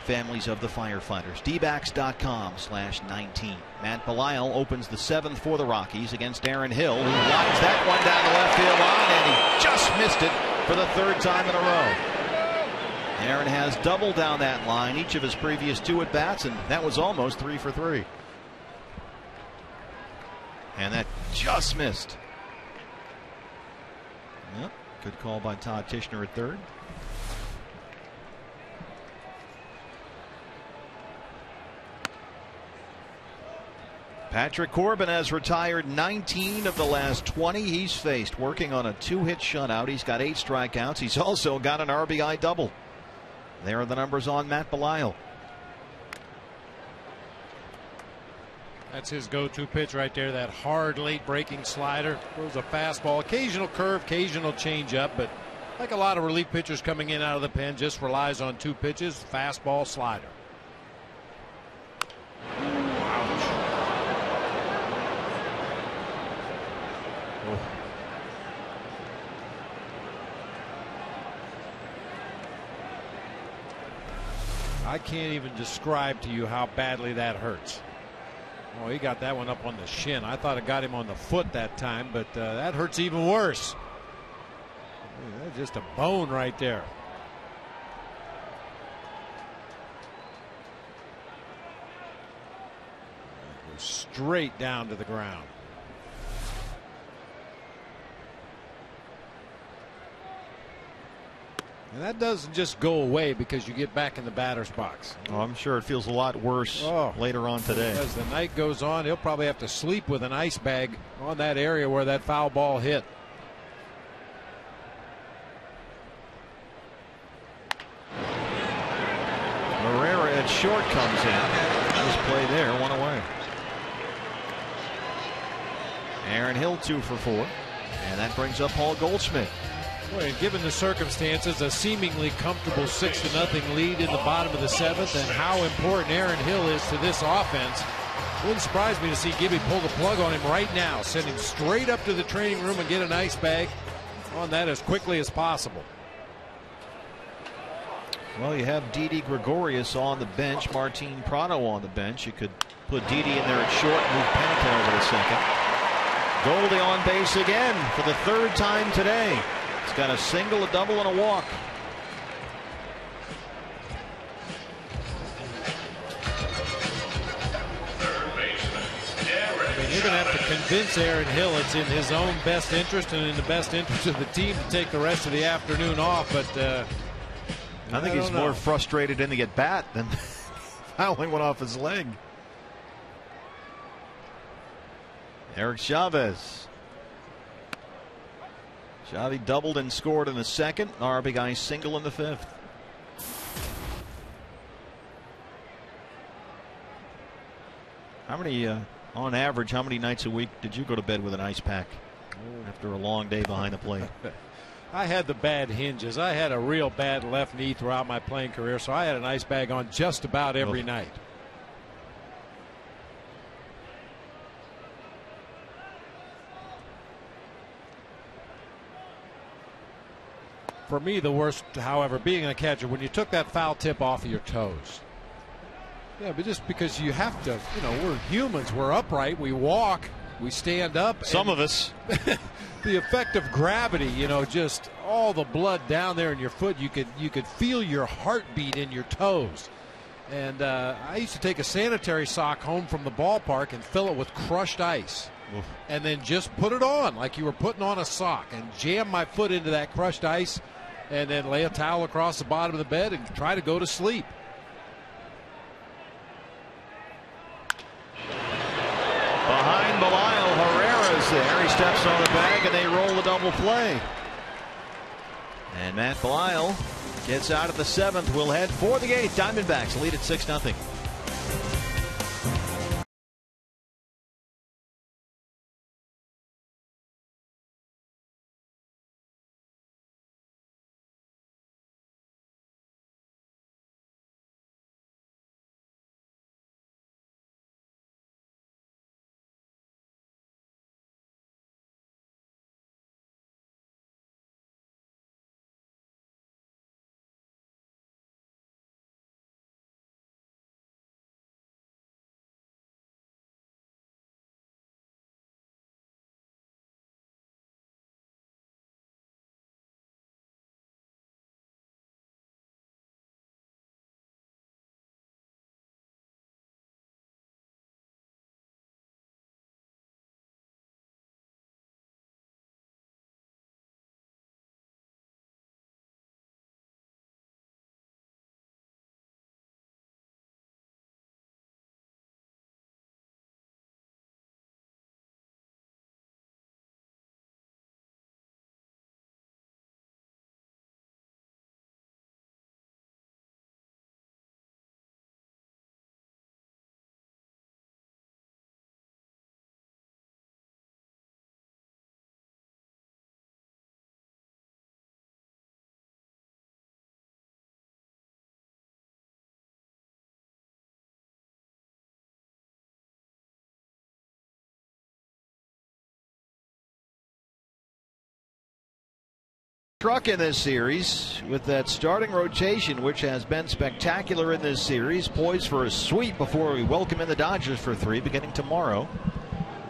families of the firefighters. dbacks.com/19. Matt Belisle opens the 7th for the Rockies against Aaron Hill, who lines that one down the left field line, and he just missed it for the 3rd time in a row. Aaron has doubled down that line each of his previous 2 at-bats, and that was almost 3 for 3. And that just missed. Yep, good call by Todd Tishner at 3rd. Patrick Corbin has retired 19 of the last 20 he's faced, working on a 2-hit shutout. He's got 8 strikeouts. He's also got an RBI double. There are the numbers on Matt Belisle. That's his go-to pitch right there, that hard late breaking slider. Throws a fastball, occasional curve, occasional changeup, but like a lot of relief pitchers coming in out of the pen, just relies on 2 pitches, fastball, slider. I can't even describe to you how badly that hurts. Oh, he got that one up on the shin. I thought it got him on the foot that time, but that hurts even worse. That's just a bone right there. Goes straight down to the ground. And that doesn't just go away because you get back in the batter's box. Oh, I'm sure it feels a lot worse later on today. As the night goes on, he'll probably have to sleep with an ice bag on that area where that foul ball hit. Herrera at short comes in. Nice play there, 1 away. Aaron Hill 2 for 4. And that brings up Paul Goldschmidt. Boy, given the circumstances, a seemingly comfortable 6-0 lead in the bottom of the 7th, and how important Aaron Hill is to this offense, wouldn't surprise me to see Gibby pull the plug on him right now, send him straight up to the training room and get an ice bag on that as quickly as possible. Well, you have Didi Gregorius on the bench, Martin Prado on the bench. You could put Didi in there at short, move Panican over to second. Goldie on base again for the 3rd time today. He's got a single, a double, and a walk. I mean, you're going to have to convince Aaron Hill it's in his own best interest and in the best interest of the team to take the rest of the afternoon off, but I think he's more frustrated in the at-bat than fouling one off his leg. Eric Chavez. Xavi doubled and scored in the 2nd. RBI single in the 5th. How many, on average, how many nights a week did you go to bed with an ice pack after a long day behind the plate? I had the bad hinges. I had a real bad left knee throughout my playing career, so I had an ice bag on just about every night. For me, the worst, however, being a catcher, when you took that foul tip off of your toes. Yeah, but just because you have to, you know, we're humans, we're upright, we walk, we stand up. Some of us. The effect of gravity, you know, just all the blood down there in your foot, you could feel your heartbeat in your toes. And I used to take a sanitary sock home from the ballpark and fill it with crushed ice. Oof. And then just put it on like you were putting on a sock and jam my foot into that crushed ice and then lay a towel across the bottom of the bed and try to go to sleep. Behind Belisle, Herrera's there. He steps on the bag and they roll the double play. And Matt Belisle gets out of the 7th. We'll head for the 8th. Diamondbacks lead at 6-0. Struck in this series with that starting rotation, which has been spectacular in this series, poised for a sweep before we welcome in the Dodgers for 3 beginning tomorrow.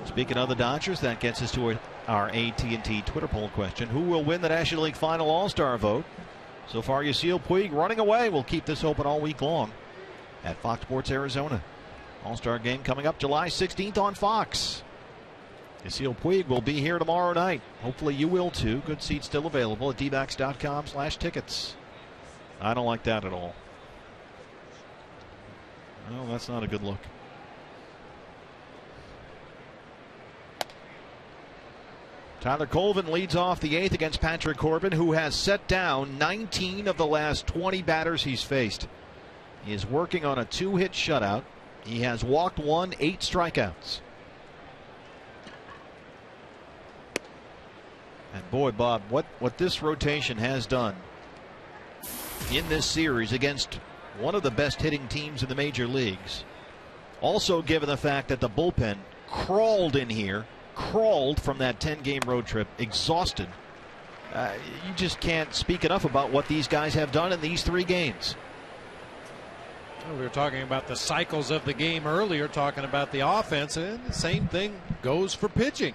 Speaking of the Dodgers, that gets us to our AT&T Twitter poll question: who will win the National League Final All-Star vote? So far, Yasiel Puig running away. We'll keep this open all week long at Fox Sports Arizona. All-Star game coming up July 16th on Fox. Yasiel Puig will be here tomorrow night. Hopefully you will too. Good seats still available at dbacks.com/tickets. I don't like that at all. No, that's not a good look. Tyler Colvin leads off the 8th against Patrick Corbin, who has set down 19 of the last 20 batters he's faced. He is working on a 2-hit shutout. He has walked 1, 8 strikeouts. And boy, Bob, what this rotation has done in this series against one of the best hitting teams in the major leagues. Also, given the fact that the bullpen crawled in here, crawled from that 10-game road trip, exhausted. You just can't speak enough about what these guys have done in these 3 games. We were talking about the cycles of the game earlier, talking about the offense, and the same thing goes for pitching.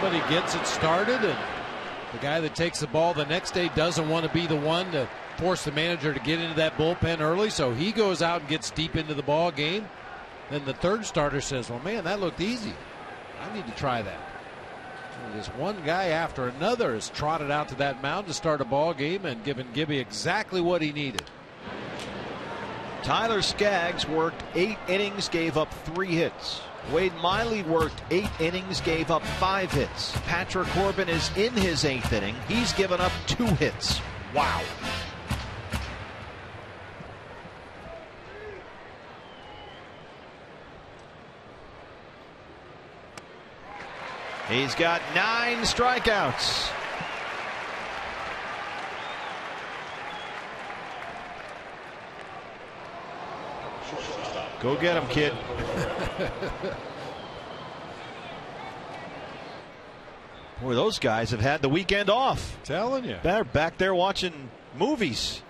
Somebody gets it started, and the guy that takes the ball the next day doesn't want to be the one to force the manager to get into that bullpen early, so he goes out and gets deep into the ball game. Then the third starter says, well, man, that looked easy. I need to try that. And this one guy after another has trotted out to that mound to start a ball game and given Gibby exactly what he needed. Tyler Skaggs worked 8 innings, gave up 3 hits. Wade Miley worked 8 innings, gave up 5 hits. Patrick Corbin is in his 8th inning. He's given up 2 hits. Wow. He's got 9 strikeouts. Go get him, kid. Boy, those guys have had the weekend off. Telling you. They're back there watching movies.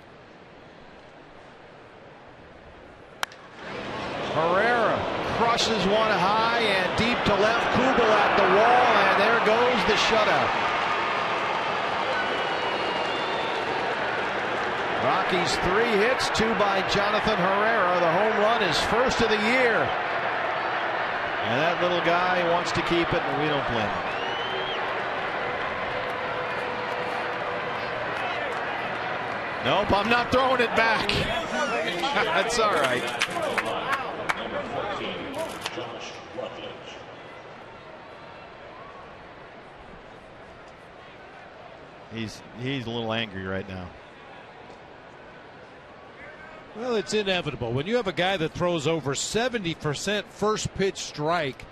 Herrera crushes one high and deep to left. Kubel at the wall, and there goes the shutout. Rockies 3 hits, 2 by Jonathan Herrera. The home run is first of the year. And that little guy wants to keep it, and we don't blame him. Nope, I'm not throwing it back. That's all right. He's a little angry right now. Well, it's inevitable. When you have a guy that throws over 70% first pitch strike,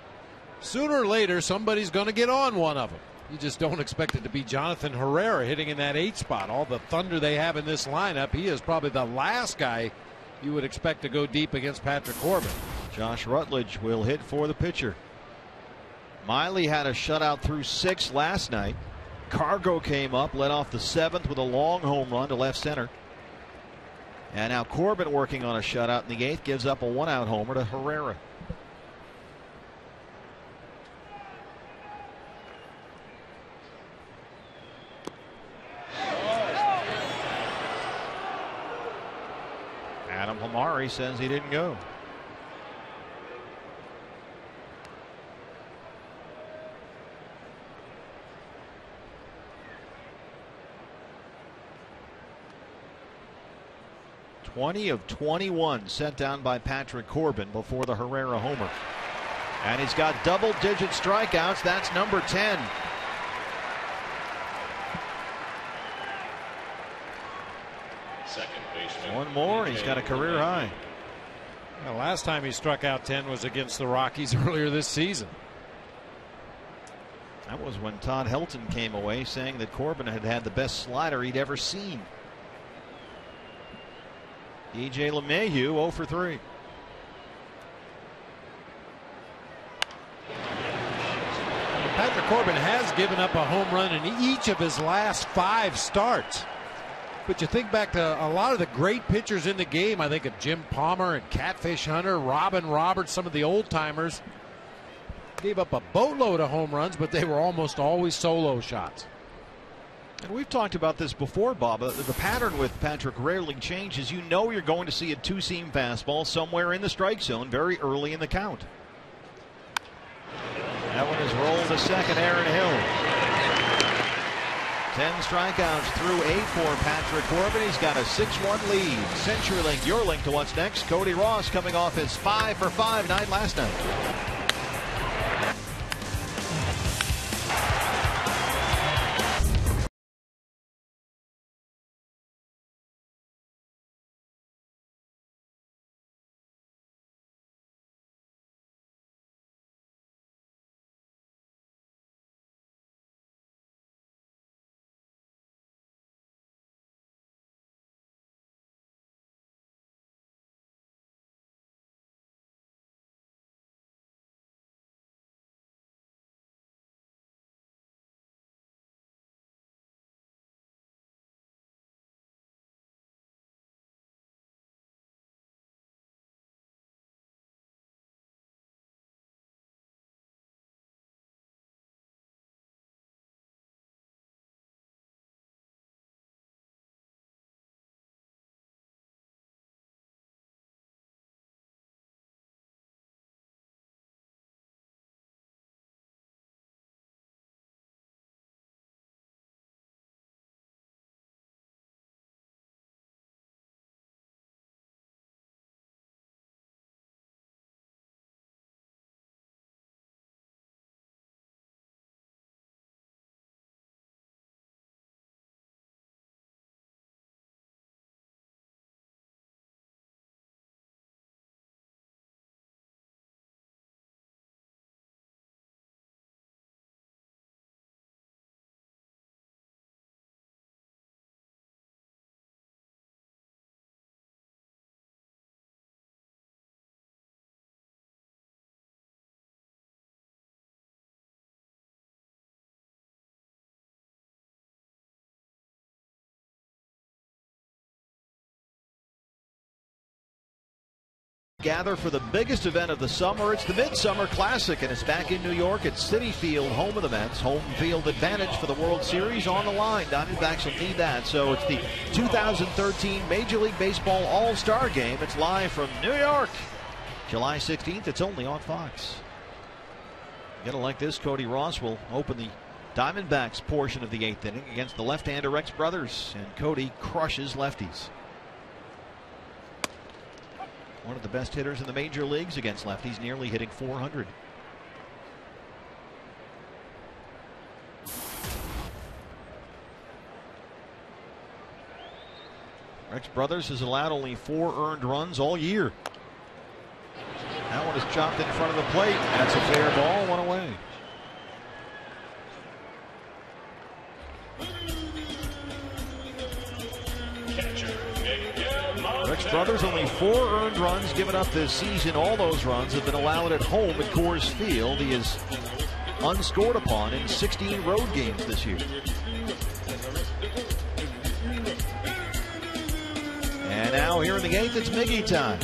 sooner or later somebody's going to get on one of them. You just don't expect it to be Jonathan Herrera hitting in that 8 spot. All the thunder they have in this lineup, he is probably the last guy you would expect to go deep against Patrick Corbin. Josh Rutledge will hit for the pitcher. Miley had a shutout through 6 last night. Cargo came up, led off the 7th with a long home run to left center. And now Corbin working on a shutout in the 8th, gives up a 1-out homer to Herrera. Adam Hamari says he didn't go. (20 of 21) sent down by Patrick Corbin before the Herrera homer. And he's got double-digit strikeouts. That's number 10. Second baseman. One more, he's got a career high. Well, last time he struck out 10 was against the Rockies earlier this season. That was when Todd Helton came away saying that Corbin had had the best slider he'd ever seen. DJ LeMahieu 0 for 3. Patrick Corbin has given up a home run in each of his last 5 starts. But you think back to a lot of the great pitchers in the game. I think of Jim Palmer and Catfish Hunter, Robin Roberts, some of the old timers. Gave up a boatload of home runs, but they were almost always solo shots. And we've talked about this before, Bob. The pattern with Patrick rarely changes. You know you're going to see a two-seam fastball somewhere in the strike zone very early in the count. That one is rolled to second, Aaron Hill. 10 strikeouts through 8 for Patrick Corbin. He's got a 6-1 lead. CenturyLink, your link to what's next. Cody Ross coming off his 5-for-5 night last night. Gather for the biggest event of the summer. It's the Midsummer Classic, and it's back in New York at Citi Field, home of the Mets. Home field advantage for the World Series on the line. Diamondbacks will need that. So it's the 2013 Major League Baseball All-Star Game. It's live from New York. July 16th. It's only on Fox. You're gonna like this. Cody Ross will open the Diamondbacks portion of the 8th inning against the left-hander Rex Brothers, and Cody crushes lefties. One of the best hitters in the major leagues against lefties, nearly hitting 400. Rex Brothers has allowed only 4 earned runs all year. That one is chopped in front of the plate. That's a fair ball, one away. Rex Brothers, only 4 earned runs given up this season. All those runs have been allowed at home at Coors Field. He is unscored upon in 16 road games this year. And now here in the 8th, it's Miggy time.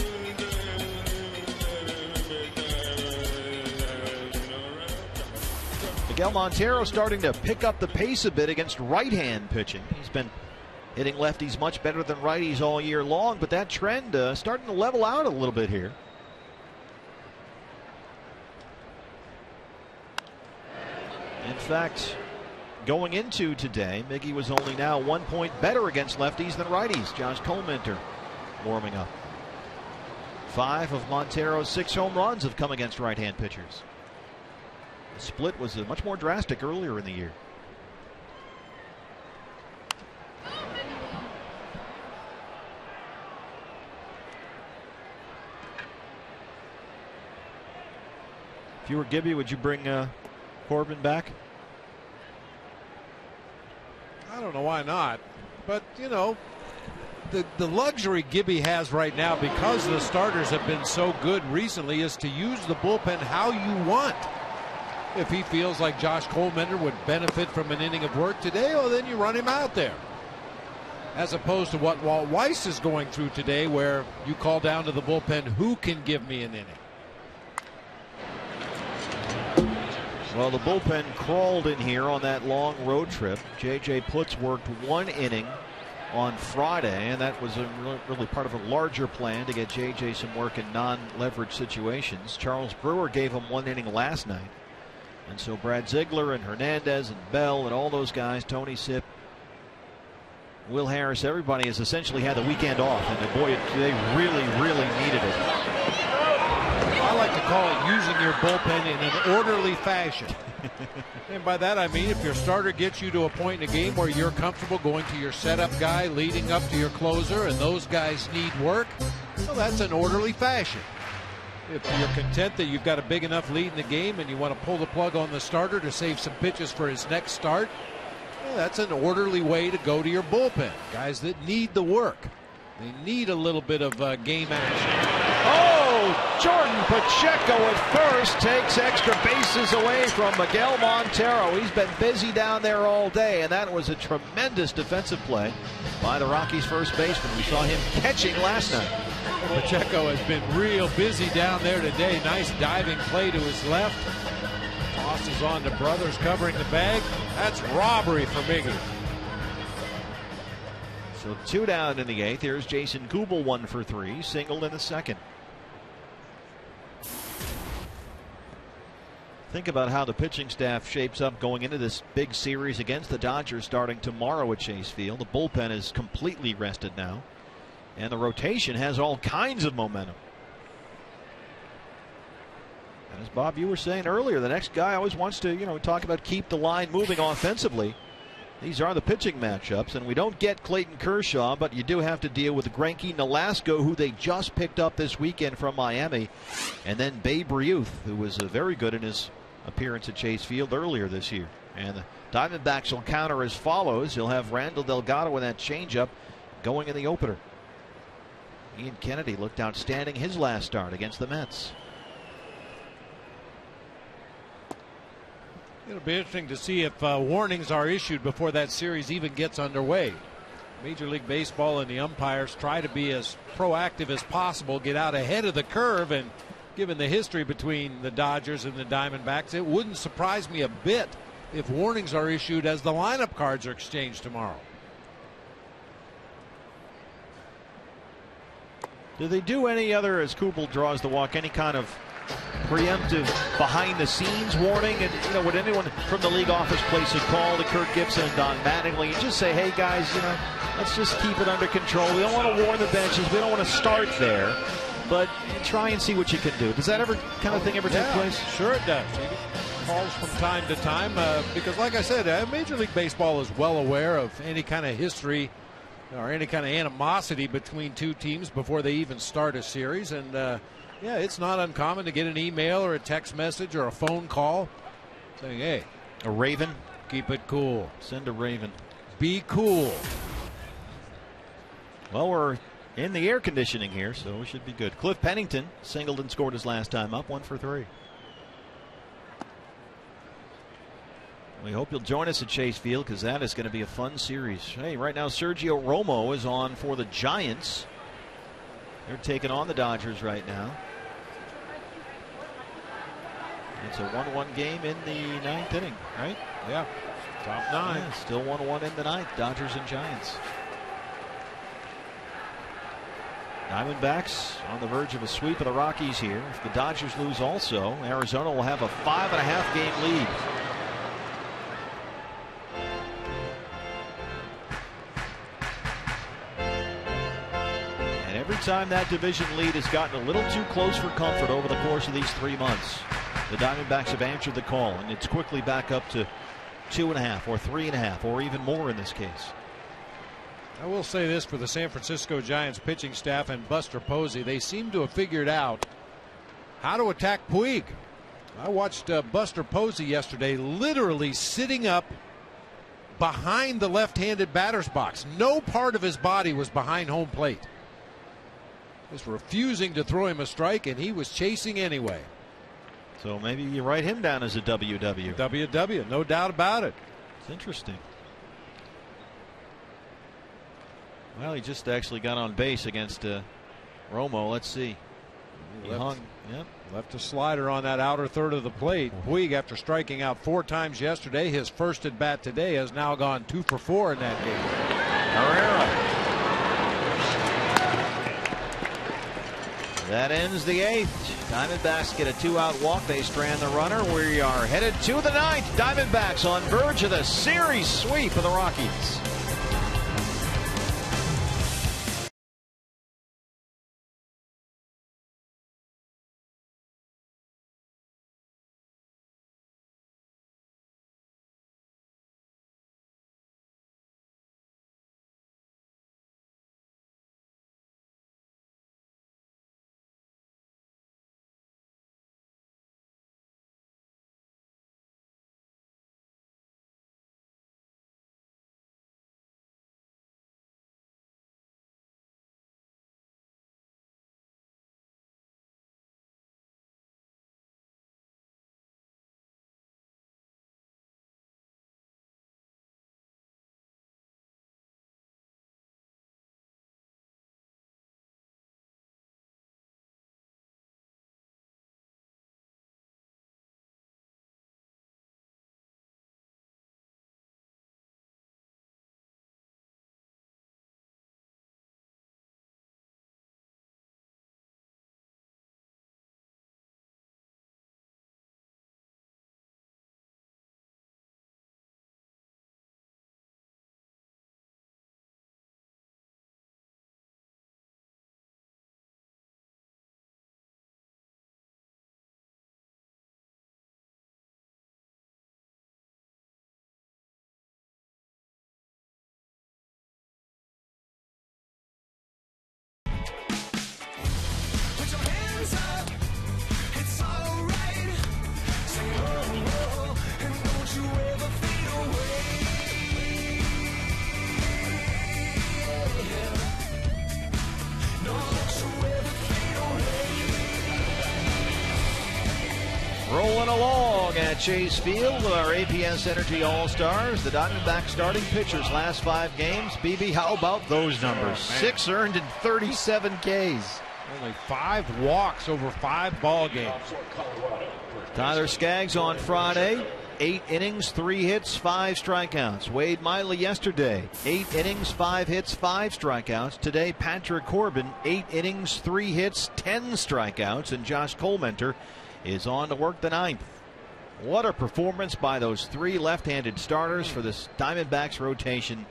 Miguel Montero starting to pick up the pace a bit against right-hand pitching. He's been hitting lefties much better than righties all year long, but that trend starting to level out a little bit here. In fact, going into today, Miggy was only now 1 point better against lefties than righties. Josh Coleminter warming up. 5 of Montero's 6 home runs have come against right-hand pitchers. The split was much more drastic earlier in the year. If you were Gibby, would you bring Corbin back? I don't know why not. But, you know, the luxury Gibby has right now, because the starters have been so good recently, is to use the bullpen how you want. If he feels like Josh Colmender would benefit from an inning of work today, well, then you run him out there. As opposed to what Walt Weiss is going through today, where you call down to the bullpen, who can give me an inning? Well, the bullpen crawled in here on that long road trip. J.J. Putz worked 1 inning on Friday, and that was really part of a larger plan to get J.J. some work in non-leverage situations. Charles Brewer gave him 1 inning last night. And so Brad Ziegler and Hernandez and Bell and all those guys, Tony Sipp, Will Harris, everybody has essentially had the weekend off, and boy, they really, really needed it. I like to call it using your bullpen in an orderly fashion. And by that I mean if your starter gets you to a point in a game where you're comfortable going to your setup guy leading up to your closer and those guys need work, well, that's an orderly fashion. If you're content that you've got a big enough lead in the game and you want to pull the plug on the starter to save some pitches for his next start, well, that's an orderly way to go to your bullpen. Guys that need the work. They need a little bit of game action. Oh, Jordan Pacheco at first takes extra bases away from Miguel Montero. He's been busy down there all day, and that was a tremendous defensive play by the Rockies' first baseman. We saw him catching last night. Pacheco has been real busy down there today. Nice diving play to his left. Tosses on to Brothers covering the bag. That's robbery for Miggy. So 2 down in the 8th. Here's Jason Kubel, 1 for 3, singled in the 2nd. Think about how the pitching staff shapes up going into this big series against the Dodgers starting tomorrow at Chase Field. The bullpen is completely rested now, and the rotation has all kinds of momentum. And as Bob, you were saying earlier, the next guy always wants to, talk about keep the line moving offensively. These are the pitching matchups, and we don't get Clayton Kershaw, but you do have to deal with Greinke, Nolasco, who they just picked up this weekend from Miami, and then Babe Ruth, who was very good in his appearance at Chase Field earlier this year. And the Diamondbacks will counter as follows. He'll have Randall Delgado with that changeup going in the opener. Ian Kennedy looked outstanding his last start against the Mets. It'll be interesting to see if warnings are issued before that series even gets underway. Major League Baseball and the umpires try to be as proactive as possible, get out ahead of the curve, and given the history between the Dodgers and the Diamondbacks, it wouldn't surprise me a bit if warnings are issued as the lineup cards are exchanged tomorrow. Do they do any other, as Kubel draws the walk, any kind of preemptive behind-the-scenes warning? And would anyone from the league office place a call to Kirk Gibson and Don Mattingly and just say, hey guys, let's just keep it under control. We don't want to warn the benches. We don't want to start there, but try and see what you can do. Does that kind of thing take place? Sure it does. You get calls from time to time because, like I said, Major League Baseball is well aware of any kind of history or any kind of animosity between two teams before they even start a series. And yeah, it's not uncommon to get an email or a text message or a phone call saying, hey, a Raven, keep it cool. Send a Raven. Be cool. Well, we're in the air conditioning here, so we should be good. Cliff Pennington singled and scored his last time up, 1 for 3. We hope you'll join us at Chase Field because that is going to be a fun series. Hey, right now Sergio Romo is on for the Giants. They're taking on the Dodgers right now. It's a 1-1 game in the 9th inning, right? Yeah. Top 9. Yeah, still 1-1 in the 9th. Dodgers and Giants. Diamondbacks on the verge of a sweep of the Rockies here. If the Dodgers lose also, Arizona will have a 5.5 game lead. Every time that division lead has gotten a little too close for comfort over the course of these 3 months, the Diamondbacks have answered the call, and it's quickly back up to 2.5 or 3.5 or even more in this case. I will say this for the San Francisco Giants pitching staff and Buster Posey. They seem to have figured out how to attack Puig. I watched Buster Posey yesterday literally sitting up behind the left-handed batter's box. No part of his body was behind home plate. Was refusing to throw him a strike, and he was chasing anyway. So maybe you write him down as a WW. WW, no doubt about it. It's interesting. Well, he just actually got on base against Romo. Let's see. He hung. Yep. Left a slider on that outer third of the plate. Puig, after striking out 4 times yesterday, his first at bat today, has now gone 2 for 4 in that game. Herrera. That ends the 8th. Diamondbacks get a 2-out walk. They strand the runner. We are headed to the 9th. Diamondbacks on verge of the series sweep of the Rockies. Rolling along at Chase Field with our APS Energy All-Stars. The Diamondbacks starting pitchers last 5 games. BB, how about those numbers? 6 earned and 37 Ks. Only 5 walks over 5 ball games. Tyler Skaggs on Friday. 8 innings, 3 hits, 5 strikeouts. Wade Miley yesterday. 8 innings, 5 hits, 5 strikeouts. Today, Patrick Corbin. 8 innings, 3 hits, 10 strikeouts. And Josh Colmenter is on to work the 9th. What a performance by those 3 left-handed starters for this Diamondbacks rotation.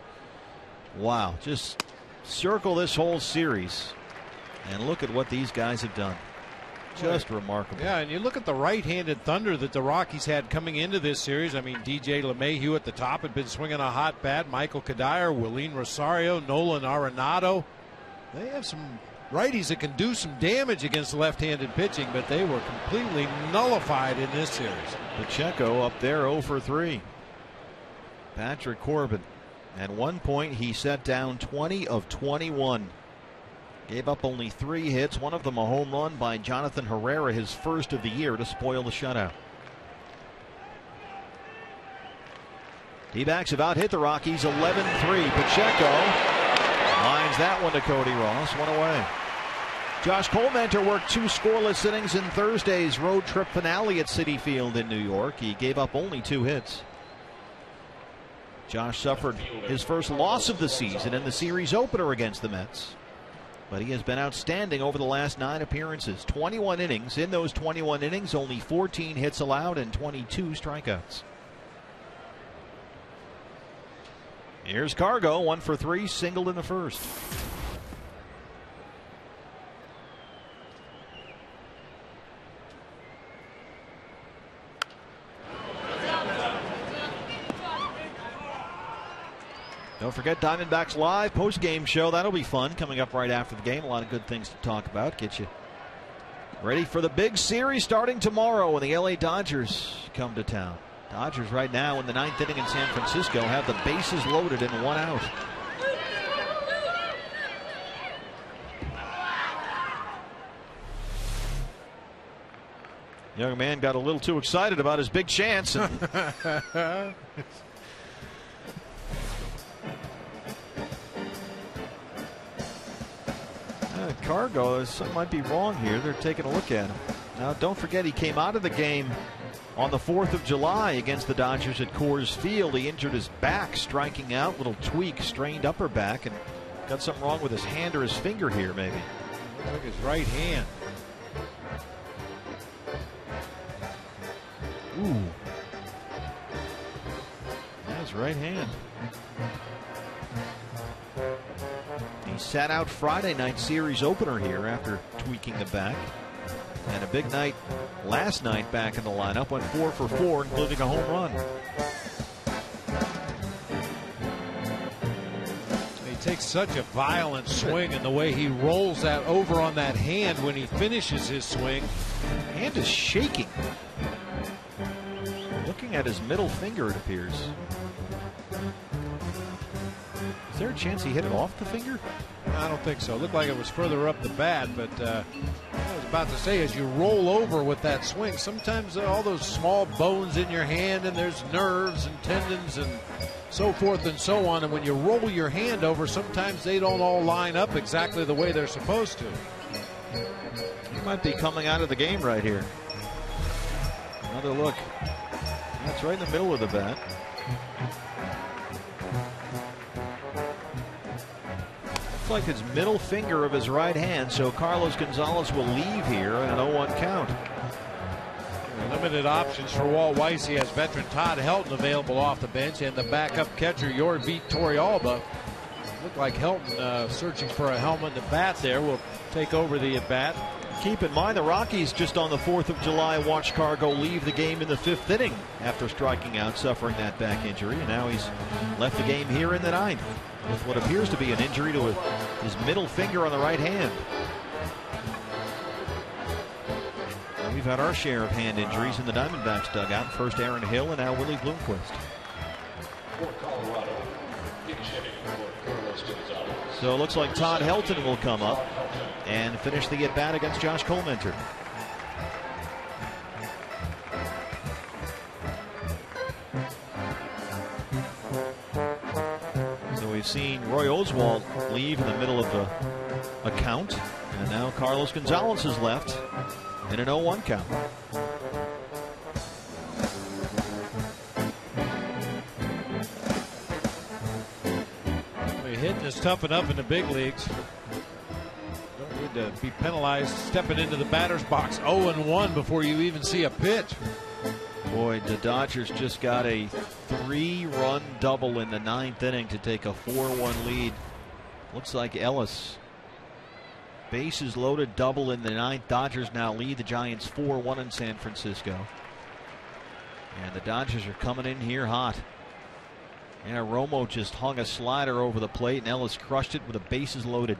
Wow, just circle this whole series and look at what these guys have done. Just remarkable. Yeah, and you look at the right-handed thunder that the Rockies had coming into this series. I mean, DJ LeMahieu at the top had been swinging a hot bat. Michael Kadire, Willeen Rosario, Nolan Arenado. They have some righties that can do some damage against left-handed pitching, but they were completely nullified in this series. Pacheco up there 0 for 3. Patrick Corbin, at one point he set down 20 of 21. Gave up only 3 hits, one of them a home run by Jonathan Herrera, his first of the year, to spoil the shutout. D-backs have out hit the Rockies 11-3. Pacheco lines that one to Cody Ross, 1 away. Josh Colmenter worked 2 scoreless innings in Thursday's road trip finale at Citi Field in New York. He gave up only 2 hits. Josh suffered his first loss of the season in the series opener against the Mets, but he has been outstanding over the last 9 appearances. 21 innings. In those 21 innings, only 14 hits allowed and 22 strikeouts. Here's Cargo, 1 for 3, singled in the first. Don't forget Diamondbacks Live post-game show. That'll be fun coming up right after the game. A lot of good things to talk about. Get you ready for the big series starting tomorrow when the LA Dodgers come to town. Dodgers right now in the 9th inning in San Francisco have the bases loaded and 1 out. Young man got a little too excited about his big chance. Cargo, something might be wrong here. They're taking a look at him. Now, don't forget, he came out of the game on the 4th of July against the Dodgers at Coors Field. He injured his back striking out, little tweak, strained upper back, and got something wrong with his hand or his finger here, maybe. Looks like his right hand. Ooh. Yeah, his right hand. He sat out Friday night series opener here after tweaking the back. And a big night last night back in the lineup. Went 4 for 4, including a home run. He takes such a violent swing, and the way he rolls that over on that hand when he finishes his swing. Hand is shaking. Looking at his middle finger, it appears. Is there a chance he hit it off the finger? I don't think so. It looked like it was further up the bat, but I was about to say, as you roll over with that swing, sometimes all those small bones in your hand, and there's nerves and tendons and so forth and so on, and when you roll your hand over, sometimes they don't all line up exactly the way they're supposed to. He might be coming out of the game right here. Another look. That's right in the middle of the bat. Looks like his middle finger of his right hand, so Carlos Gonzalez will leave here in an 0-1 count. Limited options for Walt Weiss. He has veteran Todd Helton available off the bench, and the backup catcher, Yorvi Torrealba. Looked like Helton searching for a helmet. The bat there will take over the at-bat. Keep in mind, the Rockies just on the 4th of July watched Cargo leave the game in the 5th inning after striking out, suffering that back injury, and now he's left the game here in the 9th with what appears to be an injury to his middle finger on the right hand. We've had our share of hand injuries in the Diamondbacks dugout. First Aaron Hill and now Willie Bloomquist. For Colorado, pitch hitting for Carlos Gonzalez. So it looks like Todd Helton will come up and finish the at-bat against Josh Colmenter. So we've seen Roy Oswalt leave in the middle of the count, and now Carlos Gonzalez has left in an 0-1 count. Hitting is tough enough in the big leagues. Don't need to be penalized stepping into the batter's box 0-1 before you even see a pitch. Boy, the Dodgers just got a 3-run double in the 9th inning to take a 4-1 lead. Looks like Ellis. Bases loaded double in the 9th. Dodgers now lead the Giants 4-1 in San Francisco. And the Dodgers are coming in here hot. Yeah, Romo just hung a slider over the plate, and Ellis crushed it with the bases loaded.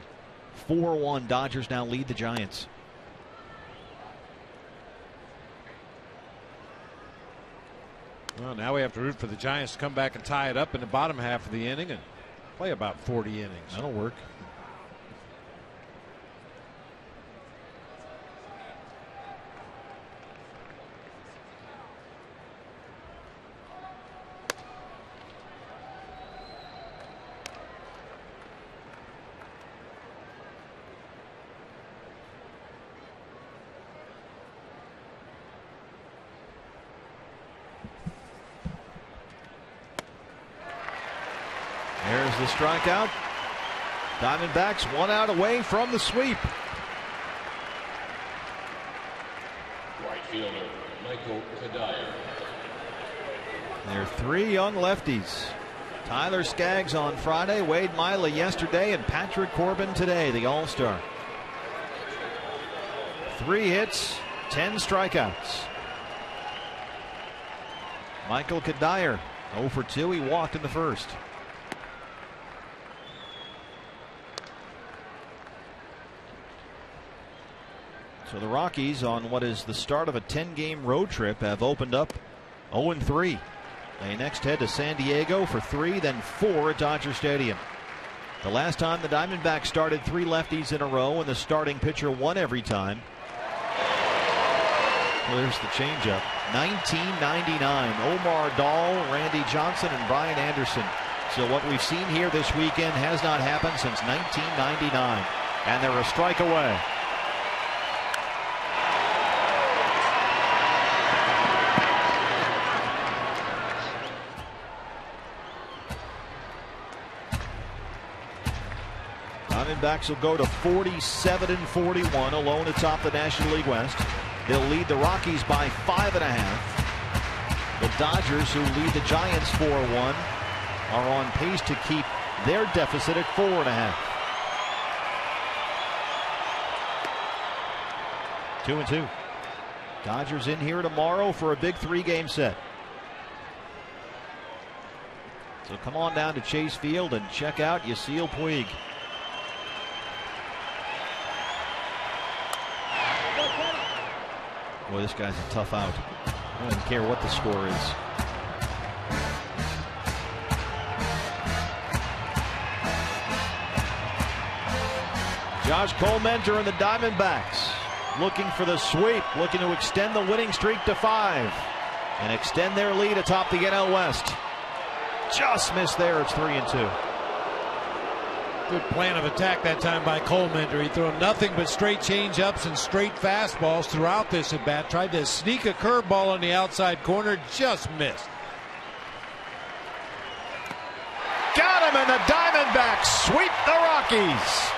4-1. Dodgers now lead the Giants. Well, now we have to root for the Giants to come back and tie it up in the bottom half of the inning and play about 40 innings. That'll work. There's the strikeout. Diamondbacks 1 out away from the sweep. Right fielder Michael Kadire. There are 3 young lefties. Tyler Skaggs on Friday, Wade Miley yesterday, and Patrick Corbin today, the All-Star. 3 hits, 10 strikeouts. Michael Kadire 0 for 2. He walked in the first. So the Rockies, on what is the start of a 10-game road trip, have opened up 0-3. They next head to San Diego for 3, then 4 at Dodger Stadium. The last time the Diamondbacks started 3 lefties in a row, and the starting pitcher won every time. There's the changeup. 1999. Omar Dahl, Randy Johnson, and Brian Anderson. So what we've seen here this weekend has not happened since 1999. And they're a strike away. Diamondbacks will go to 47-41, alone atop the National League West. They'll lead the Rockies by 5.5. The Dodgers, who lead the Giants 4-1, are on pace to keep their deficit at 4.5. 2-2. Dodgers in here tomorrow for a big 3-game set. So come on down to Chase Field and check out Yasiel Puig. Boy, this guy's a tough out. I don't care what the score is. Josh Colmenter and the Diamondbacks looking for the sweep, looking to extend the winning streak to 5 and extend their lead atop the NL West. Just missed there. It's 3-2. Good plan of attack that time by Colmenter. He threw nothing but straight change-ups and straight fastballs throughout this at bat. Tried to sneak a curveball on the outside corner, just missed. Got him, and the Diamondbacks sweep the Rockies.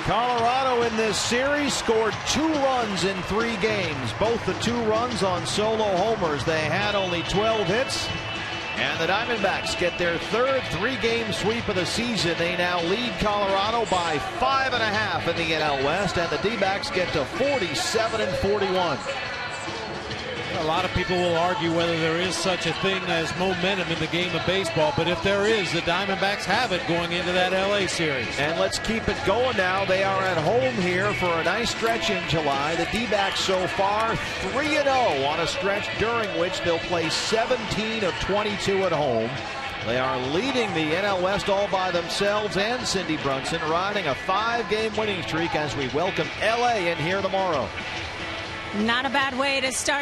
Colorado in this series scored 2 runs in 3 games. Both the 2 runs on solo homers. They had only 12 hits. And the Diamondbacks get their 3rd 3-game sweep of the season. They now lead Colorado by 5.5 in the NL West, and the D-backs get to 47-41. A lot of people will argue whether there is such a thing as momentum in the game of baseball, but if there is, the Diamondbacks have it going into that LA series. And let's keep it going now. They are at home here for a nice stretch in July. The D-backs so far 3-0 on a stretch during which they'll play 17 of 22 at home. They are leading the NL West all by themselves, and Cindy Brunson riding a 5-game winning streak as we welcome LA in here tomorrow. Not a bad way to start.